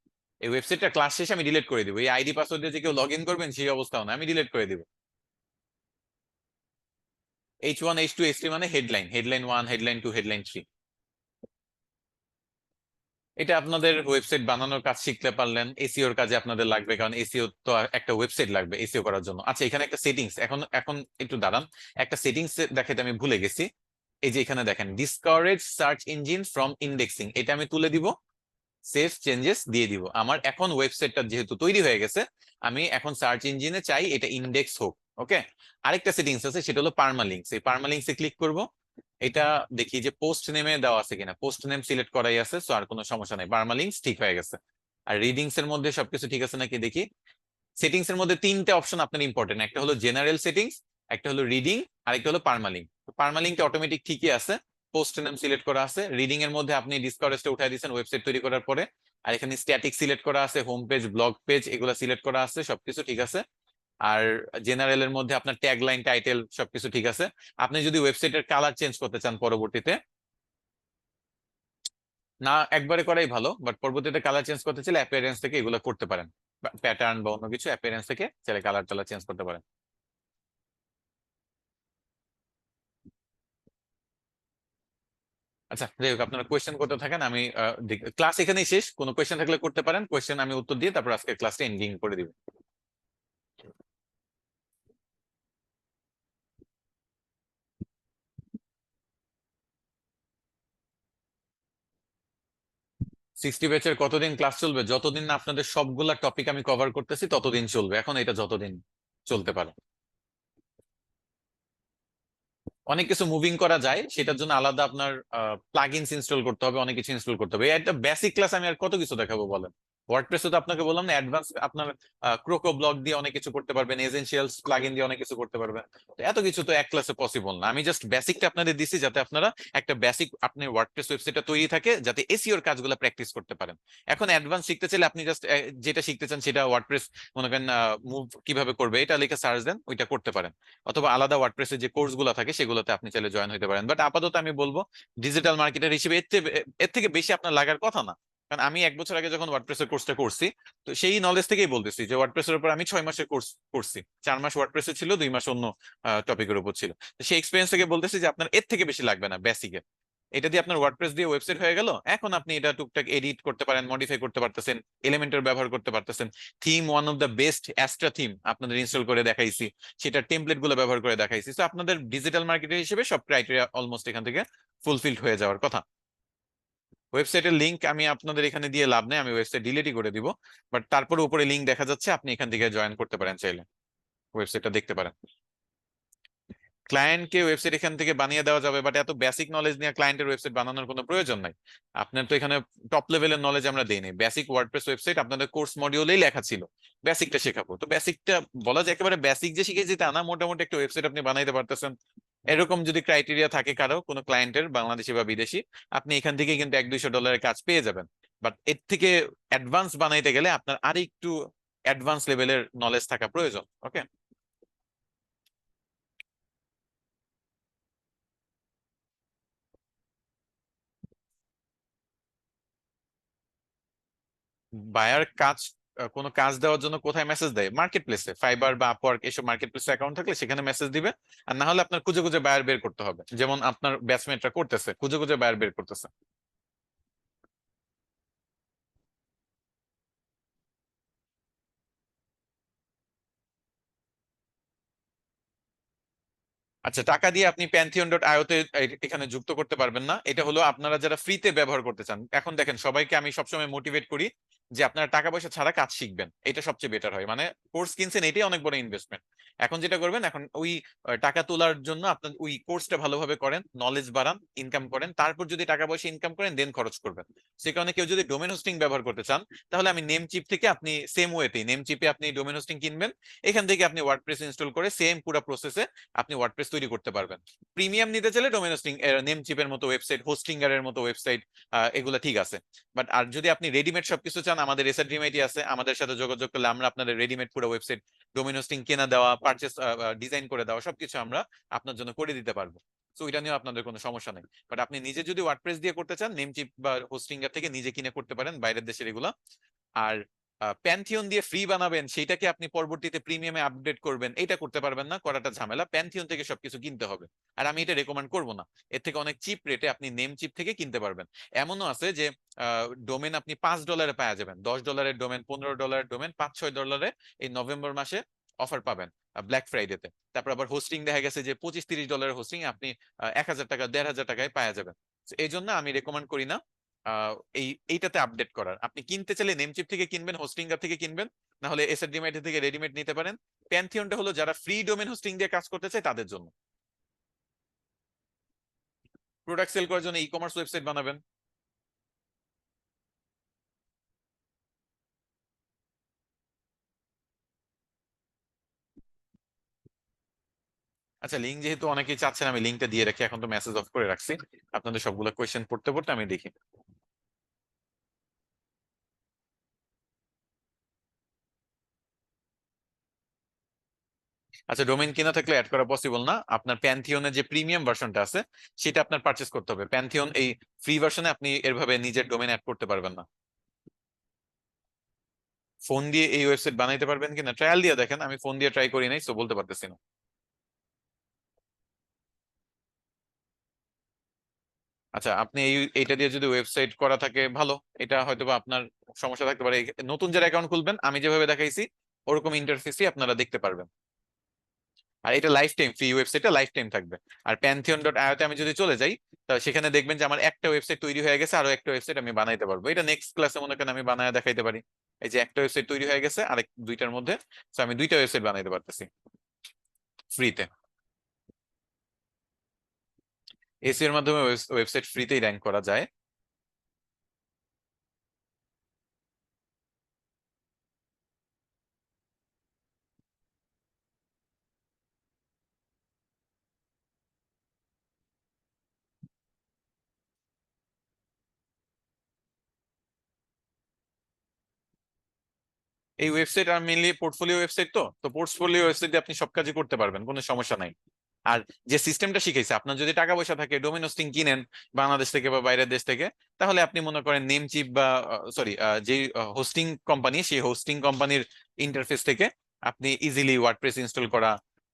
এই ওয়েবসাইটটা ক্লাস শেষে আমি ডিলিট করে দিব। এই আইডি পাসওয়ার্ড দিয়ে যে কেউ লগ ইন করবেন সেই অবস্থাও না, আমি ডিলিট করে দিব। H1 H2 H3 মানে হেডলাইন, হেডলাইন 1, হেডলাইন 2, হেডলাইন 3। এটা আপনাদের ওয়েবসাইট বানানোর কাজ শিখতে পারলেন, এসইওর কাজে আপনাদের লাগবে, কারণ এসইও তো একটা ওয়েবসাইট লাগবে এসইও করার জন্য। আচ্ছা, এখানে একটা সেটিংস, এখন এখন একটু দাঁড়ান, একটা সেটিংস দেখাতে আমি ভুলে গেছি। এই যে এখানে দেখেন, discourage search engine from indexing, এটা আমি তুলে দিব, সেভ চেঞ্জেস দিয়ে দিব। আমার এখন ওয়েবসাইটটা যেহেতু তৈরি হয়ে গেছে, আমি এখন সার্চ ইঞ্জিনে চাই এটা ইন্ডেক্স হোক। ওকে, আরেকটা সেটিংস আছে, সেটা হলো পার্মালিঙ্কস। এই পার্মালিঙ্কসে ক্লিক করব। এটা দেখি যে পোস্ট নেমে দেওয়া আছে কিনা, পোস্ট নেম সিলেক্ট করাই আছে, সো আর কোনো সমস্যা নেই, পার্মালিঙ্কস ঠিক হয়ে গেছে। আর রিডিংস এর মধ্যে সবকিছু ঠিক আছে নাকি দেখি। সেটিংস এর মধ্যে তিনটে অপশন আপনার ইম্পর্টেন্ট, একটা হলো জেনারেল সেটিংস, একটা হলো রিডিং, আর একটা হলো পার্মালিঙ্ক। পার্মালিঙ্কটা অটোমেটিক ঠিকই আছে, পোস্ট নেম সিলেক্ট করা আছে। রিডিং এর মধ্যে আপনি ডিসকারেজটা উঠাই দিয়েছেন ওয়েবসাইট তৈরি করার পরে। আর এখানে স্ট্যাটিক সিলেক্ট করা আছে, হোম পেজ, ব্লগ পেজ, এগুলো সিলেক্ট করা আছে, সবকিছু ঠিক আছে। আর জেনারেল এর মধ্যে আপনার ট্যাগ লাইন, টাইটেল সবকিছু ঠিক আছে। আপনি যদি ওয়েবসাইটের কালার চেঞ্জ করতে চান পরবর্তীতে, না একবারে করাই ভালো, বাট পরবর্তীতে কালার চেঞ্জ করতে চাইলে অ্যাপিয়ারেন্স থেকে এগুলো করতে পারেন, প্যাটার্ন বা অন্য কিছু অ্যাপিয়ারেন্স থেকে চাইলে কালার টালার চেঞ্জ করতে পারেন। আচ্ছা, যাই হোক, আপনারা কোয়েশ্চেন করতে থাকেন, আমি ক্লাস এখানেই শেষ, কোনো কোয়েশ্চেন থাকলে করতে পারেন, কোয়েশ্চেন আমি উত্তর দিয়ে তারপর আজকে ক্লাসটা এন্ডিং করে দিব। 60 ব্যাচের কতদিন ক্লাস চলবে? যতদিন না আপনাদের সবগুলা টপিক আমি কভার করতেছি ততদিন চলবে, এখন এটা যতদিন চলতে পারে। অনেক কিছু মুভিং করা যায়, সেটার জন্য আলাদা আপনার প্লাগইনস ইনস্টল করতে হবে, অনেক কিছু ইনস্টল করতে হবে। এই একটা বেসিক ক্লাস আমি আর কত কিছু দেখাবো বলেন। ওয়ার্ডপ্রেসে তো আপনাকে বললাম না, অ্যাডভান্স আপনার ক্রোকো ব্লক দিয়ে অনেক কিছু করতে পারবেন, এসেনশিয়ালস প্লাগইন দিয়ে অনেক কিছু করতে পারবেন। তো এত কিছু তো এক ক্লাসে পসিবল না। আমি জাস্ট বেসিকটা আপনাদের দিছি যাতে আপনারা একটা বেসিক আপনি ওয়ার্ডপ্রেস ওয়েবসাইটটা তৈরি থাকে, যাতে এসইওর কাজগুলো প্র্যাকটিস করতে পারেন। এখন অ্যাডভান্স শিখতে চাইলে আপনি জাস্ট যেটা শিখতে চান সেটা ওয়ার্ডপ্রেস মনে করেন মুভ কিভাবে করবে এটা লিখে সার্চ দেন, ওইটা করতে পারেন। অথবা আলাদা ওয়ার্ডপ্রেসের যে কোর্স গুলো থাকে সেগুলোতে আপনি চাইলে জয়েন হতে পারেন। বাট আপাতত আমি বলবো ডিজিটাল মার্কেটার হিসেবে এর থেকে বেশি আপনার লাগার কথা না। কারণ আমি 1 বছর আগে যখন ওয়ার্ডপ্রেসের কোর্সটা করছি, তো সেই নলেজ থেকেই বলতেছি যে ওয়ার্ডপ্রেসের উপর আমি 6 মাসের কোর্স করছি। 4 মাস ওয়ার্ডপ্রেসে ছিল, 2 মাস অন্য টপিকের উপর ছিল। তো সেই এক্সপিরিয়েন্স থেকে বলতেছি যে আপনার এর থেকে বেশি লাগবে না বেসিকে। এটা দিয়ে আপনার ওয়ার্ডপ্রেস দিয়ে ওয়েবসাইট হয়ে গেল, এখন আপনি এটা টুকটাক এডিট করতে পারেন, মডিফাই করতে পারতেছেন, এলিমেন্টের ব্যবহার করতে পারতেছেন। Theme, one of the best Astra theme আপনাদের ইনস্টল করে দেখাইছি, সেটা টেমপ্লেট গুলো ব্যবহার করে দেখাইছি। তো আপনাদের ডিজিটাল মার্কেটার হিসেবে সব ক্রাইটেরিয়া অলমোস্ট এখান থেকে ফুলফিলড হয়ে যাওয়ার কথা। ওয়েবসাইটের লিংক আমি আপনাদের এখানে দিয়ে লাভ নেই, আমি ওয়েবসাইট ডিলিটই করে দিব। বাট তারপরে উপরে লিংক দেখা যাচ্ছে, আপনি এখান থেকে জয়েন করতে পারেন চাইলে, ওয়েবসাইটটা দেখতে পারেন। ক্লায়েন্টকে ওয়েবসাইট এখান থেকে বানিয়ে দেওয়া যাবে, বাট এত বেসিক নলেজ নিয়ে ক্লায়েন্টের ওয়েবসাইট বানানোর কোনো প্রয়োজন নাই। আপনার তো এখানে টপ লেভেলের নলেজ আমরা দেইনি। বেসিক ওয়ার্ডপ্রেস ওয়েবসাইট আপনাদের কোর্স মডিউলেই লেখা ছিল, বেসিকটা শেখাবো। তো বেসিকটা বলা যায় একেবারে বেসিক যে শিখেছি তা না, মোটামুটি একটা ওয়েবসাইট আপনি বানাইতে পারতেছেন। এরকম যদি ক্রাইটেরিয়া থাকে কারো কোনো ক্লায়েন্টের, বাংলাদেশি বা বিদেশি, আপনি এখান থেকে কিন্তু 100-200 ডলারের কাজ পেয়ে যাবেন। বাট এর থেকে অ্যাডভান্স বানাইতে গেলে আপনার আর একটু অ্যাডভান্স লেভেলের নলেজ থাকা প্রয়োজন। ওকে। বায়ার কাজ কোনো কাজ দেওয়ার জন্য কোথায় মেসেজ দেয়? মার্কেট প্লেসে, ফাইবার বা আপওয়ার্ক এসব মার্কেট প্লেসে অ্যাকাউন্ট থাকলে সেখানে মেসেজ দিবে। আর না হলে আপনার খুঁজে খুঁজে বায়ার বের করতে হবে, যেমন আপনার ব্যাচমেটরা করতেছে, খুঁজে খুঁজে বায়ার বের করতেছে। আচ্ছা, টাকা দিয়ে আপনি pantheon.io তে এখানে যুক্ত করতে পারবেন না। এটা হলো আপনারা যারা ফ্রিতে ব্যবহার করতে চান। এখন দেখেন, সবাইকে আমি সবসময় মোটিভেট করি যে আপনারা টাকা পয়সা ছাড়া কাজ শিখবেন, এটা সবচেয়ে বেটার হয়। মানে কোর্স কিনছেন, এটাই অনেক বড় ইনভেস্টমেন্ট। এখন যেটা করবেন, এখন ওই টাকা তোলার জন্য আপনার ওই কোর্সটা ভালোভাবে করেন, নলেজ বাড়ান, ইনকাম করেন, তারপর যদি টাকা পয়সা ইনকাম করেন দেন খরচ করবেন। সে কারণে কেউ যদি ডোমেন হোস্টিং ব্যবহার করতে চান, তাহলে আমি নেমচিপ থেকে আপনি সেম ওয়েতে নেমচিপে আপনি ডোমেন হোস্টিং কিনবেন। এখান থেকে আপনি ওয়ার্ডপ্রেস ইনস্টল করে সেম পুরো প্রসেসে আপনি ওয়ার্ডপ্রেস তৈরি করতে পারবেন। প্রিমিয়াম নিতে চাইলে ডোমেন হোস্টিং, নেমচিপের মতো ওয়েবসাইট, হোস্টিঙ্গার এর মতো ওয়েবসাইট, এগুলা ঠিক আছে। বাট আর যদি আপনি রেডিমেড সবকিছু চান, আমাদের এসআরডিএমআইটি আছে, আমাদের সাথে যোগাযোগ করলে আমরা আপনাদের রেডিমেড পুরো ওয়েবসাইট, ডোমেন হোস্টিং কেনা দেওয়া, পারচেস, ডিজাইন করে দেওয়া, সবকিছু আমরা আপনার জন্য করে দিতে পারবো। তো এটা নিয়েও আপনাদের কোনো সমস্যা নেই। বাট আপনি নিজে যদি ওয়ার্ডপ্রেস দিয়ে করতে চান, নেমচিপ বা হোস্টিঙ্গার থেকে নিজে কিনে করতে পারেন, বাইরের দেশের এগুলা। আর প্যান্থিয়ন দিয়ে ফ্রি বানাবেন, সেটাকে আপনি পরবর্তীতে প্রিমিয়ামে আপডেট করবেন, এটা করতে পারবেন না, করাটা ঝামেলা। প্যান্থিয়ন থেকে সবকিছু কিনতে হবে, আর আমি এটা রেকমেন্ড করবো না। এর থেকে অনেক চিপ রেটে আপনি নেম চিপ থেকে কিনতে পারবেন। এমনও আছে যে ডোমেন আপনি $5 পাওয়া যাবেন, $10 ডোমেন, $15 ডোমেন, $5-6 এই নভেম্বর মাসে অফার পাবেন ব্ল্যাক ফ্রাইডেতে। তারপর আবার হোস্টিং দেখা গেছে যে $25-30 হোস্টিং আপনি 1,000 টাকা, 1,500 টাকায় পাওয়া যাবেন। এই জন্য আমি রেকমেন্ড করি না এইটাতে আপডেট করার। আপনি কিনতে চাইলে নেমচিপ থেকে কিনবেন, হোস্টিঙ্গার থেকে কিনবেন, না হলে এসএডিএমআই থেকে রেডিমেড নিতে পারেন। প্যান্থিয়নটা হলো যারা ফ্রি ডোমেন হোস্টিং দিয়ে কাজ করতে চায় তাদের জন্য। প্রোডাক্ট সেল করার জন্য ই কমার্স ওয়েবসাইট বানাবেন। আচ্ছা, লিঙ্ক যেহেতু অনেকেই চাচ্ছেন, আমি লিঙ্কটা দিয়ে রাখি। এখন তো মেসেজ অফ করে রাখছি, আপনাদের সবগুলো কোয়েশ্চেন পড়তে পড়তে আমি দেখি। আচ্ছা, ডোমেইন কেনা থাকলে অ্যাড করা পসিবল না। আপনার প্যান্থিয়নের যে প্রিমিয়াম ভার্সনটা আছে সেটা আপনার পারচেস করতে হবে। প্যান্থিয়ন এই ফ্রি ভার্সনে আপনি এরভাবে নিজের ডোমেইন অ্যাড করতে পারবেন না। ফোন দিয়ে এই ওয়েবসাইট বানাইতে পারবেন কিনা ট্রায়াল দিয়ে দেখেন, আমি ফোন দিয়ে ট্রাই করি নাই, তো বলতে পারতেছি না। আচ্ছা, আপনি এইটা দিয়ে যদি ওয়েবসাইট করা থাকে ভালো, এটা হয়তো বা আপনার সমস্যা থাকতে পারে। নতুন যারা অ্যাকাউন্ট খুলবেন, আমি যেভাবে দেখাইছি ওরকম ইন্টারফেসই আপনারা দেখতে পারবেন। আর এটা লাইফ টাইম, ফ্রি ওয়েবসাইটটা লাইফ টাইম থাকবে। আর প্যান্থিয়ন.io তে আমি যদি চলে যাই, তা সেখানে দেখবেন যে আমার একটা ওয়েবসাইট তৈরি হয়ে গেছে, আরো একটা ওয়েবসাইট আমি বানাইতে পারবো। এটা নেক্সট ক্লাসে মনে করেন আমি বানায় দেখাইতে পারি। এই যে একটা ওয়েবসাইট তৈরি হয়ে গেছে আরেক দুইটার মধ্যে, তো আমি দুইটা ওয়েবসাইট বানাইতে পারতেছি ফ্রিতে। এসইও এর মাধ্যমে ওয়েবসাইট ফ্রিতেই র্যাঙ্ক করা যায়। এই ওয়েবসাইট আর মেইনলি পোর্টফোলিও ওয়েবসাইট, তো তো পোর্টফোলিও ওয়েবসাইট দিয়ে আপনি সব কাজই করতে পারবেন, কোনো সমস্যা নাই। আর যে সিস্টেমটা শিখেছে, আপনার যদি টাকা পয়সা থাকে, ডোমেন হোস্টিং কিনেন বাংলাদেশ থেকে বা বাইরের দেশ থেকে, তাহলে আপনি মনে করেন নেম চিপ বা সরি, যে হোস্টিং কোম্পানি, সেই হোস্টিং কোম্পানির ইন্টারফেস থেকে আপনি ইজিলি ওয়ার্ডপ্রেস ইনস্টল করা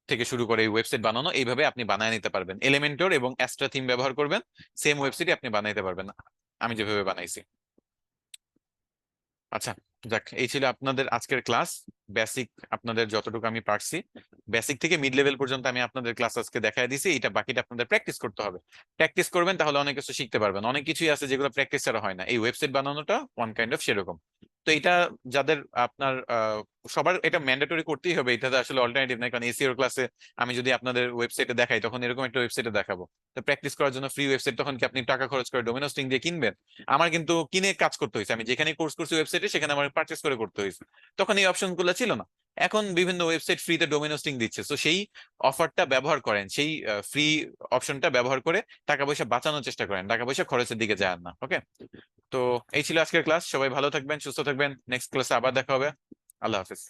থেকে শুরু করে এই ওয়েবসাইট বানানো, এইভাবে আপনি বানায় নিতে পারবেন। এলিমেন্টর এবং অ্যাস্ট্রা থিম ব্যবহার করবেন, সেম ওয়েবসাইটই আপনি বানাইতে পারবেন আমি যেভাবে বানাইছি। আচ্ছা, যাক, এই ছিল আপনাদের আজকের ক্লাস। বেসিক আপনাদের যতটুকু আমি পারছি, বেসিক থেকে মিড লেভেল পর্যন্ত আমি আপনাদের ক্লাস আজকে দেখাই দিছি। এটা বাকিটা আপনাদের প্র্যাকটিস করতে হবে। প্র্যাকটিস করবেন তাহলে অনেক কিছু শিখতে পারবেন। অনেক কিছুই আছে যেগুলো প্র্যাকটিস ছাড়া হয় না, এই ওয়েবসাইট বানানোটা ওয়ান কাইন্ড অফ সেরকম। তো এটা যাদের আপনার সবার এটা ম্যান্ডেটরি করতেই হবে, এটাতে আসলে অল্টারনেটিভ নাই। কারণ এসিওর ক্লাসে আমি যদি আপনাদের ওয়েবসাইটে দেখাই, তখন এরকম একটা ওয়েবসাইটে দেখাবো। তো প্র্যাকটিস করার জন্য ফ্রি ওয়েবসাইট তখন কি আপনি টাকা খরচ করে ডোমেন হোস্টিং দিয়ে কিনবেন? আমার কিন্তু কিনে কাজ করতে হয়েছে। আমি যেখানে কোর্স করছি ওয়েবসাইটে, সেখানে আমার পারচেস করে করতে হয়েছে। তখন এই অপশন গুলো ছিল না। এখন বিভিন্ন ওয়েবসাইট ফ্রিতে ডোমেন হোস্টিং দিচ্ছে, তো সেই অফারটা ব্যবহার করেন, সেই ফ্রি অপশনটা ব্যবহার করে টাকা পয়সা বাঁচানোর চেষ্টা করেন, টাকা পয়সা খরচের দিকে যান না। ওকে, তো এই ছিল আজকের ক্লাস। সবাই ভালো থাকবেন, সুস্থ থাকবেন। নেক্সট ক্লাসে আবার দেখা হবে। আল্লাহ হাফিজ।